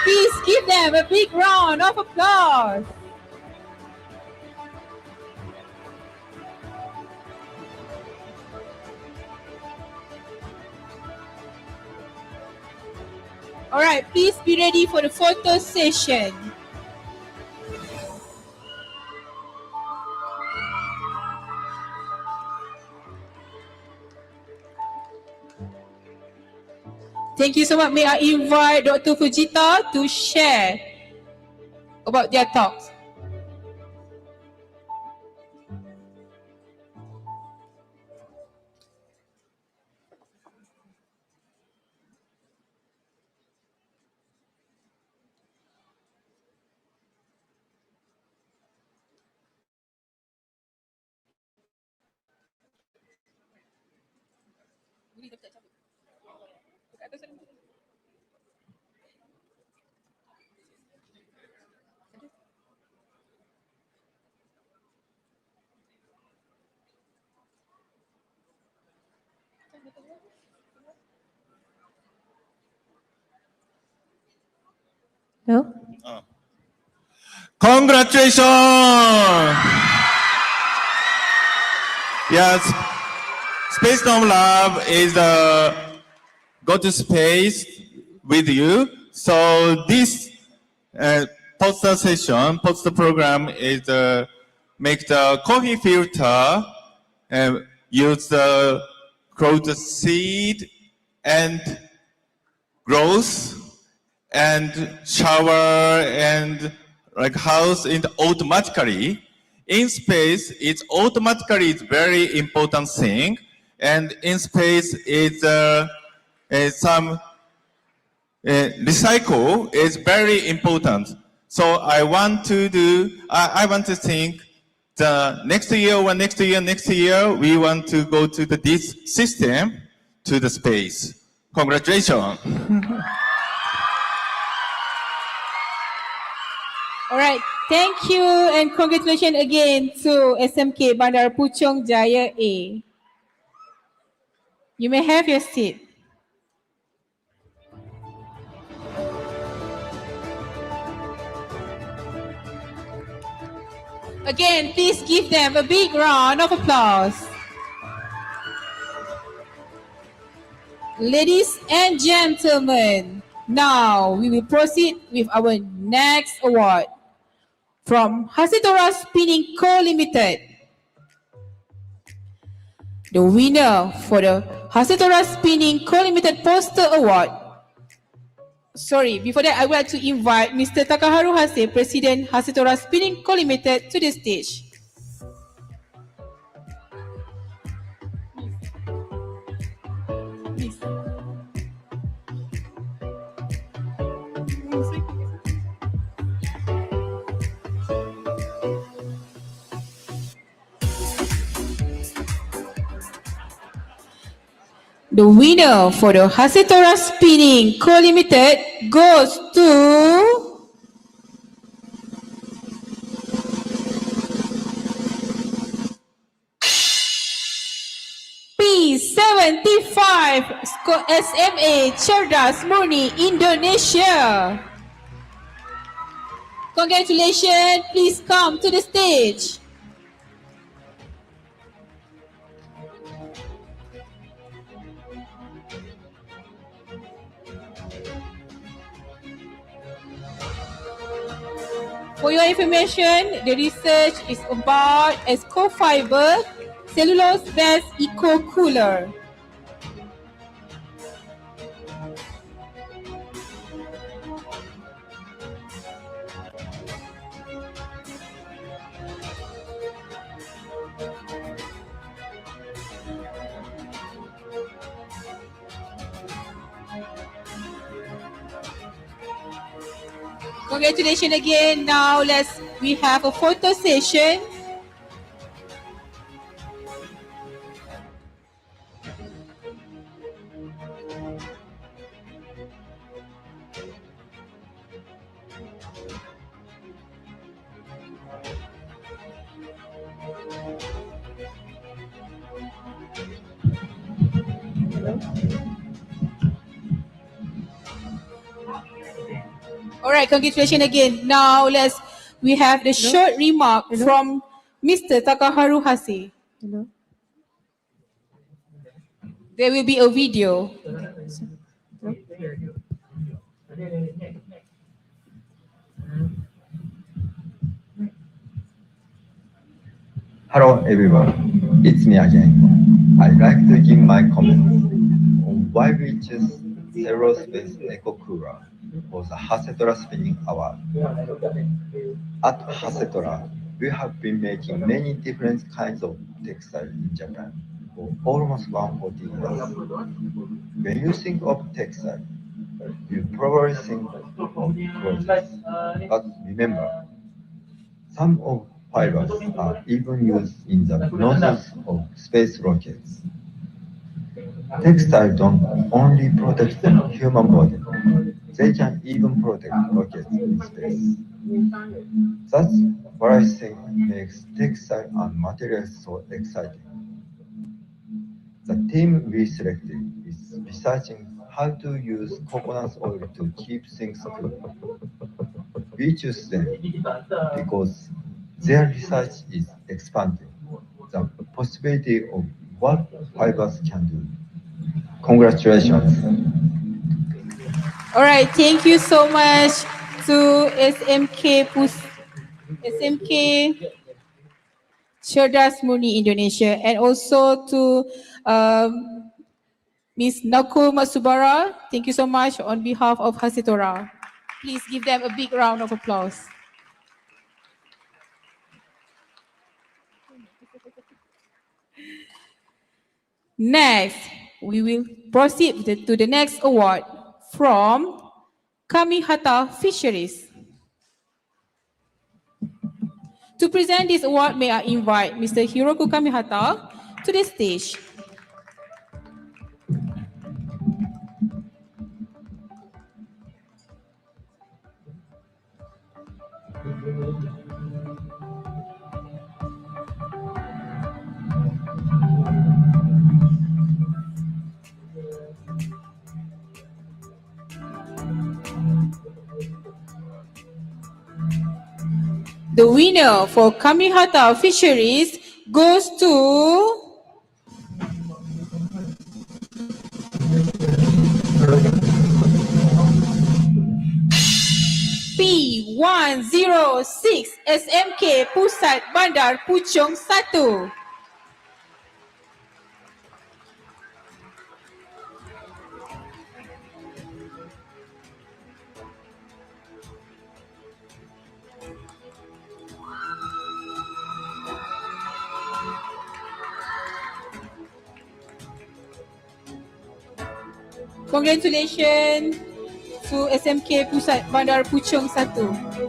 Please give them a big round of applause. All right, please be ready for the photo session. Thank you so much. May I invite Dr. Fujita to share about their talks. Hello? Congratulations! Yes, Space Dome Lab is go to space with you. So this poster session, poster program is make the coffee filter use the growth seed and growth and shower and like house in automatically. In space, it's automatically is very important thing, and in space, it's some recycle is very important. So I want to do. I want to think the next year or next year, we want to go to this system to the space. Congratulations. All right, thank you and congratulations again to SMK Bandar Puchong Jaya A. You may have your seat. Again, please give them a big round of applause. Ladies and gentlemen, now we will proceed with our next award from Hasitora Spinning Co. Limited. The winner for the Hasitora Spinning Co. Limited Poster Award. Sorry, before that, I would like to invite Mr. Takaharu Hase, President Hasitora Spinning Co. Limited, to the stage. The winner for the Hasitora Spinning Co. Limited goes to P75 SMA Cerdas Murni, Indonesia. Congratulations, please come to the stage. For your information, the research is about Esco Fiber cellulose-based eco-cooler. Congratulations again. Now we have a photo session. All right, congratulations again. Now we have the short remark from Mr. Takaharu Hase. There will be a video. Hello everyone, it's me again. I'd like to give my comments on why we choose Aerospace Eco Cooler for the Hasetora Spinning Award. At Hasetora, we have been making many different kinds of textiles in Japan for almost 140 years. When you think of textile, you probably think of clothes. But remember, some of fibers are even used in the nozzles of space rockets. Textiles don't only protect the human body, they can even protect rockets in space. That's what I think makes textile and materials so exciting. The team we selected is researching how to use coconut oil to keep things cool. We choose them because their research is expanding the possibility of what fibers can do. Congratulations. All right, thank you so much to SMK Cerdas Murni Indonesia, and also to Ms. Nakul Matsubara. Thank you so much on behalf of Hasetora. Please give them a big round of applause. Next, we will proceed to the next award from Kamihata Fisheries. To present this award, may I invite Mr. Hiroku Kamihata to the stage. The winner for Kamihata Fisheries goes to P106 SMK Pusat Bandar Puchong 1. Congratulations to SMK Pusat Bandar Puchong 1.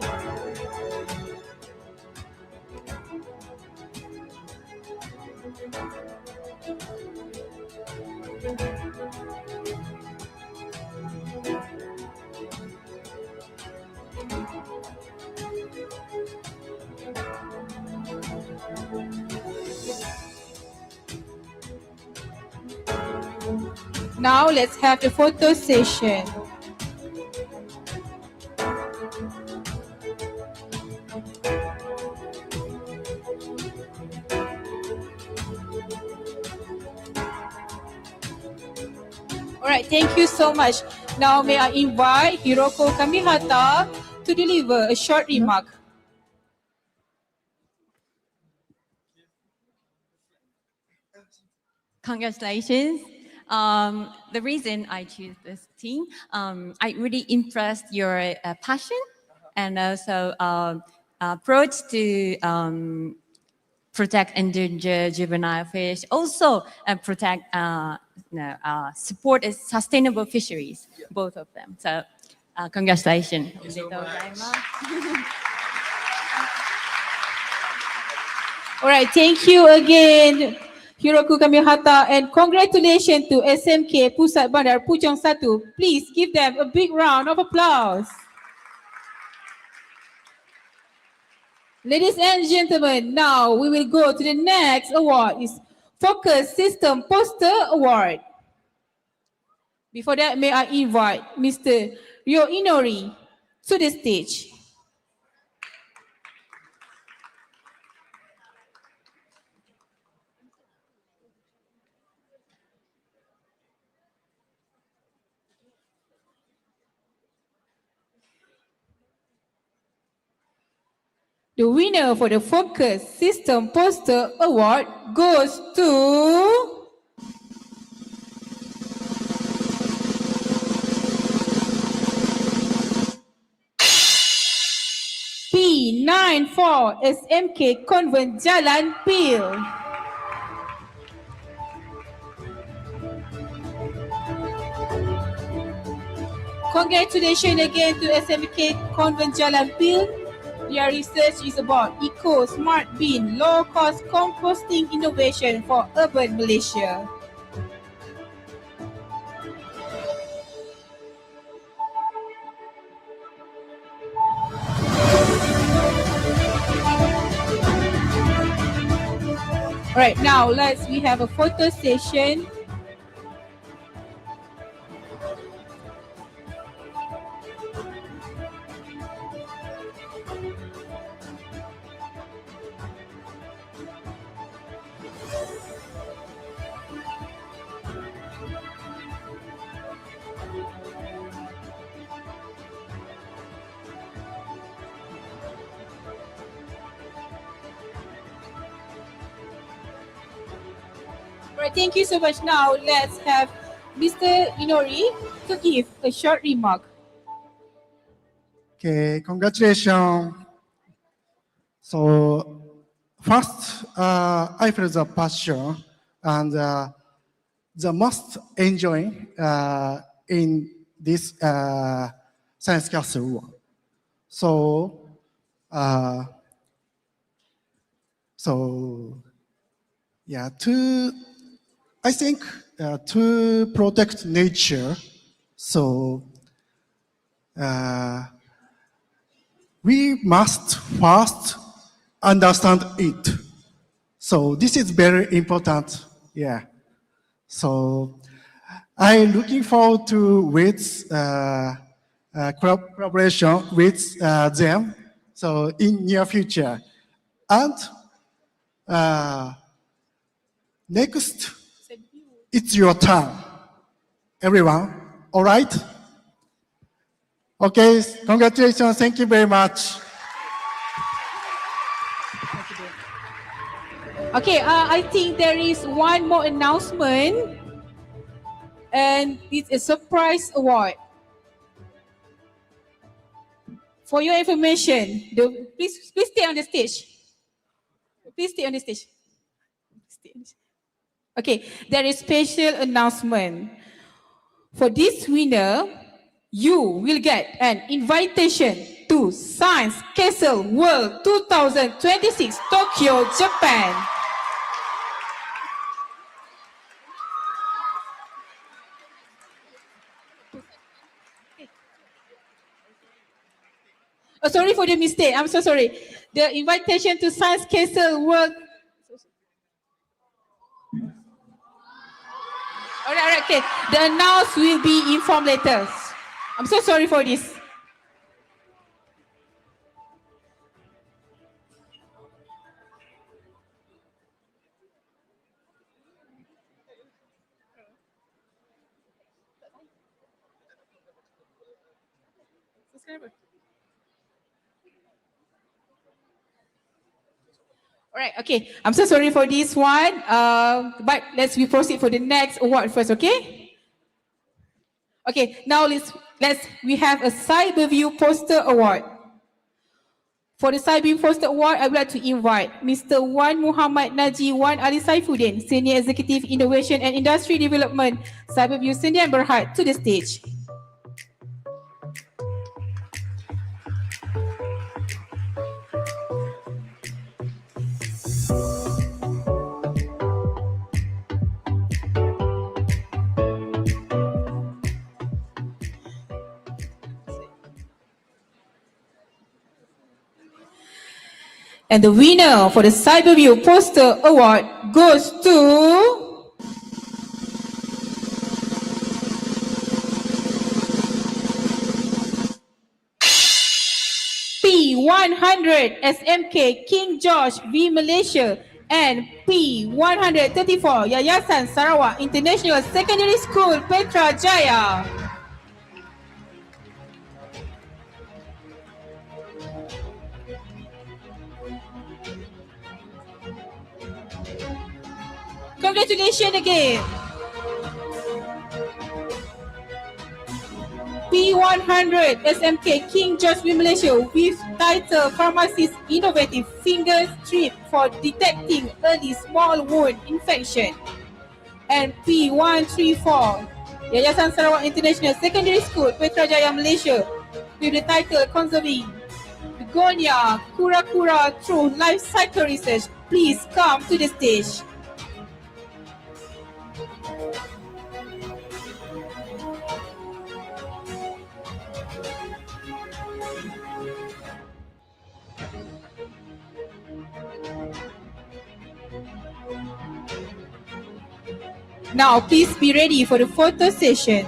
Now let's have the photo session. All right, thank you so much. Now may I invite Hiroko Kamihata to deliver a short remark. Congratulations. The reason I choose this team, I really impressed your passion and also approach to protect endangered juvenile fish, also protect, support sustainable fisheries, both of them. So congratulations. All right, thank you again, Hiroku Kamihata, and congratulations to SMK Pusat Bandar Puchong 1. Please give them a big round of applause. Ladies and gentlemen, now we will go to the next award. It's Focus System Poster Award. Before that, may I invite Mr. Ryo Inori to the stage. The winner for the Focus System Poster Award goes to P94 SMK Convent Jalan Pil. Congratulations again to SMK Convent Jalan Pil. Their research is about eco smart bin, low cost composting innovation for urban Malaysia. Right now, we have a photo session. Right, thank you so much. Now let's have Mr. Inori to give a short remark. Okay, congratulations. So first, I feel the passion and the most enjoying in this science castle. So, yeah, I think to protect nature, so we must first understand it. So this is very important. Yeah. So I'm looking forward to with collaboration with them. So in near future, and next, it's your turn, everyone. All right? Okay, congratulations. Thank you very much. Okay, I think there is one more announcement, and it's a surprise award. For your information, please stay on the stage. Please stay on the stage. Okay, there is special announcement. For this winner, you will get an invitation to Science Castle World 2026, Tokyo, Japan. Oh, sorry for the mistake. I'm so sorry. The invitation to Science Castle World. All right, okay. The announce will be informed later. I'm so sorry for this. All right, okay. I'm so sorry for this one. But we proceed for the next award first, okay? Okay, now we have a Cyberview Poster Award. For the Cyberview Poster Award, I would like to invite Mr. Wan Muhammad Najee Wan Ali Saifuddin, Senior Executive Innovation and Industry Development, Cyberview Sdn Bhd, to the stage. And the winner for the Cyberview Poster Award goes to P100 SMK King George V Malaysia and P134 Yayasan Sarawak International Secondary School Petra Jaya. Congratulations again. P100 SMK King George V Malaysia with title Pharmacist Innovative Finger Strip for Detecting Early Small Wound Infection. And P134 Yayasan Sarawak International Secondary School Petra Jaya Malaysia with the title Conserving Begonia Kura-Kura Through Life Cycle Research. Please come to the stage. Now, please be ready for the photo session.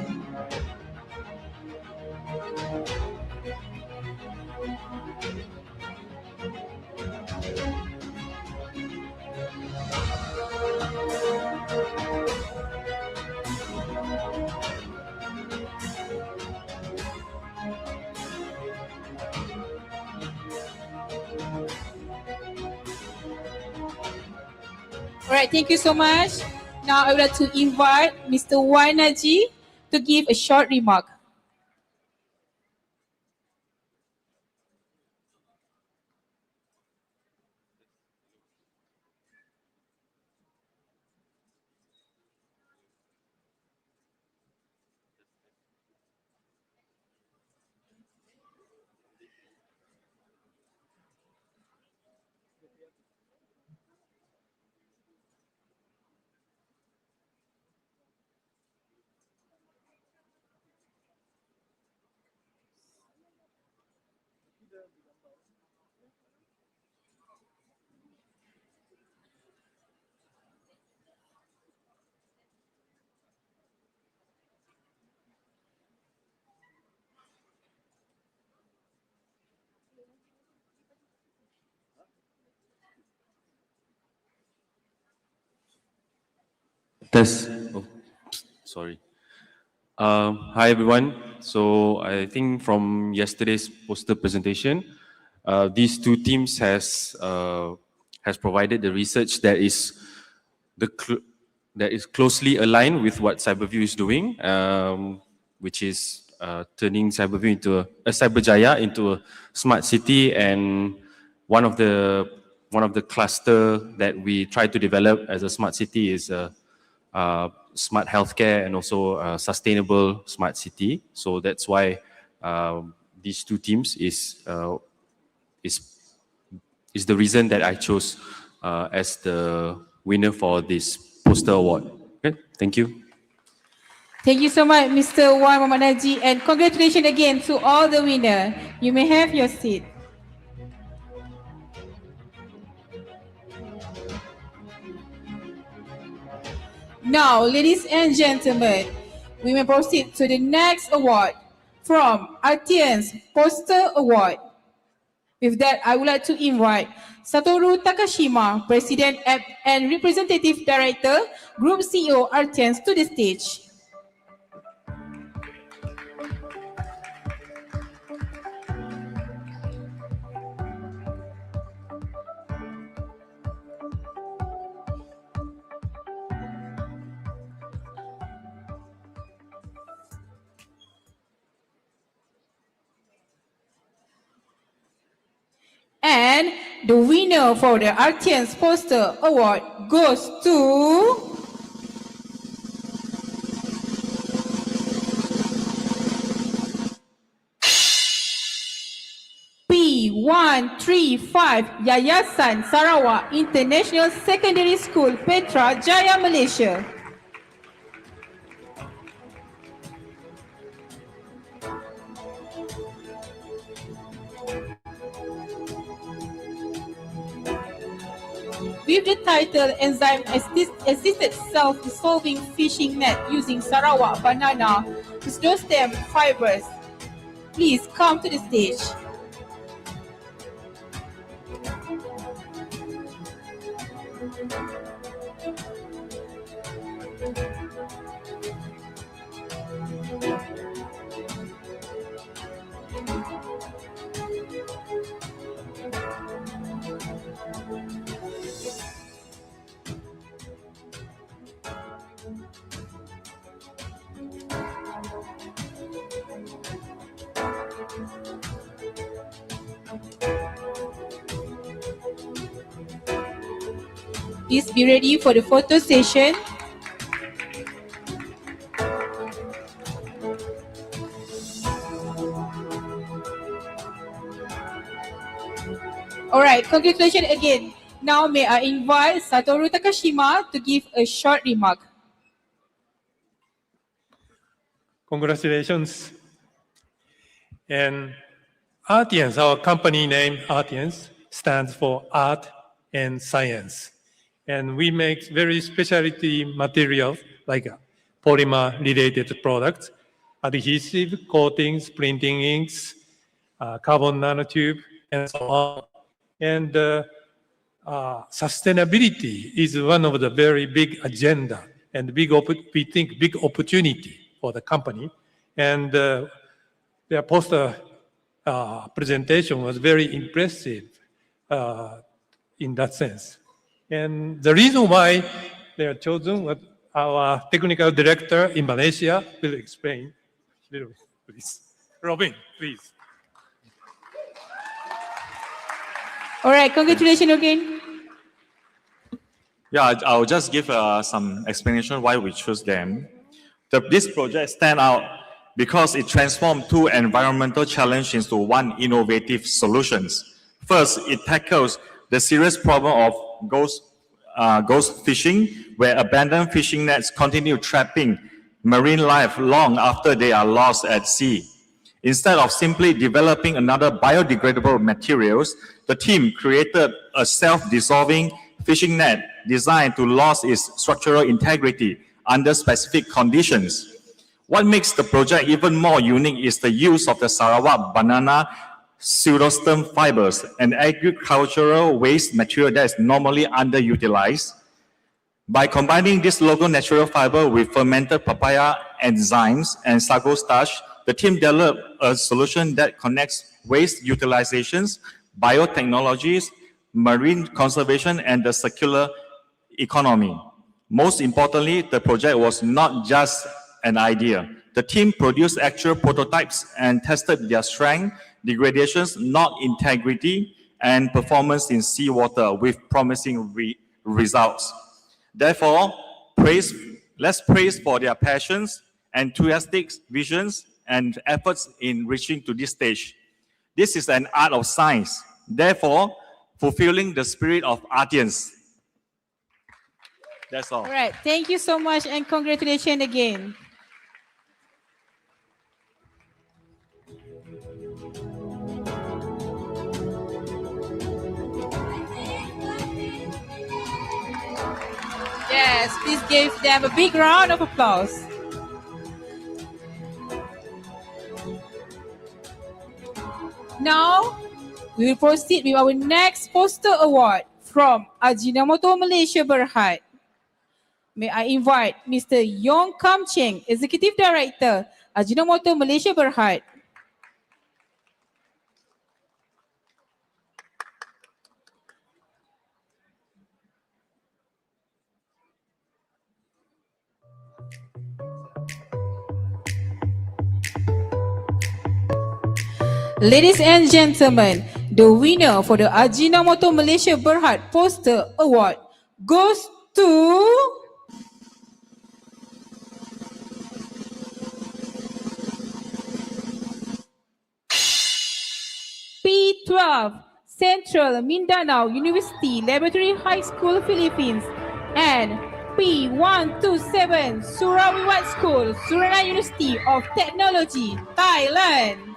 All right, thank you so much. Now I would like to invite Mr. Wainaji to give a short remark. Test. Oh, sorry. Hi everyone. So I think from yesterday's poster presentation, these two teams has provided the research that is closely aligned with what Cyberview is doing, which is turning Cyberview into a Cyberjaya into a smart city, and one of the cluster that we try to develop as a smart city is smart healthcare and also sustainable smart city. So that's why these two teams is the reason that I chose as the winner for this poster award. Okay, thank you. Thank you so much, Mr. Wan Muhammad Najee, and congratulations again to all the winners. You may have your seat. Now, ladies and gentlemen, we may proceed to the next award from Artians Poster Award. With that, I would like to invite Satoru Takashima, President and Representative Director, Group CEO Artians, to the stage. And the winner for the Artians Poster Award goes to P135 Yayasan Sarawak International Secondary School, Petra Jaya, Malaysia. With the title Enzyme Assisted Self-Dissolving Fishing Net Using Sarawak Banana Pseudostem Fibers. Please come to the stage. Please be ready for the photo session. Alright, congratulations again. Now may I invite Satoru Takashima to give a short remark. Congratulations. And Artiens, our company name Artiens, stands for Art and Science. And we make very specialty materials like polymer related products, adhesive, coatings, printing inks, carbon nanotube, and so on. And sustainability is one of the very big agenda and we think big opportunity for the company. And their poster presentation was very impressive in that sense. And the reason why they are chosen, what our technical director in Malaysia will explain. Please. Robin, please. All right, congratulations again. Yeah, I'll just give some explanation why we choose them. This project stands out because it transformed two environmental challenges into one innovative solutions. First, it tackles the serious problem of ghost fishing, where abandoned fishing nets continue trapping marine life long after they are lost at sea. Instead of simply developing another biodegradable materials, the team created a self-dissolving fishing net designed to lose its structural integrity under specific conditions. What makes the project even more unique is the use of the Sarawak banana pseudostem fibers, an agricultural waste material that is normally underutilized. By combining this local natural fiber with fermented papaya enzymes and sago starch, the team developed a solution that connects waste utilizations, biotechnologies, marine conservation, and the circular economy. Most importantly, the project was not just an idea. The team produced actual prototypes and tested their strength, degradations, knot integrity, and performance in seawater with promising results. Therefore, let's praise for their passions, enthusiastic visions, and efforts in reaching to this stage. This is an art of science, therefore, fulfilling the spirit of Artiens. That's all. All right, thank you so much and congratulations again. Yes, please give them a big round of applause. Now, we will proceed with our next poster award from Ajinomoto Malaysia Berhad. May I invite Mr. Yong Kam Cheng, Executive Director, Ajinomoto Malaysia Berhad. Ladies and gentlemen, the winner for the Ajinomoto Malaysia Berhad Poster Award goes to P12 Central Mindanao University Laboratory High School, Philippines, and P127 Surawiwat School, Suriname University of Technology, Thailand.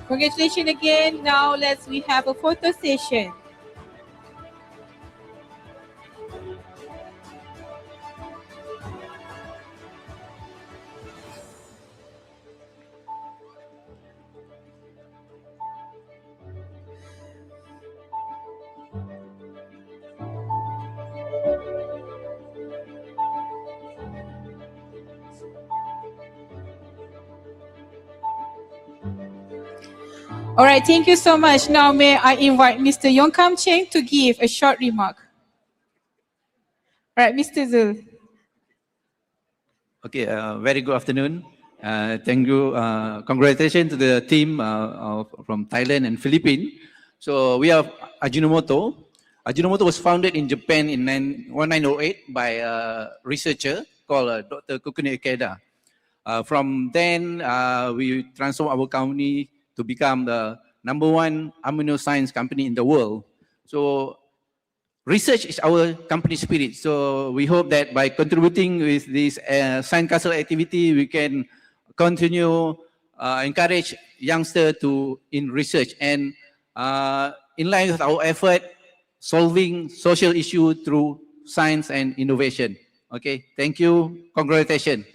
Congratulations again. Now we have a photo session. All right, thank you so much. Now may I invite Mr. Yong Kam Cheng to give a short remark. All right, Mr. Zul. Okay, very good afternoon. Thank you. Congratulations to the team from Thailand and Philippines. So we have Ajinomoto. Ajinomoto was founded in Japan in 1908 by a researcher called Dr. Kokune Ikeda. From then, we transformed our company to become the #1 amino science company in the world. So research is our company spirit. So we hope that by contributing with this science castle activity, we can continue encourage youngsters in research and in line with our effort, solving social issues through science and innovation. Okay, thank you. Congratulations.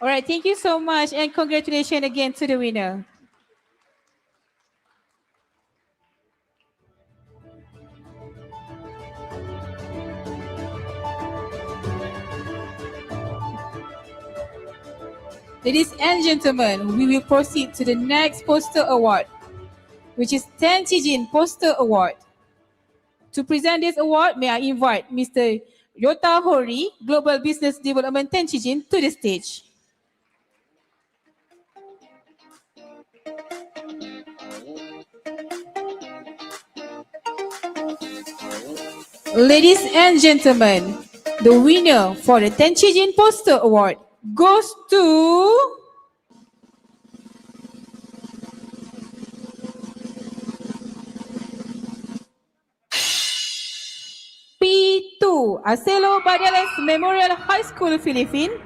All right, thank you so much and congratulations again to the winner. Ladies and gentlemen, we will proceed to the next poster award, which is Tenchijin Poster Award. To present this award, may I invite Mr. Yota Hori, Global Business Development Tenchijin, to the stage. Ladies and gentlemen, the winner for the Tenchijin Poster Award goes to P2 Acelo Badalas Memorial High School Philippines,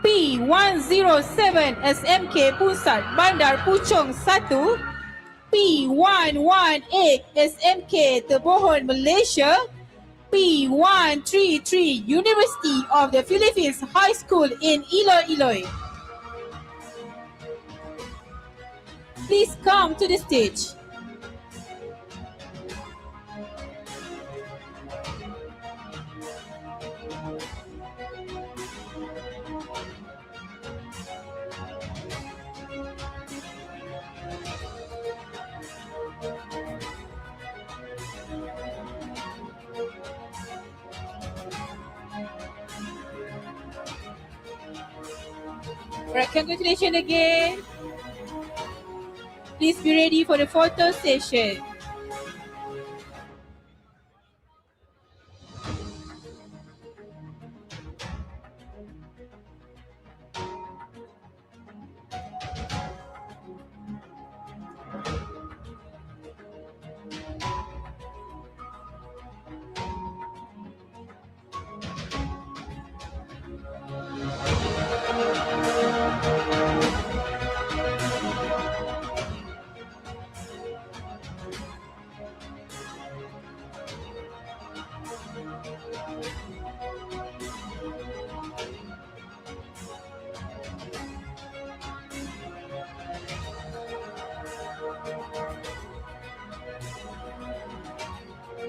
P107 SMK Pusat Bandar Puchong 1, P118 SMK Tebohon Malaysia, P133 University of the Philippines High School in Iloilo. Please come to the stage. Alright, congratulations again. Please be ready for the photo session.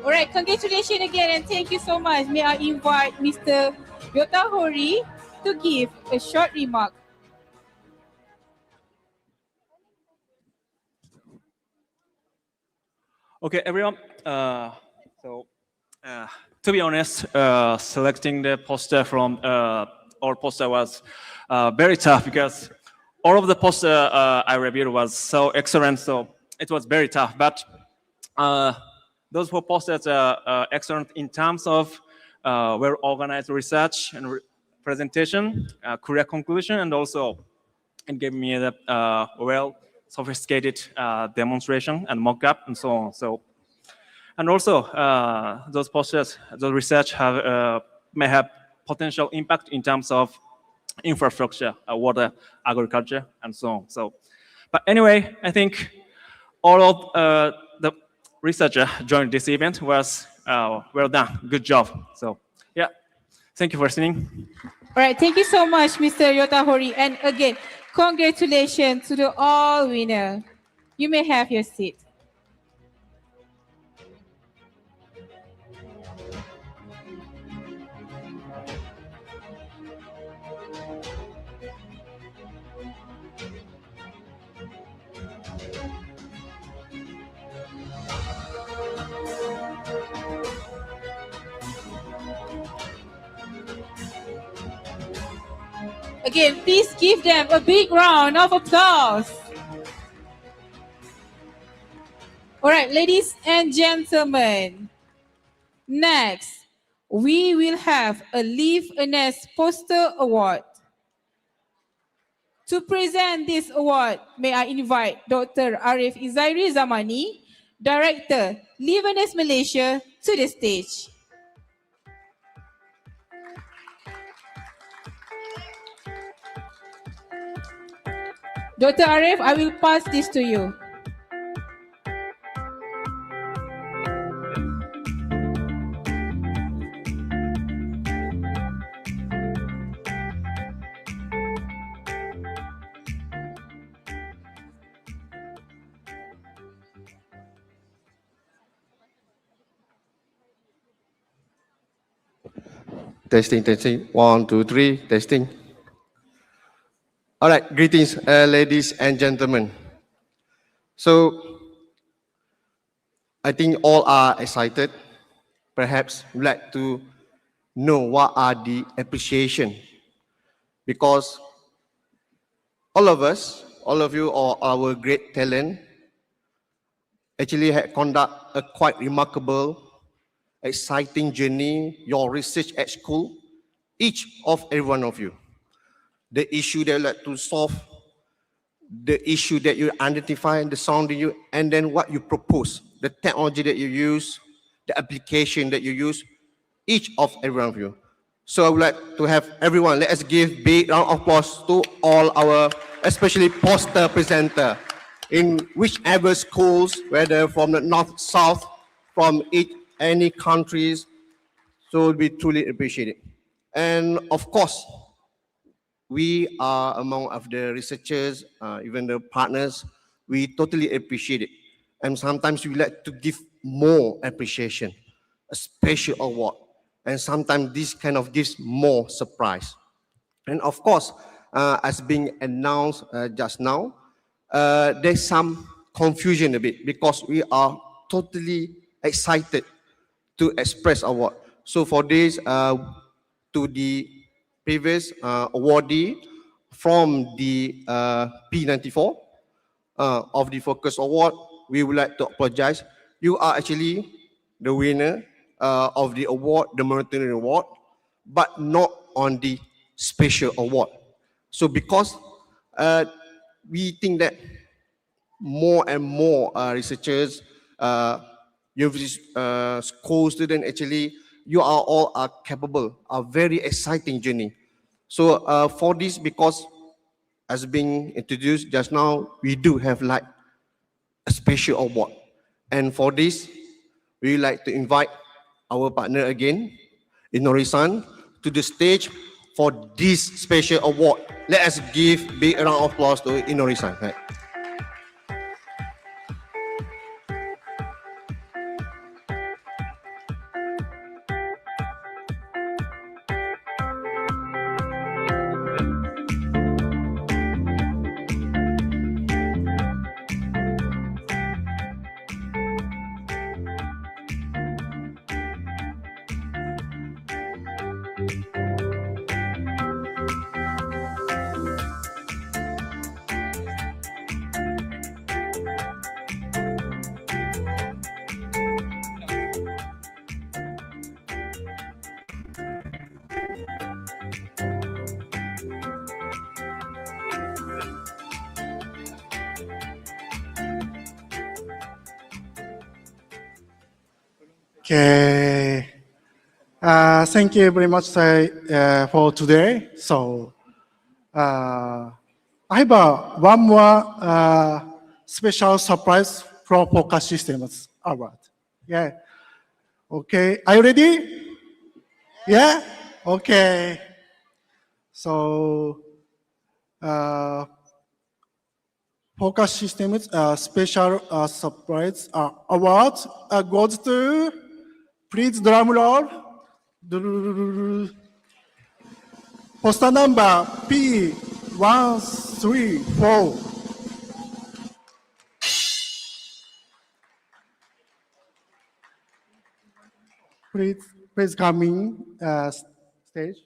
All right, congratulations again and thank you so much. May I invite Mr. Yota Hori to give a short remark. Okay, everyone. To be honest, selecting the poster from our poster was very tough because all of the poster I reviewed was so excellent. So it was very tough. But those four posters are excellent in terms of well-organized research and presentation, career conclusion, and also it gave me the well-sophisticated demonstration and mock-up and so on. So, and also those posters, the research may have potential impact in terms of infrastructure, water, agriculture, and so on. So, But anyway, I think all of the researchers joined this event was well done. Good job. So yeah, thank you for listening. All right, thank you so much, Mr. Yotahori. And again, congratulations to the all winner. You may have your seat. Again, please give them a big round of applause. All right, ladies and gentlemen, next, we will have a Live Earnest Poster Award. To present this award, may I invite Dr. Arif Izairi Zamani, Director, Live Earnest Malaysia, to the stage. Dr. Arif, I will pass this to you. Testing, testing. 1, 2, 3, testing. All right, greetings, ladies and gentlemen. So, I think all are excited. Perhaps would like to know what are the appreciation, because all of us, all of you, are our great talent, actually have conduct a quite remarkable, exciting journey, your research at school, each of every one of you. The issue that you like to solve, the issue that you identify, the sound you, and then what you propose, the technology that you use, the application that you use, each of every one of you. So I would like to have everyone, let us give big round of applause to all our, especially poster presenter in whichever schools, whether from the north, south, from any countries, so we truly appreciate it. And of course, we are among of the researchers, even the partners, we totally appreciate it. And sometimes we like to give more appreciation, a special award. And sometimes this kind of gives more surprise. And of course, as being announced just now, there's some confusion a bit because we are totally excited to express award. So for this, to the previous awardee from the P94 of the Focus Award, we would like to apologize. You are actually the winner of the award, the Meritorious Award, but not on the special award. So because we think that more and more researchers, university school students, actually, you are all are capable, a very exciting journey. So for this, because as being introduced just now, we do have like a special award. And for this, we would like to invite our partner again, Inori-san, to the stage for this special award. Let us give big round of applause to Inori-san. Right. Okay. Thank you very much for today. So I have one more special surprise from Focus Systems Award. Yeah. Okay. Are you ready? Yeah. Okay. So, Focus Systems special surprise award goes to, please drum roll. Poster number P134. Please come in stage.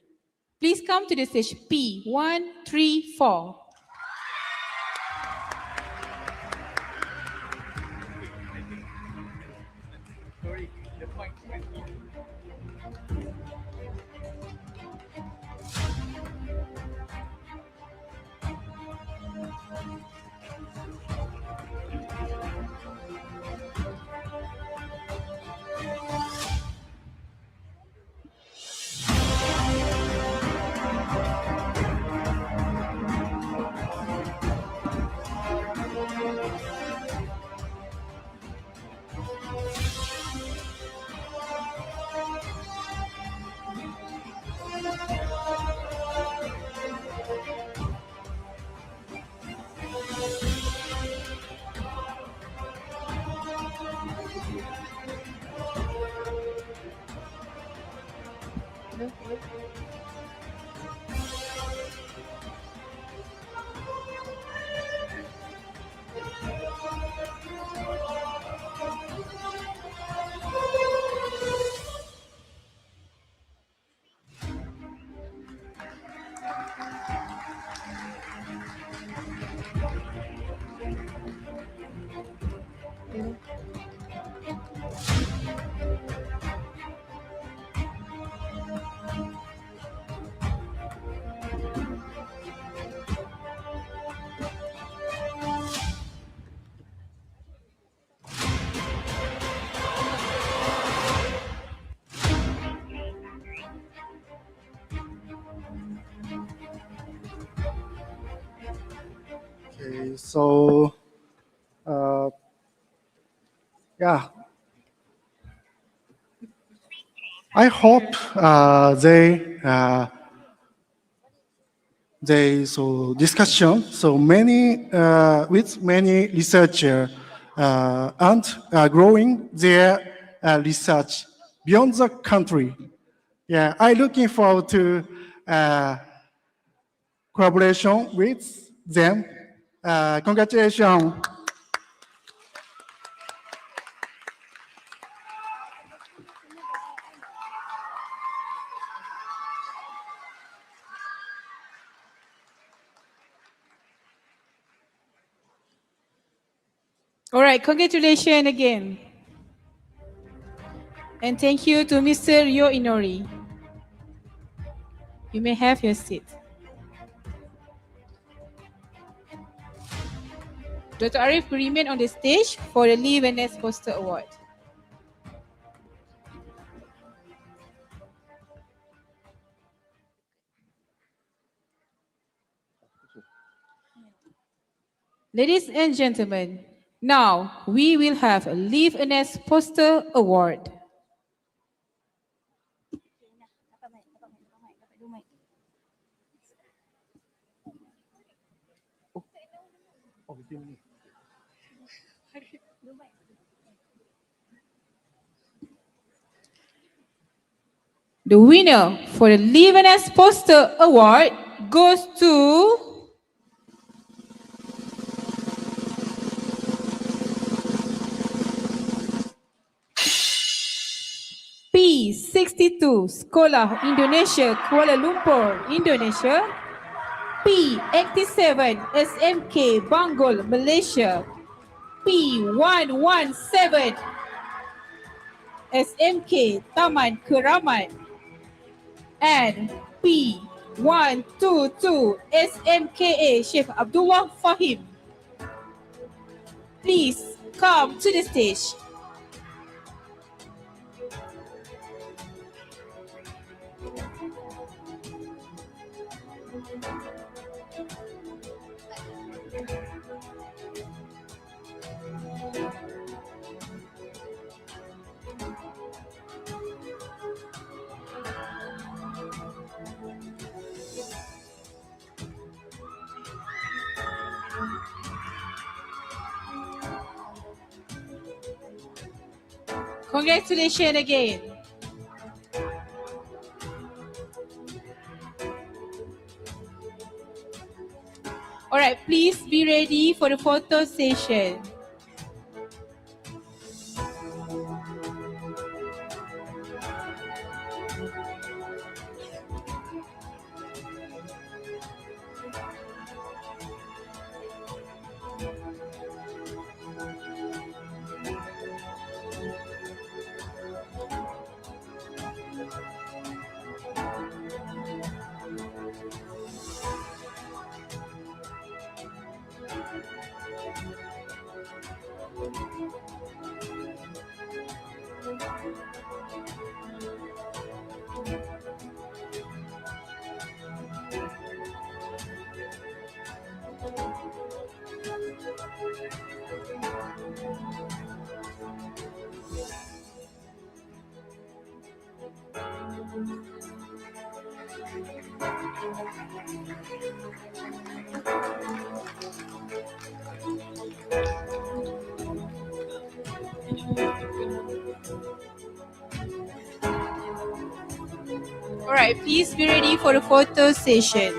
Please come to the stage P134. Okay, so yeah, I hope they so discussion so many with many researcher and growing their research beyond the country. Yeah, I looking forward to collaboration with them. Congratulations. All right, congratulations again. And thank you to Mr. Ryo Inori. You may have your seat. Dr. Arif will remain on the stage for the Lee Van Ness Poster Award. Ladies and gentlemen, now we will have a Lee Van Ness Poster Award. The winner for the Lee Van Ness Poster Award goes to P62, Sekolah Indonesia, Kuala Lumpur, Indonesia. P87, SMK, Banggol, Malaysia. P117, SMK, Taman Keramat. And P122, SMKA, Sheikh Abdullah Fahim. Please come to the stage. Congratulations again. All right, please be ready for the photo session. All right, please be ready for the photo session.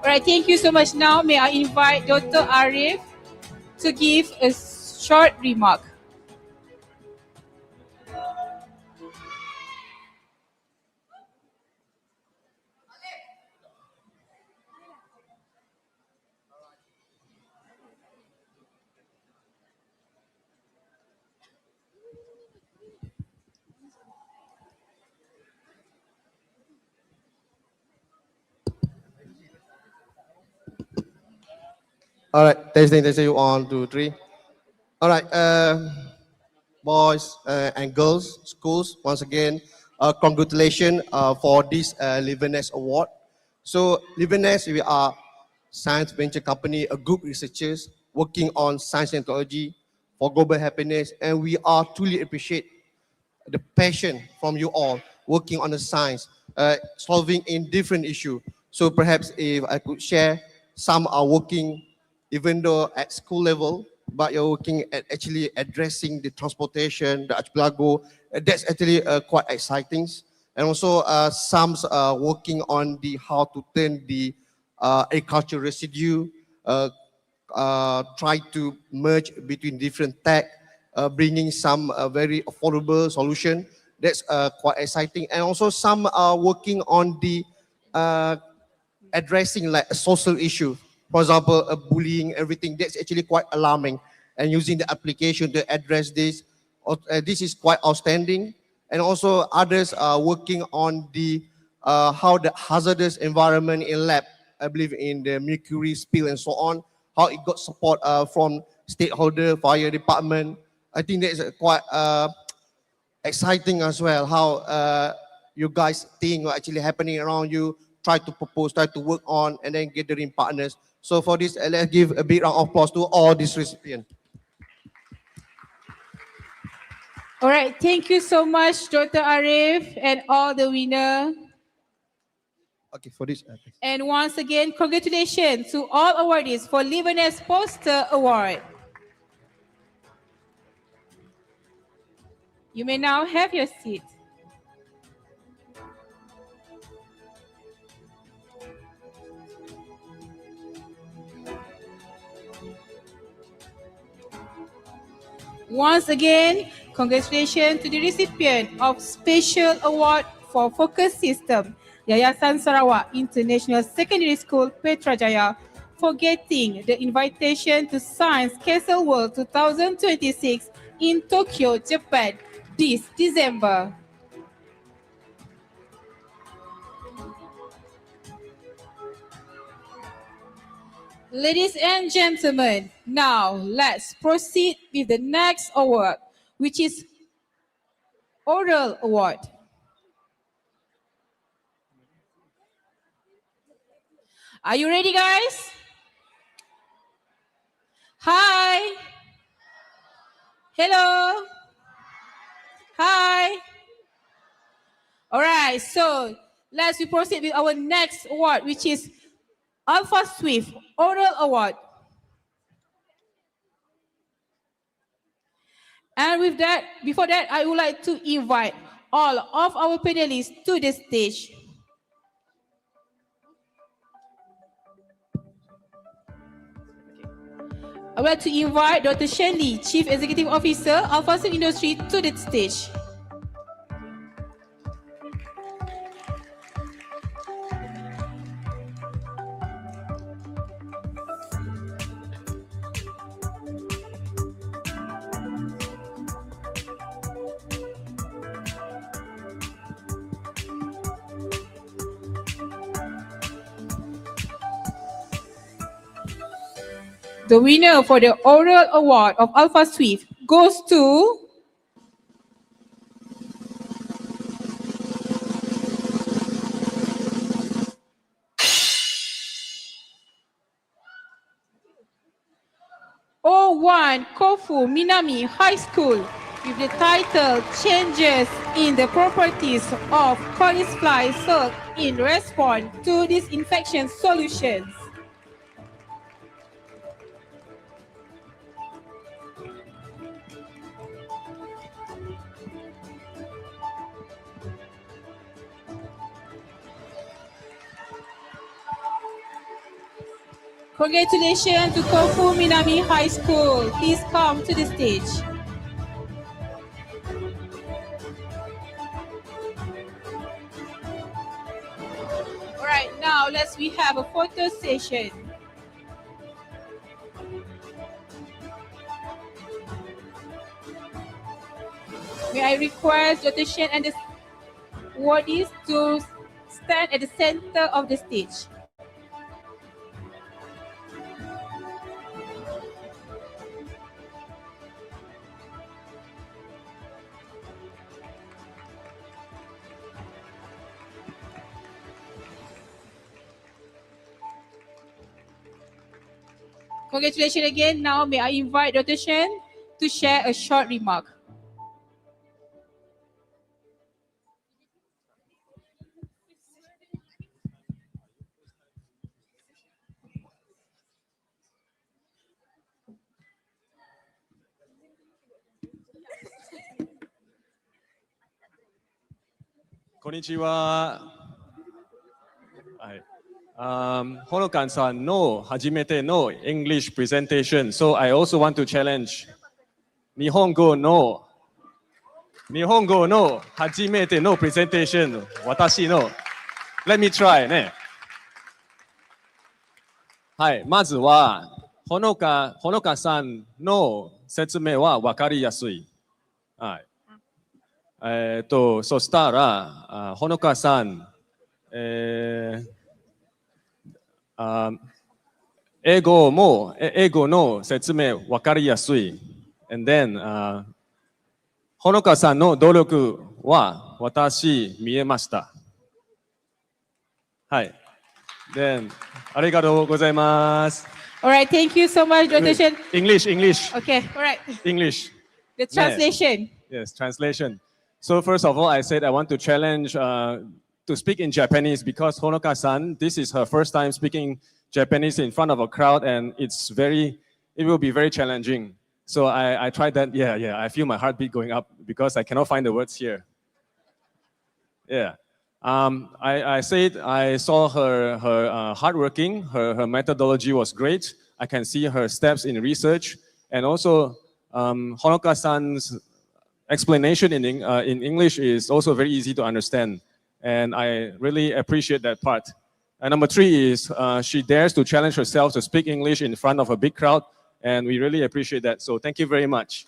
All right, thank you so much. Now, may I invite Dr. Arif to give a short remark. All right, testing, 1, 2, 3. All right, boys and girls, schools, once again, congratulations for this Liveness Award. So Liveness, we are science venture company, a group researchers working on science and technology for global happiness, and we are truly appreciate the passion from you all working on the science, solving in different issue. So perhaps if I could share, some are working even though at school level, but you're working at actually addressing the transportation, the archipelago. That's actually quite exciting. And also some working on the how to turn the agricultural residue, try to merge between different tech, bringing some very affordable solution. That's quite exciting. And also some are working on the addressing like a social issue. For example, bullying, everything. That's actually quite alarming. And using the application to address this, this is quite outstanding. And also others are working on the how the hazardous environment in lab, I believe in the mercury spill and so on, how it got support from stakeholder, fire department. I think that is quite exciting as well, how you guys think are actually happening around you, try to propose, try to work on, and then gathering partners. So for this, let's give a big round of applause to all these recipients. All right, thank you so much, Dr. Arif, and all the winners. Okay, for this. And once again, congratulations to all awardees for Liveness Poster Award. You may now have your seat. Once again, congratulations to the recipient of Special Award for Focus System, Yayasan Sarawak International Secondary School, Putrajaya, for getting the invitation to Science Castle World 2026 in Tokyo, Japan this December. Ladies and gentlemen, now let's proceed with the next award, which is Oral Award. Are you ready, guys? Hi. Hello. Hi. All right, so let's proceed with our next award, which is Alpha Swift Oral Award. And with that, before that, I would like to invite all of our panelists to the stage. I would like to invite Dr. Shen Li, Chief Executive Officer, Alpha Swift Industry, to the stage. The winner for the Oral Award of Alpha Swift goes to O1 Kofu Minami High School with the title Changes in the Properties of Caulifly Silk in Response to Disinfection Solutions. Congratulations to Kofu Minami High School. Please come to the stage. All right, now we have a photo session. May I request Dr. Shen and the awardees to stand at the center of the stage. Congratulations again. Now may I invite Dr. Shen to share a short remark. Konnichiwa. Honokan-san no hajimete no English presentation. So I also want to challenge Nihongo no hajimete no presentation. Watashi no. Let me try ね。はい、まずはほのかさんの説明は分かりやすい。はい。そしたらほのかさん、英語の説明分かりやすい。And then ほのかさんの努力は私見えました。はい。Then ありがとうございます。All right, thank you so much, Dr. Shen. English. Okay, all right. English. The translation. Yes, translation. So first of all, I said I want to challenge to speak in Japanese because Honoka-san, this is her first time speaking Japanese in front of a crowd, and it will be very challenging. So I tried that. Yeah, I feel my heartbeat going up because I cannot find the words here. Yeah. I said I saw her hardworking. Her methodology was great. I can see her steps in research, and also Honoka-san's explanation in English is also very easy to understand, and I really appreciate that part. And number 3 is she dares to challenge herself to speak English in front of a big crowd, and we really appreciate that. So thank you very much.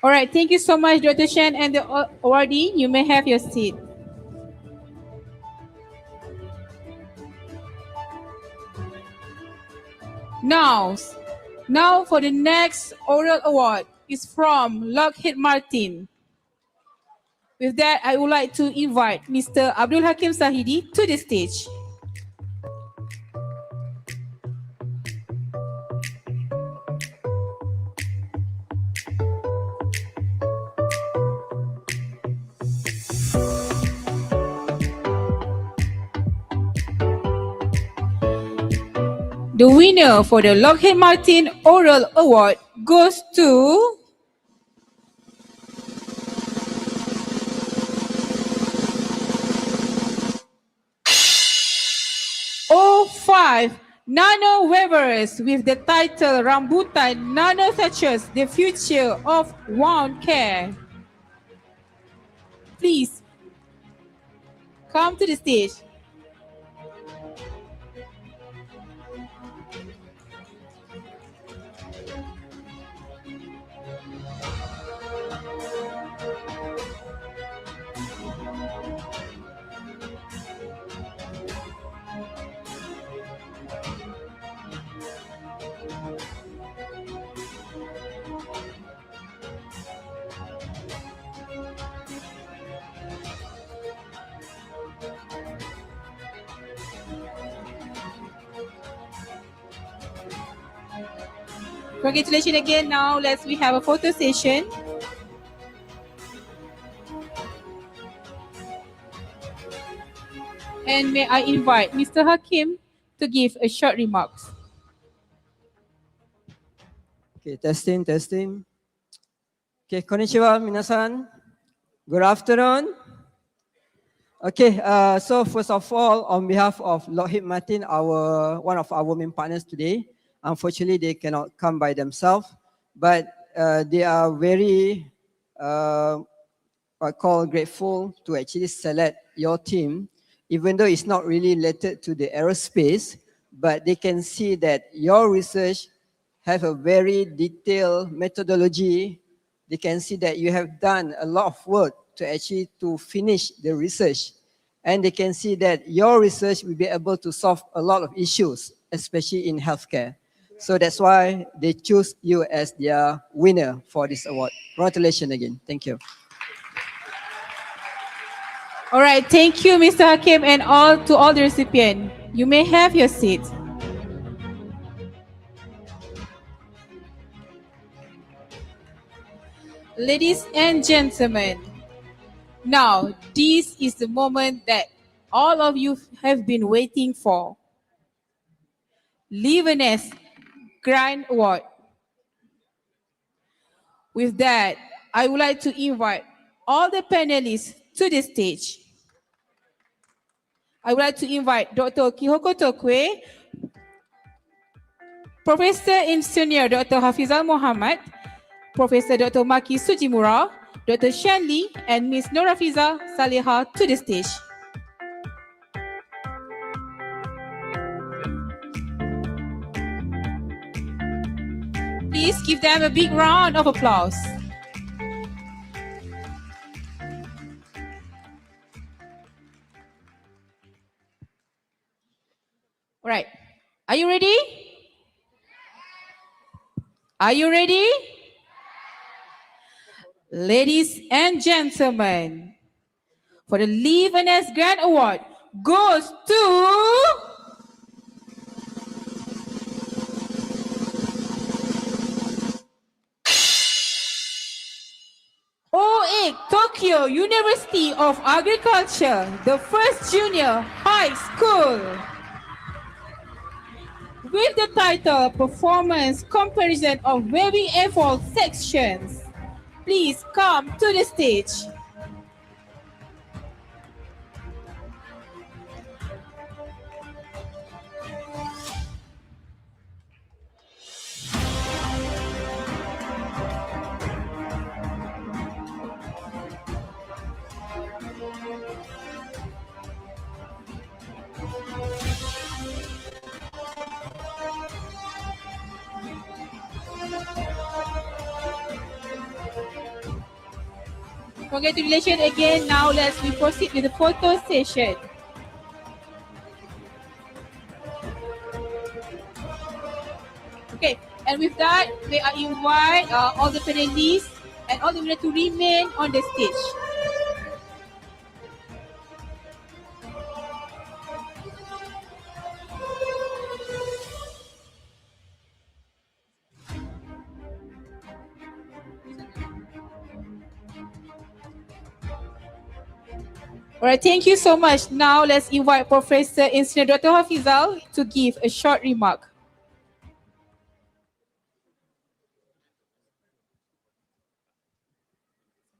All right, thank you so much, Dr. Shen and the awardee. You may have your seat. Now for the next oral award is from Lockheed Martin. With that, I would like to invite Mr. Abdul Hakim Sahidi to the stage. The winner for the Lockheed Martin Oral Award goes to O5 Nano Weavers with the title Rambutan Nano Touches the Future of Wound Care. Please come to the stage. Congratulations again. Now we have a photo session. And may I invite Mr. Hakim to give a short remarks. Okay, testing. Okay, konnichiwa, minasan. Good afternoon. Okay, so first of all, on behalf of Lockheed Martin, one of our main partners today, unfortunately, they cannot come by themselves, but they are very, grateful to actually select your team, even though it's not really related to the aerospace, but they can see that your research have a very detailed methodology. They can see that you have done a lot of work to finish the research. And they can see that your research will be able to solve a lot of issues, especially in healthcare. So that's why they choose you as their winner for this award. Congratulations again. Thank you. All right, thank you, Mr. Hakim, and to all the recipients. You may have your seat. Ladies and gentlemen, now this is the moment that all of you have been waiting for. Leaveness Grand Award. With that, I would like to invite all the panelists to the stage. I would like to invite Dr. Kihoko Tokwe, Professor in Senior Dr. Hafizal Mohamad, Professor Dr. Maki Sujimura, Dr. Shanli, and Ms. Norafiza Saleha to the stage. Please give them a big round of applause. All right, are you ready? Are you ready? Ladies and gentlemen, for the Leaveness Grand Award goes to OIC Tokyo University of Agriculture, the first junior high school. With the title Performance Comparison of Weaving Effort Sections. Please come to the stage. Congratulations again. Now we proceed with the photo session. may I invite all the panelists and all the winners to remain on the stage. All right, thank you so much. Now let's invite Professor Engineer Dr. Hafizal to give a short remark.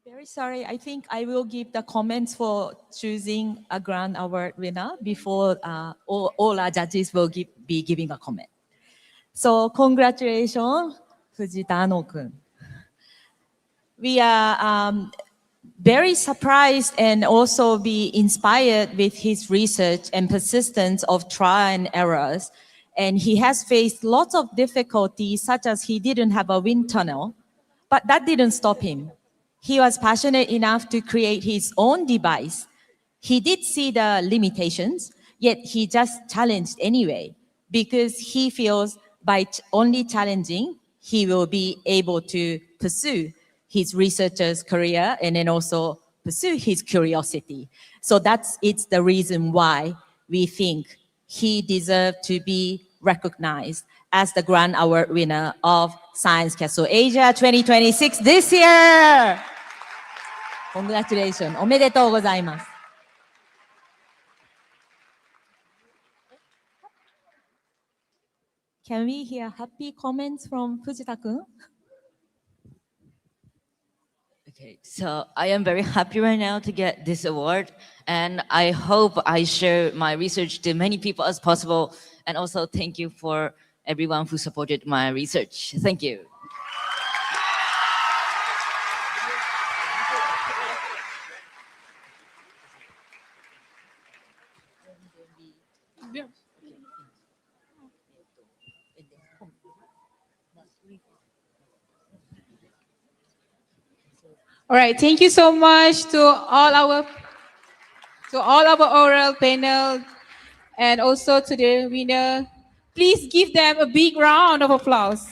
Very sorry. I think I will give the comments for choosing a grand award winner before all our judges will be giving a comment. So congratulations, Fujitano-kun. We are very surprised and also be inspired with his research and persistence of trial and errors. And he has faced lots of difficulties, such as he didn't have a wind tunnel, but that didn't stop him. He was passionate enough to create his own device. He did see the limitations, yet he just challenged anyway, because he feels by only challenging, he will be able to pursue his researcher's career and then also pursue his curiosity. So it's the reason why we think he deserved to be recognized as the Grand Award winner of Science Castle Asia 2026 this year. Congratulations. おめでとうございます。Can we hear happy comments from Fujita-kun? Okay, so I am very happy right now to get this award, and I hope I share my research to many people as possible. And also thank you for everyone who supported my research. Thank you. All right, thank you so much to all our oral panel and also to the winner. Please give them a big round of applause.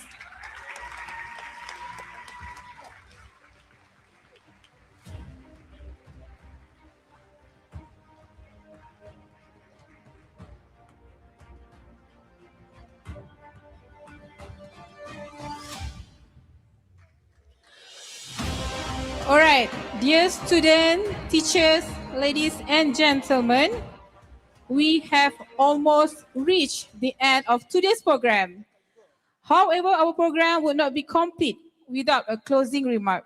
All right, dear students, teachers, ladies and gentlemen, we have almost reached the end of today's program. However, our program would not be complete without a closing remark.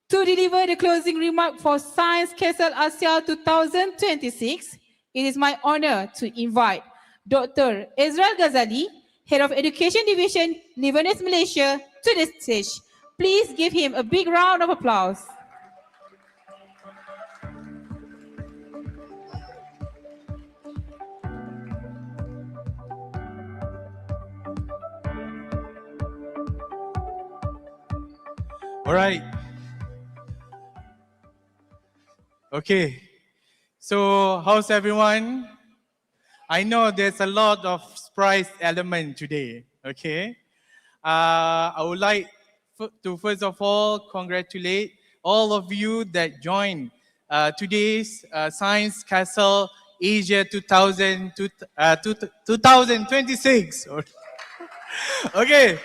To deliver the closing remark for Science Castle Asia 2026, it is my honor to invite Dr. Ezra Ghazali, Head of Education Division, Lebanese, Malaysia, to the stage. Please give him a big round of applause. All right. Okay. So how's everyone? I know there's a lot of surprise element today. Okay. I would like to first of all congratulate all of you that joined today's Science Castle Asia 2026. Okay.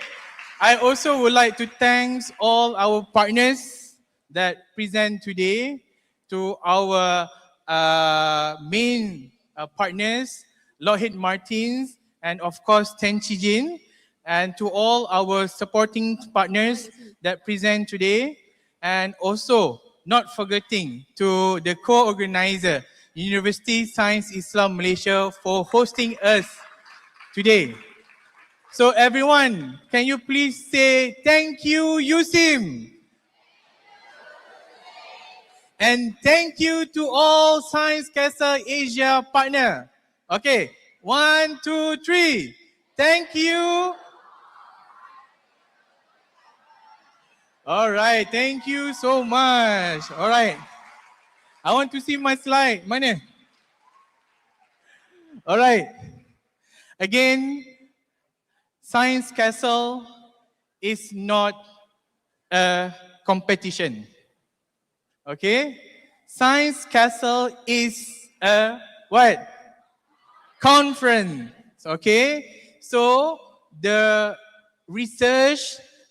I also would like to thank all our partners that present today, to our main partners, Lockheed Martin, and of course Tenchijin, and to all our supporting partners that present today, and also not forgetting to the co-organizer, University Science Islam Malaysia, for hosting us today. So everyone, can you please say thank you, USIM? And thank you to all Science Castle Asia partner. Okay, 1, 2, 3. Thank you. All right, thank you so much. All right. I want to see my slide. Mana? All right. Again, Science Castle is not a competition. Okay? Science Castle is a what? Conference. Okay? So the research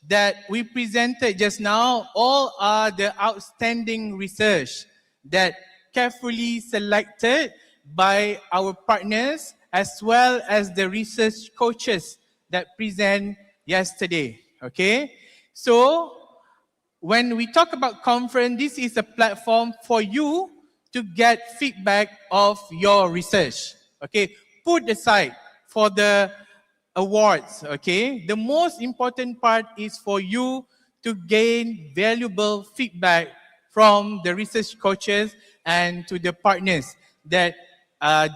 that we presented just now, all are the outstanding research that carefully selected by our partners as well as the research coaches that present yesterday. Okay? So when we talk about conference, this is a platform for you to get feedback of your research. Okay? Put aside for the awards, okay? The most important part is for you to gain valuable feedback from the research coaches and to the partners that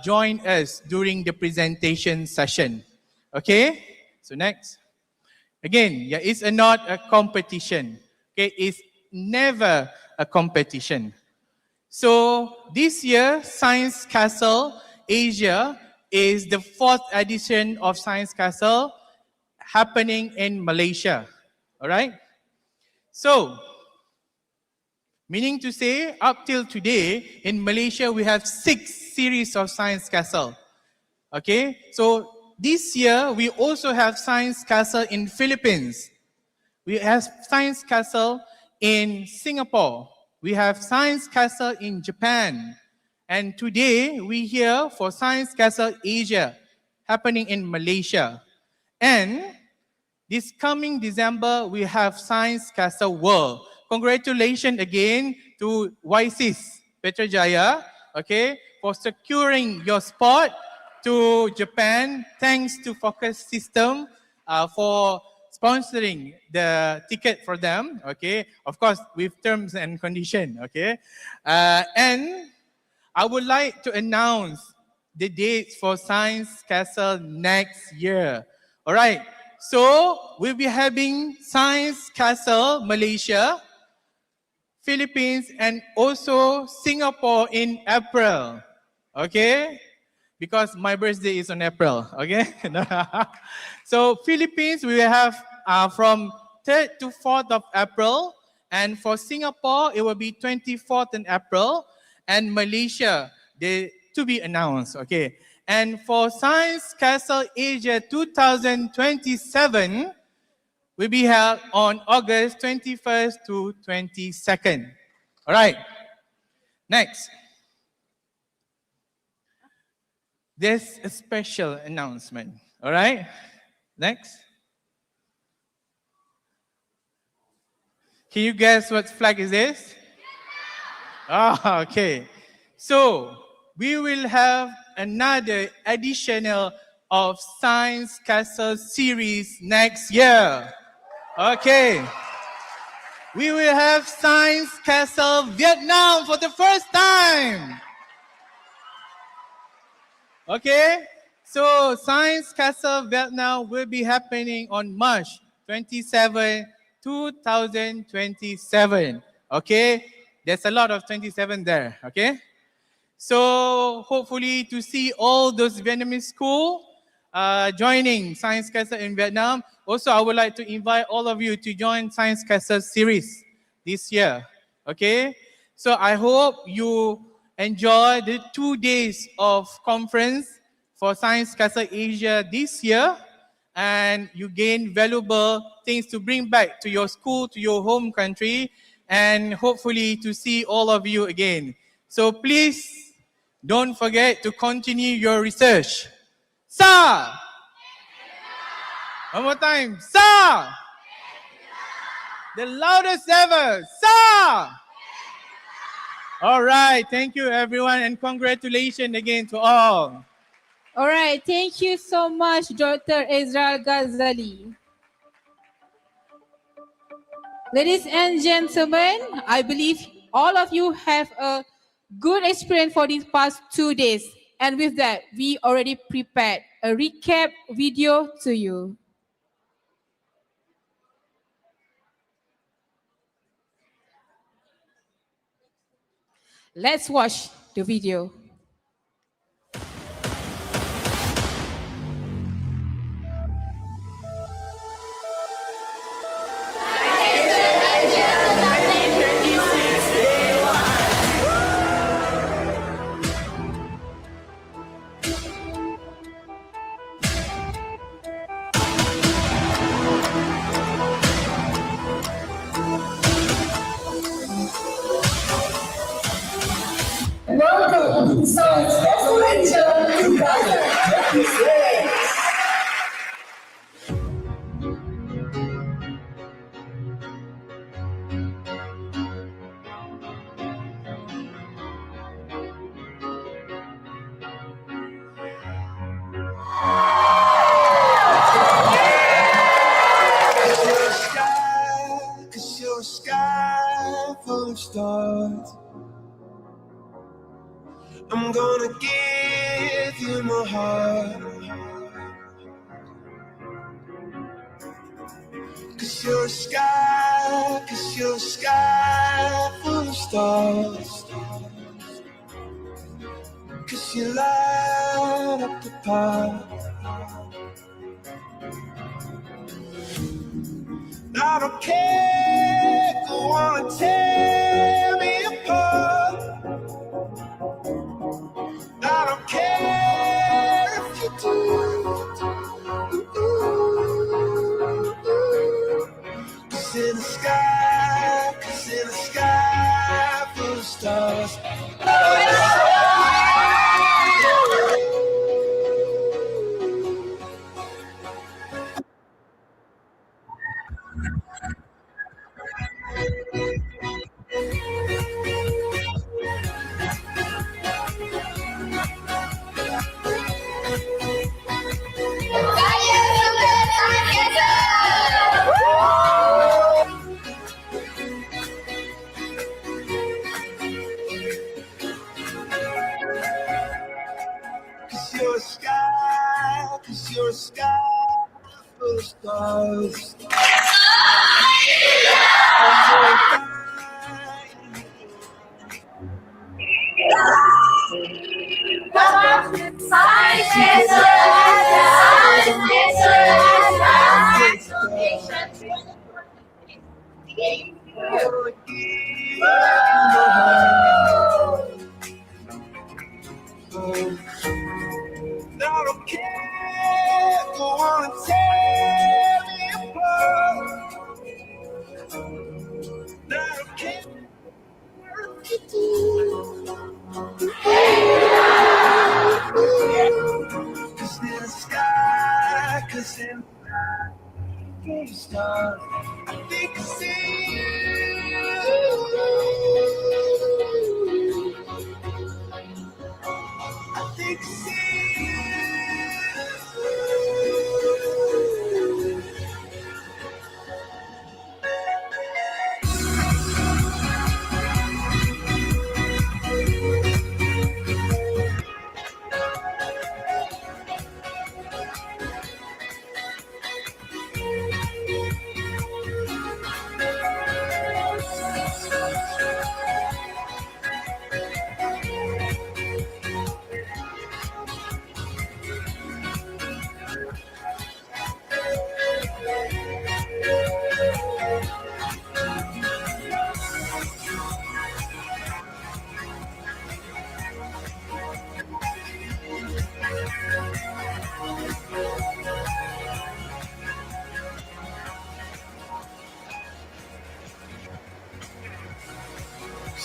join us during the presentation session. Okay? So next. Again, yeah, it's not a competition. Okay? It's never a competition. So this year, Science Castle Asia is the 4th edition of Science Castle happening in Malaysia. All right? So, meaning to say, up till today, in Malaysia, we have 6 series of Science Castle. Okay? So, this year, we also have Science Castle in Philippines. We have Science Castle in Singapore. We have Science Castle in Japan. And today, we here for Science Castle Asia, happening in Malaysia. And this coming December, we have Science Castle World. Congratulations again to YSIS Petrajaya, okay, for securing your spot to Japan. Thanks to Focus System for sponsoring the ticket for them, okay, of course, with terms and condition, okay. And I would like to announce the dates for Science Castle next year. All right, so we'll be having Science Castle Malaysia, Philippines, and also Singapore in April. Okay, because my birthday is on April. Okay, so Philippines we will have from 3rd to 4th of April, and for Singapore it will be 24th in April. And Malaysia, they to be announced, okay. And for Science Castle Asia 2027, will be held on August 21st to 22nd. All right, next. There's a special announcement, all right. Next. Can you guess what flag is this? Ah, okay. So we will have another additional of Science Castle series next year. Okay. We will have Science Castle Vietnam for the first time. Okay. So Science Castle Vietnam will be happening on March 27, 2027. Okay. There's a lot of 27 there, okay? So hopefully to see all those Vietnamese schools joining Science Castle in Vietnam. Also, I would like to invite all of you to join Science Castle series this year, okay? So I hope you enjoy the 2 days of conference for Science Castle Asia this year, and you gain valuable things to bring back to your school, to your home country, and hopefully to see all of you again. So please don't forget to continue your research. Sa! One more time. Sa! The loudest ever. Sa! All right. Thank you, everyone, and congratulations again to all. All right, thank you so much, Dr. Israel Ghazali. Ladies and gentlemen, I believe all of you have a good experience for these past 2 days. And with that, we already prepared a recap video to you. Let's watch the video. full of stars. I'm gonna give you my heart. 'Cause you're a sky, 'cause you're a sky full of stars. 'Cause you light up the path. I don't care, go on and tear me apart. I don't care if you do. Cause in the sky, 'cause in the sky full of stars. Cause you're a sky, 'cause you're a sky full of stars. I don't care, go on and tear me apart. I don't care what you do. 'Cause in the sky, 'cause in the sky, full of stars, I think I see you. I think I see you.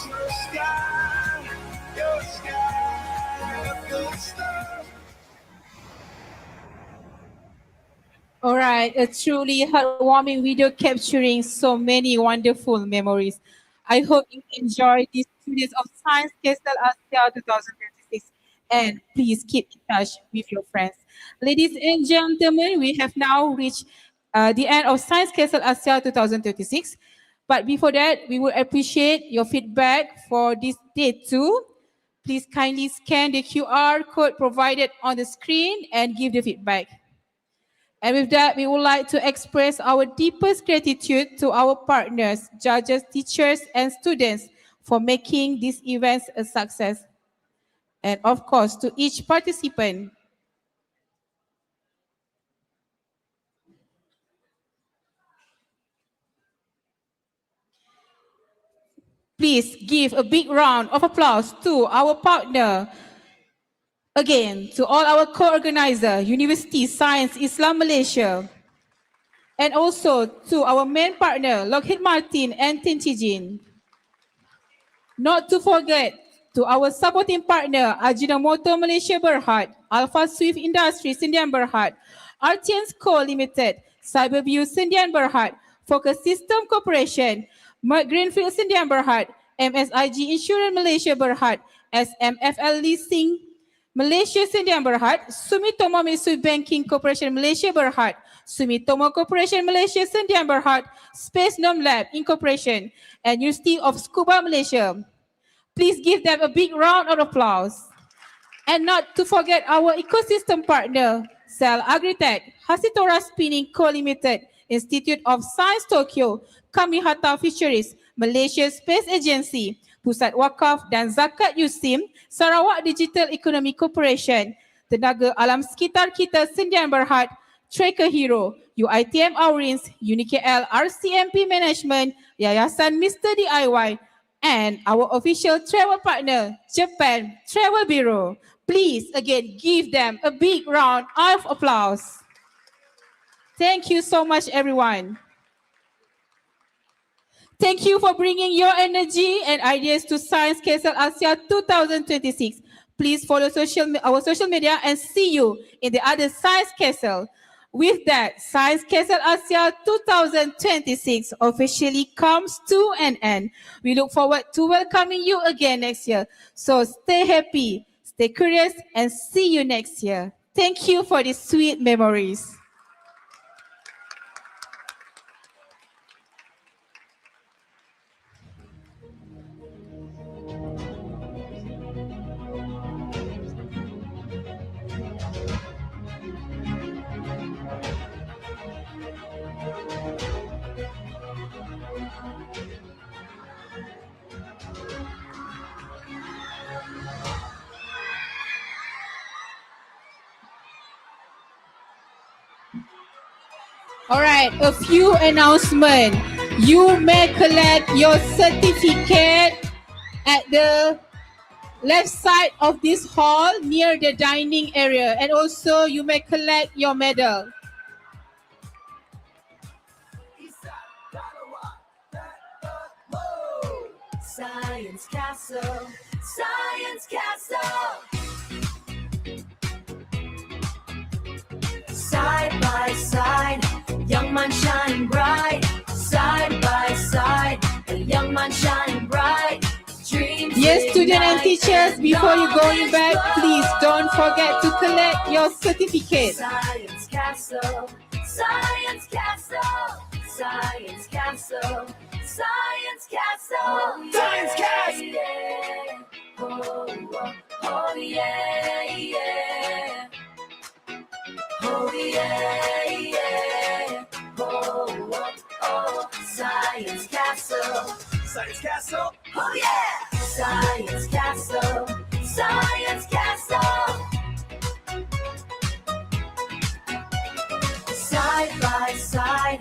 You're a sky, you're a sky full of stars. All right, a truly heartwarming video capturing so many wonderful memories. I hope you enjoyed these students of Science Castle Asia 2026, and please keep in touch with your friends. Ladies and gentlemen, we have now reached the end of Science Castle Asia 2026. But before that, we would appreciate your feedback for this day too. Please kindly scan the QR code provided on the screen and give the feedback. And with that, we would like to express our deepest gratitude to our partners, judges, teachers, and students for making these events a success. And of course, to each participant. Please give a big round of applause to our partner. Again, to all our co-organizer, University Science Islam Malaysia. And also to our main partner, Lockheed Martin and Tenchijin. Not to forget to our supporting partner, Ajinomoto Malaysia Berhad, Alpha Swift Industries Sendian Berhad, Artians Co Limited, Cyberview Sendian Berhad, Focus System Corporation, Merck Greenfield Sendian Berhad, MSIG Insurance Malaysia Berhad, SMFL Leasing Malaysia Sdn Berhad, Sumitomo Mitsui Banking Corporation Malaysia Berhad, Sumitomo Corporation Malaysia Sdn Berhad, Space Gnome Lab Incorporation, and University of Scuba Malaysia. Please give them a big round of applause. And not to forget our ecosystem partner, Cell Agritech, Hasitora Spinning Co. Limited, Institute of Science Tokyo, Kamihata Fisheries, Malaysia Space Agency, Pusat Wakaf dan Zakat USIM, Sarawak Digital Economy Corporation, Tenaga Alam Sekitar Kita Sdn Berhad, Tracker Hero, UiTM Aurins, UniKL RCMP Management, Yayasan Mr. DIY, and our official travel partner, Japan Travel Bureau. Please again give them a big round of applause. Thank you so much, everyone. Thank you for bringing your energy and ideas to Science Castle Asia 2026. Please follow our social media and see you in the other Science Castle. With that, Science Castle Asia 2026 officially comes to an end. We look forward to welcoming you again next year. So stay happy, stay curious, and see you next year. Thank you for these sweet memories. All right, a few announcements. You may collect your certificate at the left side of this hall near the dining area, and also you may collect your medal. Science Castle, Science Castle. Side by side, young man shine bright. Side by side, a young man shine bright. Dreams Yes, students and ignite, teachers, before you going back, knowledge please don't grows. forget to collect your certificate. Science Castle, Science Castle, Science Castle, Science Castle, Science Castle. Yeah. Oh, oh, oh yeah, yeah. Oh yeah, yeah. Oh, oh, oh. Science Castle, Science Castle. Oh yeah. Science Castle, Science Castle. Side by side,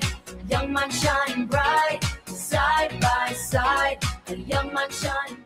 young man shine bright. Side by side, a young man shine